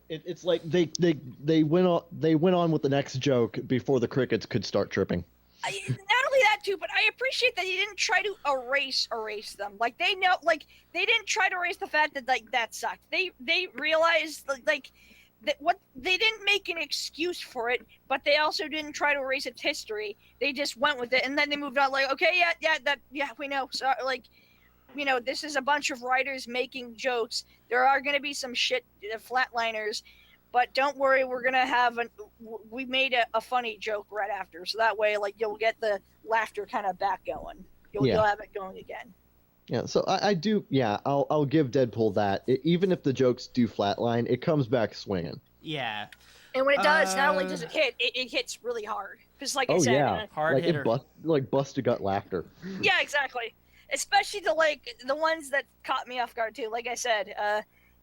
It's like they went on with the next joke before the crickets could start chirping. Not only that too, but I appreciate that he didn't try to erase them. Like they know, like they didn't try to erase the fact that like that sucked. They realized like that what they didn't make an excuse for it, but they also didn't try to erase its history. They just went with it, and then they moved on. Like, okay, yeah, we know. So like, you know, this is a bunch of writers making jokes. There are going to be some shit flatliners. But don't worry, we made a funny joke right after, so that way, like, you'll get the laughter kind of back going. You'll have it going again. Yeah, so I do. Yeah, I'll give Deadpool that. Even if the jokes do flatline, it comes back swinging. yeah. And when it does, not only does it hit, it hits really hard. Because, like I Oh said, yeah, hard like hitter. it bust to gut laughter. yeah, exactly. Especially the ones that caught me off guard too. Like I said,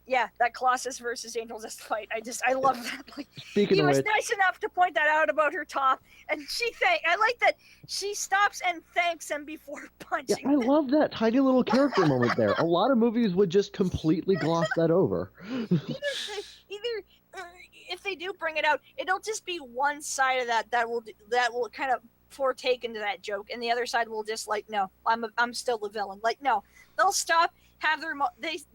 yeah, that Colossus versus Angel Dust fight. I love that. Like, Speaking he of was which, nice enough to point that out about her top, and I like that she stops and thanks him before yeah, punching. I love that tiny little character moment there. A lot of movies would just completely gloss that over. Either if they do bring it out, it'll just be one side of that will kind of partake into that joke, and the other side will just like, no, I'm still the villain. Like, no, they'll stop, have their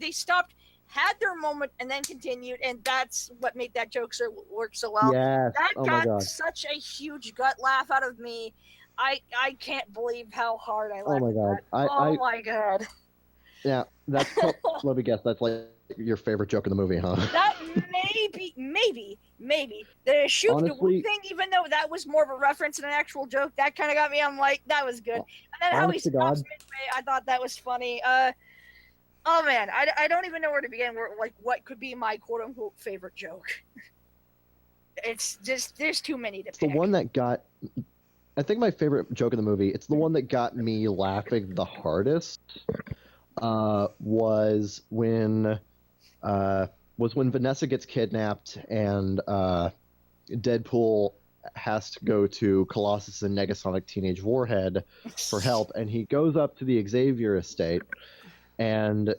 they stopped, had their moment, and then continued, and that's what made that joke work so well. Yes. That Oh my got god. such a huge gut laugh out of me. I can't believe how hard I laughed. Oh my god. Oh my god. Yeah, that's. Let me guess. That's like your favorite joke in the movie, huh? That maybe the shoot Honestly, the thing, even though that was more of a reference than an actual joke, that kind of got me. I'm like, that was good. And then how he honest to stops God. midway, I thought that was funny. Oh man, I don't even know where to begin. Like, what could be my quote unquote favorite joke? It's just there's too many to It's pick. the one that got. I think my favorite joke in the movie. It's the one that got me laughing the hardest. Was when Vanessa gets kidnapped and Deadpool has to go to Colossus and Negasonic Teenage Warhead for help, and he goes up to the Xavier estate, and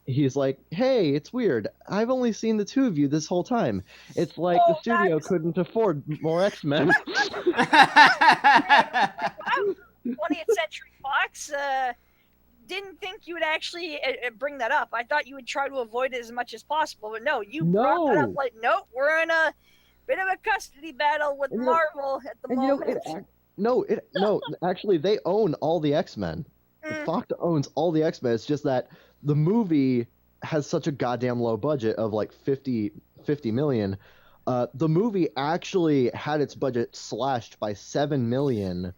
he's like, "Hey, it's weird. I've only seen the two of you this whole time. It's like the studio couldn't afford more X-Men." 20th Century Fox didn't think you would actually bring that up. I thought you would try to avoid it as much as possible, but no, you brought that up like, nope, we're in a bit of a custody battle with Marvel at the moment. Actually, they own all the X-Men. Fox owns all the X-Men. It's just that the movie has such a goddamn low budget of like 50 million. The movie actually had its budget slashed by 7 million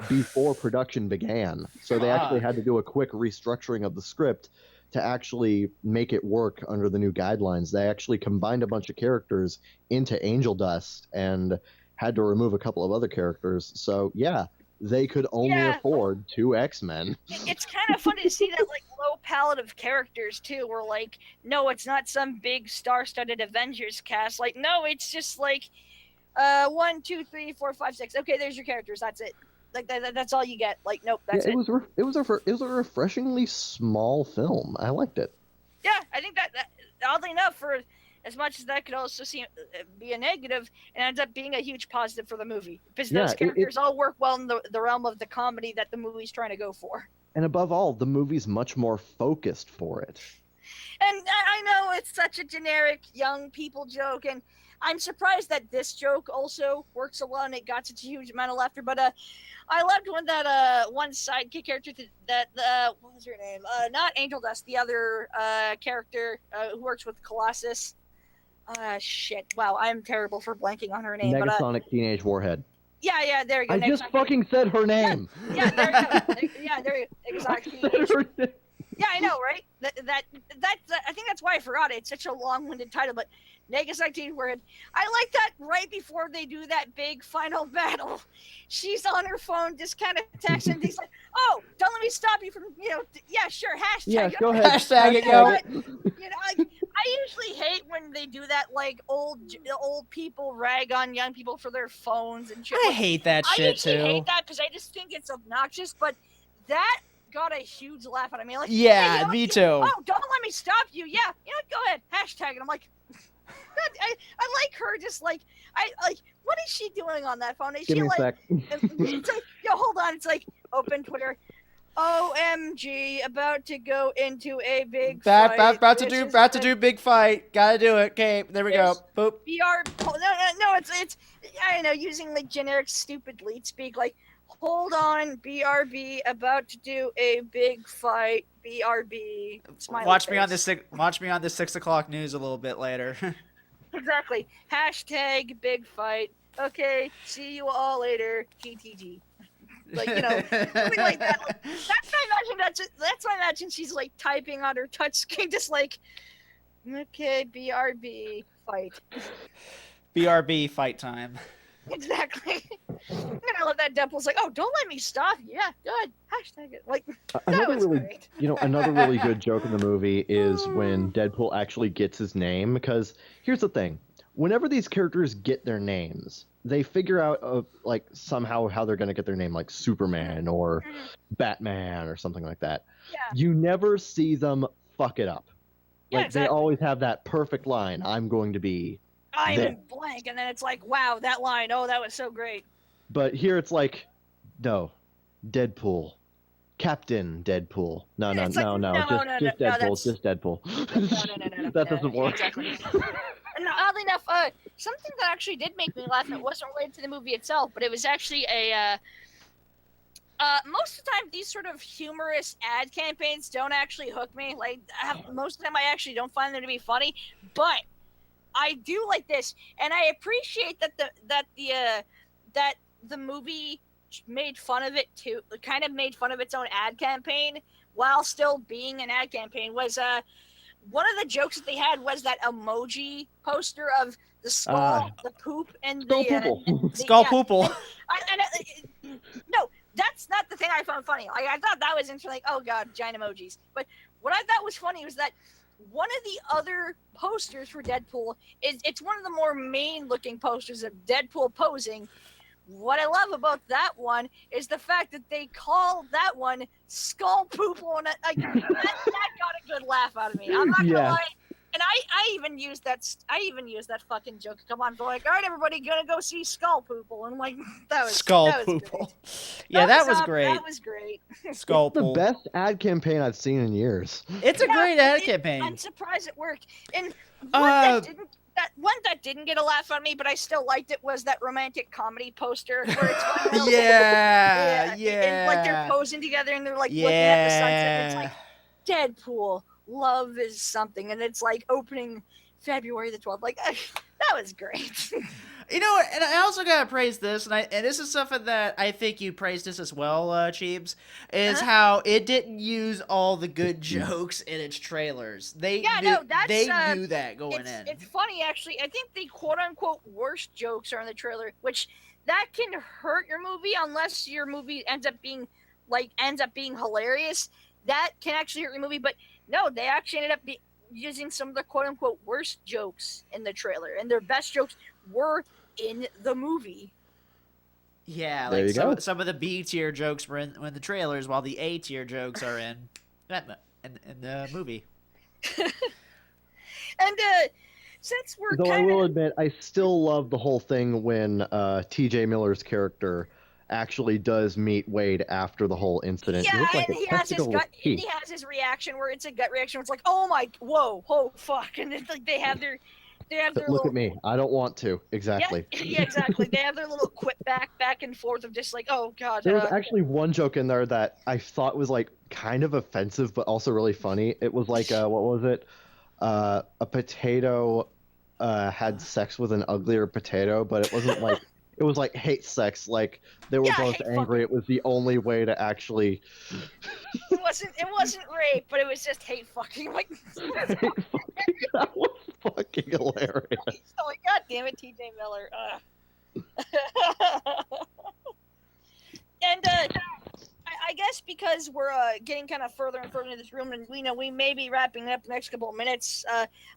before production began. So they actually had to do a quick restructuring of the script to actually make it work under the new guidelines. They actually combined a bunch of characters into Angel Dust and had to remove a couple of other characters. So yeah, they could only afford 2 X-Men. It's kind of funny to see that like low palette of characters too. Where like, no, it's not some big star-studded Avengers cast. Like, no, it's just like 1, 2, 3, 4, 5, 6. Okay, there's your characters. That's it. Like that's all you get. Like, nope, that's Yeah, it. it was a refreshingly small film. I liked it. Yeah, I think that oddly enough, for as much as that could also seem be a negative, it ends up being a huge positive for the movie because those characters all work well in the realm of the comedy that the movie's trying to go for. And above all, the movie's much more focused for it. And I know it's such a generic young people joke, and I'm surprised that this joke also works so well and it got such a huge amount of laughter. But I loved when that one sidekick character that what was her name? Not Angel Dust, the other character who works with Colossus. Shit. Wow, I'm terrible for blanking on her name. Negasonic Teenage Warhead. Yeah, there you go. I just fucking said her name. Yeah, there you go. Yeah, there you go. Exactly. Yeah, I know, right? That I think that's why I forgot it. It's such a long-winded title, but Negasonic Teenage Warhead. I like that right before they do that big final battle. She's on her phone, just kind of texting things like, "Oh, don't let me stop you from, yeah, sure, hashtag." Yeah, go ahead. Hashtag it, yo. I usually hate when they do that, like old people rag on young people for their phones and shit. I hate that shit too. I usually hate that because I just think it's obnoxious, but that got a huge laugh out of me. Like, yeah, hey, me too. Oh, don't let me stop you. Yeah, go ahead. Hashtag it. I'm like, I like her. Just like what is she doing on that phone? Is Give she me a sec. It's like, yo, hold on. It's like open Twitter. OMG, about to go into a big fight. About to do big fight. Gotta do it. Okay, there we go. Boop. No, it's I don't know, using like generic stupid lead speak, like, hold on, BRB, about to do a big fight. BRB. Watch me on the 6 o'clock news a little bit later. Exactly. Hashtag big fight. Okay, see you all later. TTG. Like, something like that. Like, that's why I imagine she's like typing on her touch screen, just like, okay, BRB fight. BRB fight time. Exactly. And I love that Deadpool's like, oh, don't let me stop you. Yeah, good. Hashtag it. Like, another great. Another really good joke in the movie is when Deadpool actually gets his name. Because here's the thing: whenever these characters get their names, they figure out like somehow how they're gonna get their name, like Superman or Batman or something like that. Yeah. You never see them fuck it up. Yeah, Like exactly. they always have that perfect line: "I'm going to be." I'm blank, and then it's like, wow, that line. Oh, that was so great. But here it's like, no, Deadpool, Captain Deadpool. No, It's like, just Deadpool, just Deadpool. No. That doesn't work. Exactly. And oddly enough, something that actually did make me laugh, and it wasn't related to the movie itself, but it was actually a. Most of the time, these sort of humorous ad campaigns don't actually hook me. Like, most of the time, I actually don't find them to be funny, but I do like this, and I appreciate that the movie made fun of it too. Kind of made fun of its own ad campaign while still being an ad campaign. Was one of the jokes that they had was that emoji poster of the skull, the poop, and the skull poople. No, that's not the thing I found funny. Like, I thought that was interesting. Like, oh god, giant emojis. But what I thought was funny was that one of the other posters for Deadpool it's one of the more main looking posters of Deadpool posing. What I love about that one is the fact that they call that one skull poople, and that got a good laugh out of me. I'm not gonna lie. And I even used that fucking joke. Come on, like, all right, everybody, gonna go see Skull Poople, and I'm like, that was Poople. Yeah, that was great. That was great. Skull It's the best ad campaign I've seen in years. It's a great ad campaign. I'm surprised it worked. And one that didn't get a laugh on me, but I still liked it, was that romantic comedy poster where it's yeah. And like they're posing together and they're like looking at the sunset. And it's like, Deadpool, love is something, and it's like opening February the 12th. Like, that was great. And I also gotta praise this, and this is something that I think you praised this as well, Cheebs, is how it didn't use all the good jokes in its trailers. They knew that going in. It's funny, actually. I think the quote-unquote worst jokes are in the trailer, which that can hurt your movie unless your movie ends up being hilarious. That can actually hurt your movie, but no, they actually ended up using some of the quote-unquote worst jokes in the trailer, and their best jokes were in the movie. Yeah, There like you go. some of the B tier jokes were in the trailers, while the A tier jokes are in the movie. And since we're Though I kind of will admit, I still love the whole thing when T.J. Miller's character actually does meet Wade after the whole incident. He yeah, looks like and a he has his testicle gut, with and teeth. he has his reaction where it's a gut reaction. Where it's like, oh my, whoa, oh fuck, and it's like they have their Look little at me. I don't want to. Exactly. yeah, exactly. They have their little quip back and forth of just like, oh god. There was actually one joke in there that I thought was like kind of offensive, but also really funny. It was like, what was it? A potato had sex with an uglier potato, but it wasn't like it was like hate sex. Like they were Yeah, both hate angry. fucking. It was the only way to actually. It wasn't rape, but it was just hate fucking. Like, That was fucking hilarious. oh my god damn it, T.J. Miller. And I guess because we're getting kind of further and further into this room, and we know we may be wrapping up the next couple of minutes.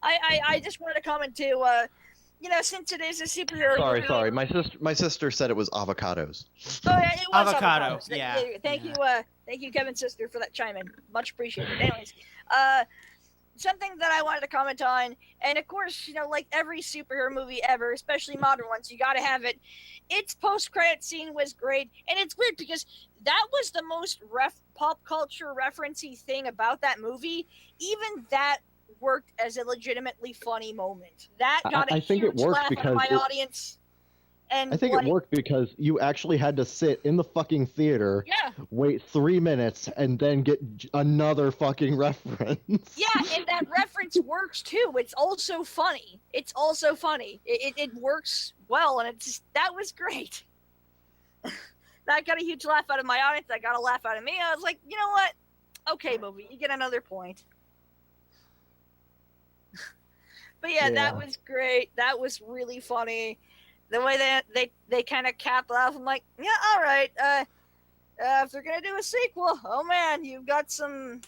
I just wanted to comment too. Since it is a superhero. Sorry. My sister said it was avocados. Oh yeah, it was Avocado, avocados. yeah. Thank you, Kevin's sister, for that chime in. Much appreciated. Anyways, something that I wanted to comment on, and of course, like every superhero movie ever, especially modern ones, you got to have it. Its post-credit scene was great, and it's weird because that was the most pop culture referencey thing about that movie. Even that worked as a legitimately funny moment. That got a I think it huge worked laugh out of my audience. And I think it worked because you actually had to sit in the fucking theater, Yeah. wait 3 minutes, and then get another fucking reference. Yeah, and that reference works too. It's also funny. It works well, and that was great. That got a huge laugh out of my audience. That got a laugh out of me. I was like, you know what? Okay, movie, you get another point. But yeah, that was great. That was really funny. The way they kind of capped off, I'm like, yeah, all right. If they're gonna do a sequel, oh man, you've got some.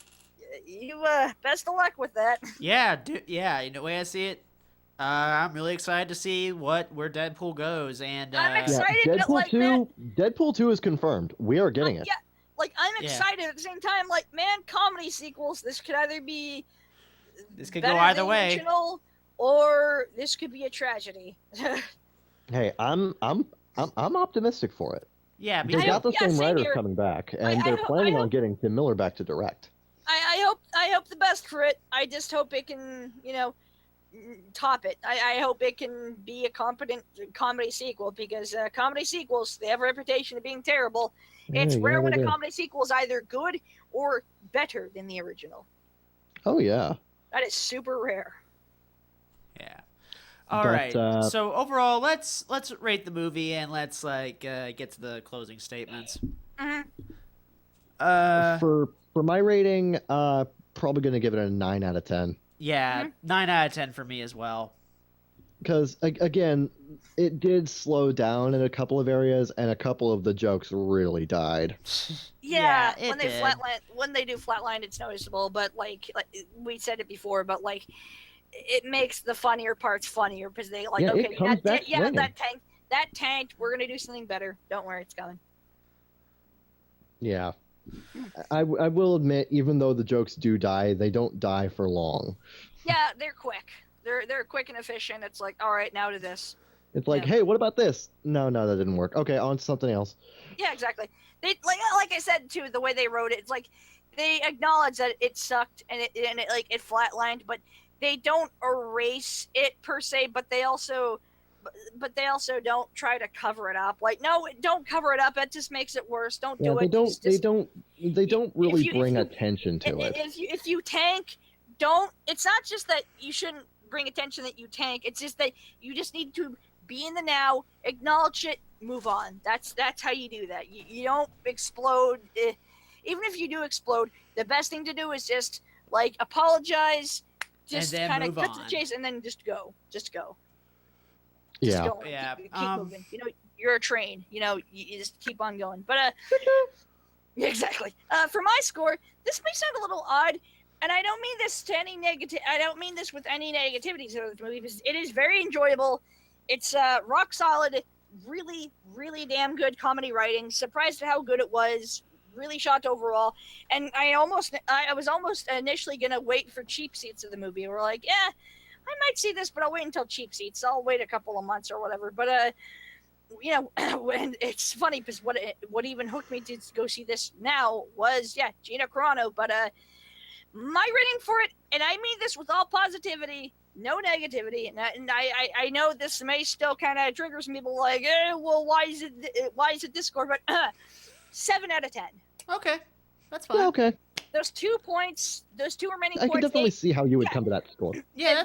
Best of luck with that. Yeah, the way I see it, I'm really excited to see where Deadpool goes, and I'm Yeah, excited, but Deadpool like 2, man, Deadpool 2 is confirmed. We are getting it. yeah, like I'm Yeah. excited at the same time. Like man, comedy sequels. This could either be this could go better either than the way. original, or this could be a tragedy. Hey, I'm optimistic for it. Yeah, They because got the same same writers here. coming back, and I they're hope- planning I on hope- getting Tim Miller back to direct. I hope the best for it. I just hope it can, top it. I hope it can be a competent comedy sequel, because comedy sequels, they have a reputation of being terrible. It's Yeah, rare when they a do. comedy sequel is either good or better than the original. Oh yeah. That is super rare. yeah. All But, right. So overall, let's rate the movie, and let's get to the closing statements. Mhm. For my rating, probably gonna give it a 9 out of 10. Yeah, 9 out of 10 for me as well. Because again, it did slow down in a couple of areas, and a couple of the jokes really died. Yeah, it when they did. when they do flatline, it's noticeable. But like we said it before, but like it makes the funnier parts funnier, because they like, Yeah, it okay, comes back swinging. that tanked. We're gonna do something better. Don't worry, it's coming. Yeah. I will admit, even though the jokes do die, they don't die for long. Yeah, they're quick. They're quick and efficient. It's like, all right, now to this. It's like, Yeah. hey, what about this? No, that didn't work. Okay, on to something else. Yeah, exactly. They like I said too, the way they wrote it, it's like they acknowledge that it sucked and it flatlined, but they don't erase it per se, but they also don't try to cover it up. Like, no, don't cover it up. That just makes it worse. Don't Yeah, do it. they don't really if bring you- attention to it. If you tank, don't. It's not just that you shouldn't bring attention that you tank. It's just that you just need to be in the now, acknowledge it, move on. That's how you do that. You don't explode. Even if you do explode, the best thing to do is just like apologize, just And then kind of move cut to the on. chase, and then just go. Just Yeah. go. Yeah, Keep moving. You're a train. You just keep on going. But yeah, exactly. For my score, this may sound a little odd, and I don't mean this to any negative. I don't mean this with any negativity to the movie, because it is very enjoyable. It's rock solid, really, really damn good comedy writing. Surprised at how good it was. Really shocked overall. And I was almost initially gonna wait for cheap seats of the movie. We're like, yeah, I might see this, but I'll wait until cheap seats. I'll wait a couple of months or whatever. But when it's funny because what even hooked me to go see this now was Gina Carano. But my rating for it, and I mean this with all positivity, no negativity, and I know this may still kind of trigger some people like, well, why is it this score? But 7 out of 10. Okay, that's fine. Yeah, okay. Those 2 points, those 2 remaining I points. can definitely see how you would come to that score. Yeah,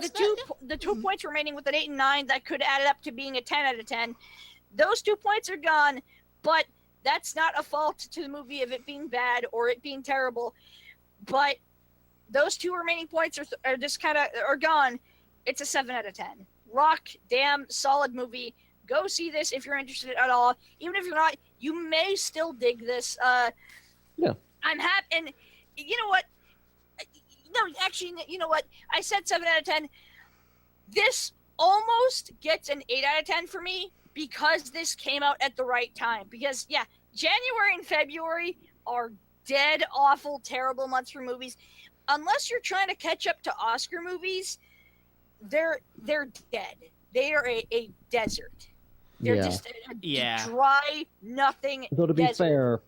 the 2 points remaining with an 8 and 9 that could add up to being a 10 out of 10. Those 2 points are gone, but that's not a fault to the movie of it being bad or it being terrible. But those 2 remaining points are just kind of are gone. It's a 7 out of 10. Rock, damn, solid movie. Go see this if you're interested at all. Even if you're not, you may still dig this. Yeah. I'm happy. And you know what? No, actually, you know what? I said 7 out of 10. This almost gets an 8 out of 10 for me because this came out at the right time. Because, January and February are dead, awful, terrible months for movies. Unless you're trying to catch up to Oscar movies, they're dead. They are a desert. They're just a dry, nothing. Though to be desert.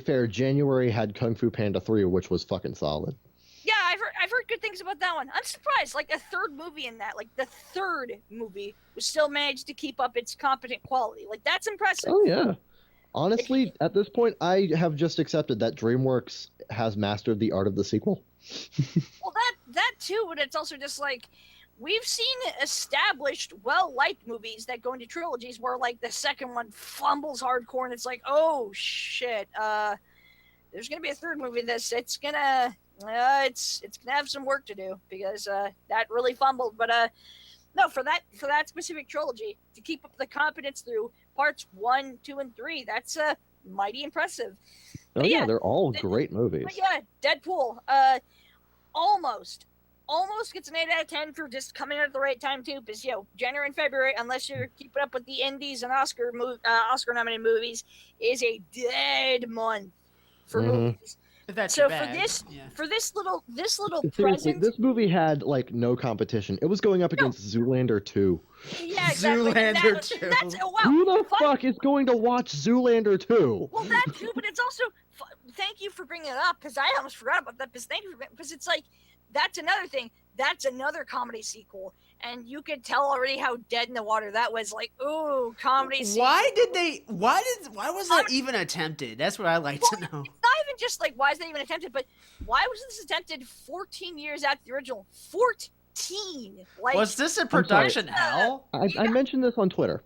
fair, January had Kung Fu Panda 3, which was fucking solid. Yeah, I've heard good things about that one. I'm surprised. Like a third movie in that, like the third movie, was still managed to keep up its competent quality. Like that's impressive. Oh yeah. Honestly, at this point, I have just accepted that DreamWorks has mastered the art of the sequel. Well, that too, but it's also just like we've seen established, well-liked movies that go into trilogies where like the second one fumbles hardcore, and it's like, oh shit, there's gonna be a third movie. It's gonna have some work to do because that really fumbled. But no, for that specific trilogy to keep up the competence through parts 1, 2, and 3, that's mighty impressive. Oh yeah, they're all great movies. But yeah, Deadpool, almost gets an 8 out of 10 for just coming out at the right time too. Because January and February, unless you're keeping up with the indies and Oscar nominated movies, is a dead month for movies. That's so bad. for this little Seriously, present, this movie had like no competition. It was going up against Zoolander 2. Yeah, exactly. Zoolander 2. That's wow. Who the fuck is going to watch Zoolander 2? Well, that too, but it's also thank you for bringing it up because I almost forgot about that. Because it's like that's another thing. That's another comedy sequel, and you could tell already how dead in the water that was. Like, ooh, comedy sequel. Why was that even attempted? That's what I like to know. It's not even just like why is that even attempted, but why was this attempted 14 years after the original? 14. Like, was this in production hell? I mentioned this on Twitter.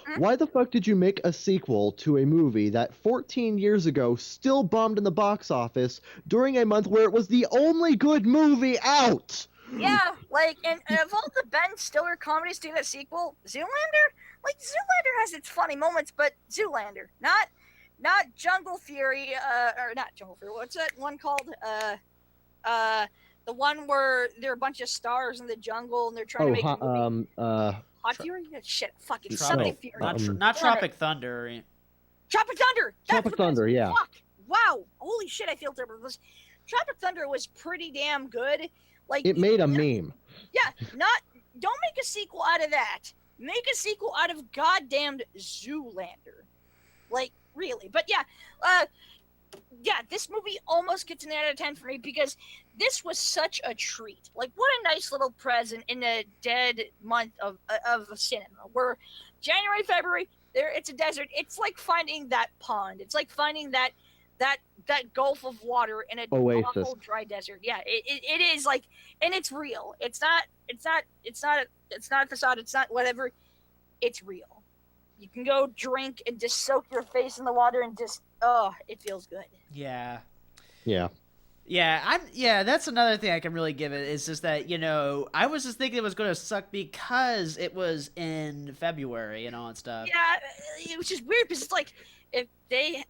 Hmm? Why the fuck did you make a sequel to a movie that 14 years ago still bombed in the box office during a month where it was the only good movie out? Yeah, like, and of all the Ben Stiller comedies to that sequel, Zoolander has its funny moments, but Zoolander, not Jungle Fury, or not Jungle Fury. What's that one called? The one where there are a bunch of stars in the jungle and they're trying to make a movie. Hot Fury? Shit, fucking something Fury. Not Tropic Thunder. Tropic Thunder. Tropic Thunder, yeah. Fuck. Wow. Holy shit, I feel terrible. Tropic Thunder was pretty damn good. Like it made a meme. Yeah, don't make a sequel out of that. Make a sequel out of goddamned Zoolander. Like, really. But this movie almost gets an 8 out of 10 for me because this was such a treat. Like, what a nice little present in the dead month of cinema. Where January, February, it's a desert. It's like finding that pond. It's like finding that gulf of water in a awful dry desert. Yeah, it is like, and it's real. It's not a facade. It's not whatever. It's real. You can go drink and just soak your face in the water and just, it feels good. Yeah. Yeah. Yeah, that's another thing I can really give it is just that, I was just thinking it was going to suck because it was in February and all that stuff. Yeah, which is weird because it's like, if they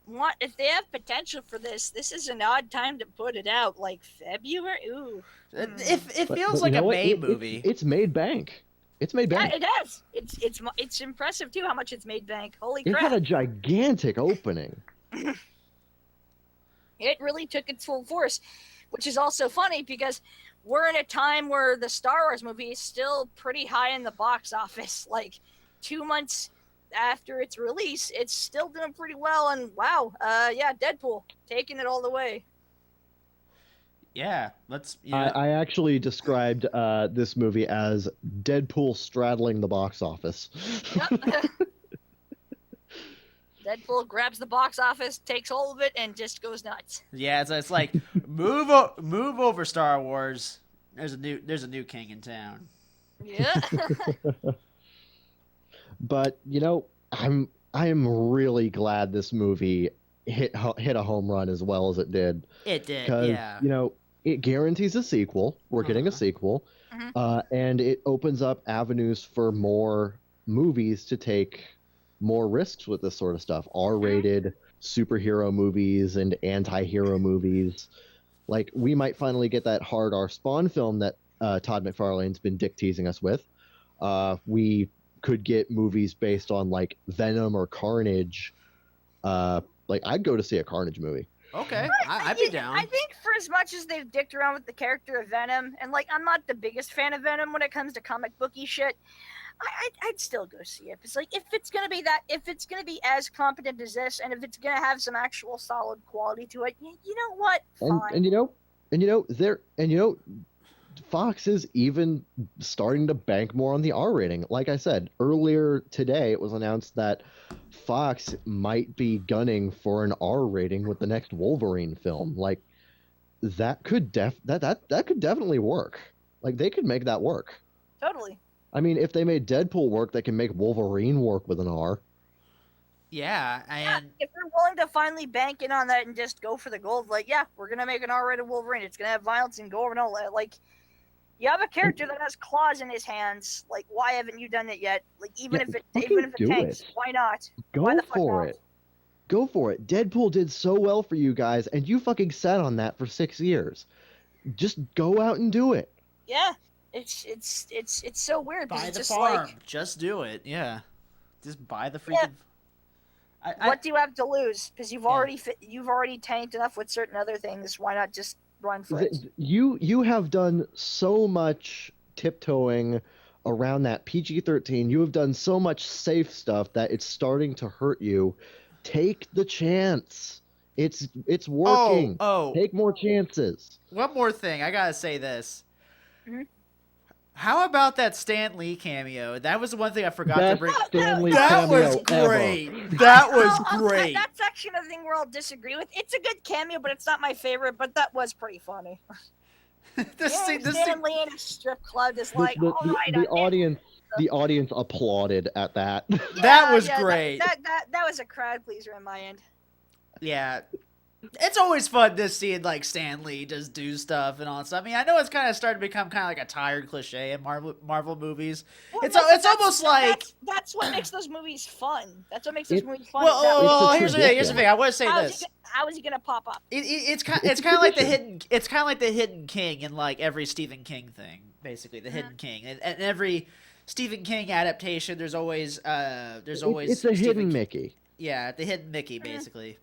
have potential for this is an odd time to put it out, like February. Ooh. It feels like a May movie. It's made bank. It's made Yeah, bank. it has. It's impressive too how much it's made bank. Holy It had crap! a gigantic opening. It really took its full force, which is also funny because we're in a time where the Star Wars movie is still pretty high in the box office. Like 2 months after its release, it's still doing pretty well. And wow, yeah, Deadpool taking it all the way. Yeah, let's. I actually described this movie as Deadpool straddling the box office. Yep. Deadpool grabs the box office, takes hold of it, and just goes nuts. Yeah, so it's like move over Star Wars. There's a new king in town. Yeah. But I am really glad this movie hit a home run as well as it did. It did, Because yeah. it guarantees a sequel. We're getting a sequel, and it opens up avenues for more movies to take more risks with this sort of stuff. R-rated superhero movies and anti-hero movies. Like, we might finally get that hard R Spawn film that Todd McFarlane's been dick teasing us with. We could get movies based on like Venom or Carnage. Like, I'd go to see a Carnage movie. Okay, I'd be down. I think for as much as they've dicked around with the character of Venom, and like I'm not the biggest fan of Venom when it comes to comic booky shit, I'd still go see it. It's like if it's gonna be as competent as this, and if it's gonna have some actual solid quality to it, you know what? Fine. Fox is even starting to bank more on the R rating. Like I said earlier today, it was announced that Fox might be gunning for an R rating with the next Wolverine film. Like, that could definitely work. Like, they could make that work. Totally. I mean, if they made Deadpool work, they can make Wolverine work with an R. Yeah, and if they're willing to finally bank in on that and just go for the gold, like, yeah, we're gonna make an R-rated Wolverine. It's gonna have violence and gore and all that. Like, you have a character that has claws in his hands. Like, why haven't you done it yet? Like, even if it tanks, why not? Go for it. Go for it. Deadpool did so well for you guys, and you fucking sat on that for 6 years. Just go out and do it. Yeah, it's so weird. buy it's the just farm. like, Just do it. Yeah, just buy the freaking. what do you have to lose? Because you've already tanked enough with certain other things. Why not just run for it? You have done so much tiptoeing around that PG-13. You have done so much safe stuff that it's starting to hurt you. Take the chance. It's working. Take more chances. One more thing, I gotta say this. Mm-hmm. How about that Stan Lee cameo? That was the one thing I forgot to bring. That was great. That was great. That's actually another thing we'll all disagree with. It's a good cameo, but it's not my favorite. But that was pretty funny. Stan Lee in a strip club is like, the audience applauded at that. That was great. That was a crowd pleaser on my end. Yeah. It's always fun to see like Stan Lee just do stuff and all that stuff. I mean, I know it's kind of starting to become kind of like a tired cliche in Marvel movies. Well, it's almost like that's what makes those movies fun. That's what makes those movies fun. Well, here's the thing. I want to say this. How is he gonna pop up? It's kind of like the hidden king in like every Stephen King thing, basically the hidden king, and every Stephen King adaptation. There's always it's a hidden Mickey. Yeah, the hidden Mickey, basically.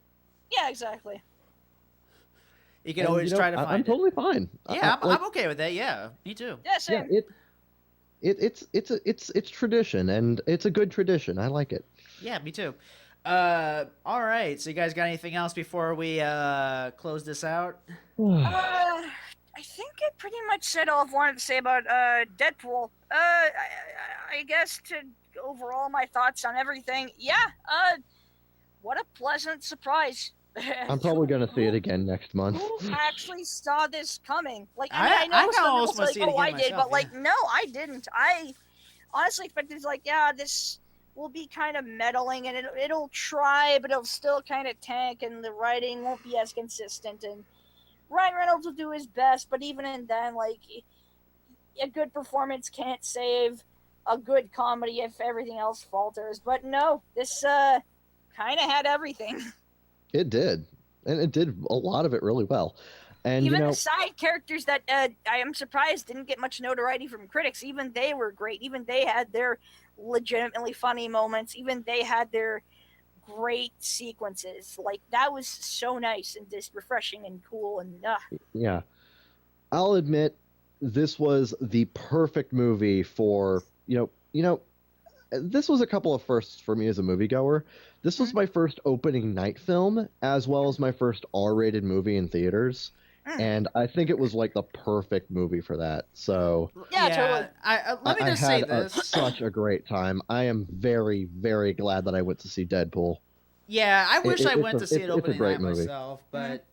Yeah, exactly. You can always try to find it. I'm totally fine. Yeah, I'm okay with that. Yeah, me too. Yeah, same. Yeah, it's tradition, and it's a good tradition. I like it. Yeah, me too. All right. So you guys got anything else before we close this out? I think I pretty much said all I've wanted to say about Deadpool. I guess to overall my thoughts on everything. Yeah. What a pleasant surprise. I'm probably gonna see it again next month. Who actually saw this coming? Like, I know some people say, I did, but like, no, I didn't. I honestly expected it's like, yeah, this will be kind of meddling, and it'll try, but it'll still kind of tank, and the writing won't be as consistent, and Ryan Reynolds will do his best, but even in then, like, a good performance can't save a good comedy if everything else falters. But no, this kind of had everything. It did, and it did a lot of it really well. And even the side characters that I am surprised didn't get much notoriety from critics, even they were great. Even they had their legitimately funny moments. Even they had their great sequences. Like, that was so nice and just refreshing and cool. And yeah, I'll admit this was the perfect movie for this was a couple of firsts for me as a moviegoer. This was my first opening night film, as well as my first R-rated movie in theaters, and I think it was like the perfect movie for that. So yeah, totally. Let me just say this: such a great time. I am very, very glad that I went to see Deadpool. Yeah, I wish I went to see it opening night movie. myself, but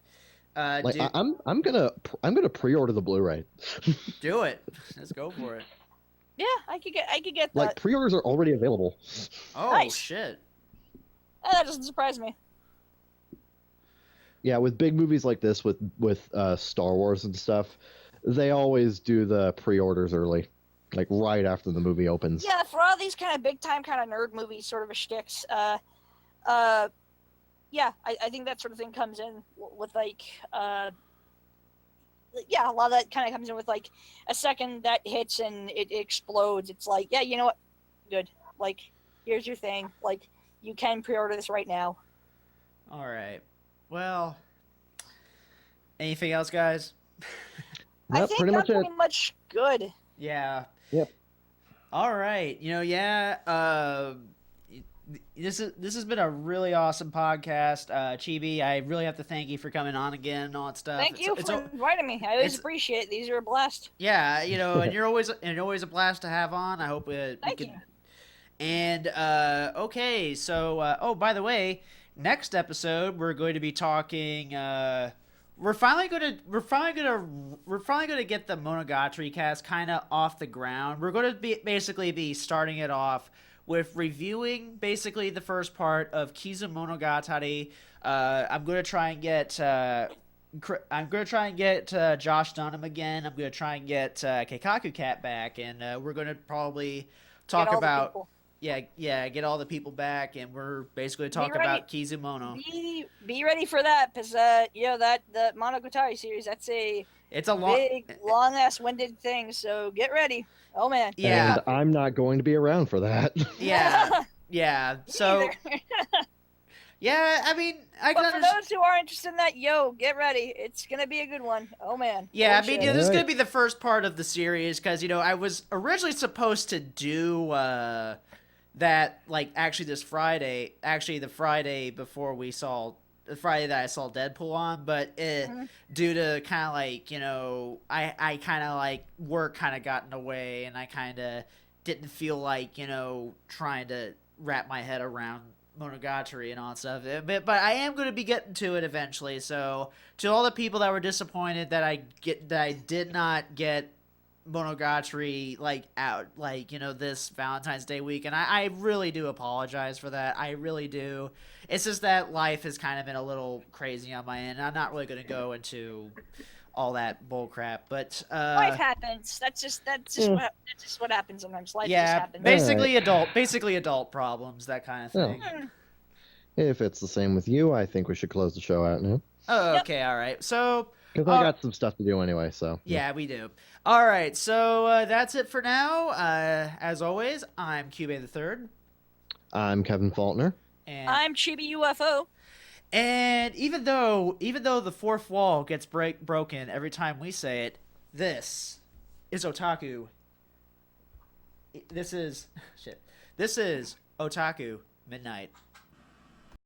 like I'm gonna pre-order the Blu-ray. Do it. Let's go for it. Yeah, I could get that. Like, pre-orders are already available. Oh nice. Shit! That doesn't surprise me. Yeah, with big movies like this, with Star Wars and stuff, they always do the pre-orders early, like right after the movie opens. Yeah, for all these kind of big time kind of nerd movies, sort of a shticks. Yeah, I think that sort of thing comes in with like, yeah, a lot of that kind of comes in with like a second that hits and it explodes. It's like, yeah, you know what? Good. Like, here's your thing. Like, you can pre-order this right now. All right. Well, anything else, guys? I think that's pretty much good. Yeah. Yep. All right. This has been a really awesome podcast. Chibi, I really have to thank you for coming on again and all that stuff. Thank you for inviting me. I always appreciate it. These are a blast. Yeah, and you're always a blast to have on. I hope Thank you. And okay, so oh, by the way, next episode we're going to be talking. We're finally gonna get the Monogatari cast kind of off the ground. We're going to basically be starting it off with reviewing basically the first part of Kizumonogatari. I'm going to try and get Josh Dunham again. I'm going to try and get Keikaku Cat back, and we're going to probably talk about get all the people back, and we're basically talk about Kizumono. Be ready for that, because that the Monogatari series, it's a big, long ass winded thing. So get ready. Oh man. Yeah. And I'm not going to be around for that. Yeah. Yeah. So. Yeah, I mean, but for those who are interested in that, get ready. It's gonna be a good one. Oh man. Yeah, I mean, this is gonna be the first part of the series because I was originally supposed to do that actually this Friday, the Friday before the Friday that I saw Deadpool on, but due to kind of I kind of work kind of got in the way, and I kind of didn't feel like trying to wrap my head around Monogatari and all that stuff. But I am going to be getting to it eventually. So to all the people that were disappointed that I did not get Monogatari out this Valentine's Day week, and I really do apologize for that. I really do. It's just that life has kind of been a little crazy on my end. I'm not really going to go into all that bull crap, but life happens. That's just what happens sometimes. Life just happens. Basically adult problems, that kind of thing. Well, if it's the same with you, I think we should close the show out now. Oh, okay, all right. So because I got some stuff to do anyway, so yeah, we do. All right, so that's it for now. As always, I'm Cube the Third. I'm Kevin Faulkner. And I'm ChibiUFO. And even though the fourth wall gets broken every time we say it, this is otaku. This is Otaku Midnight.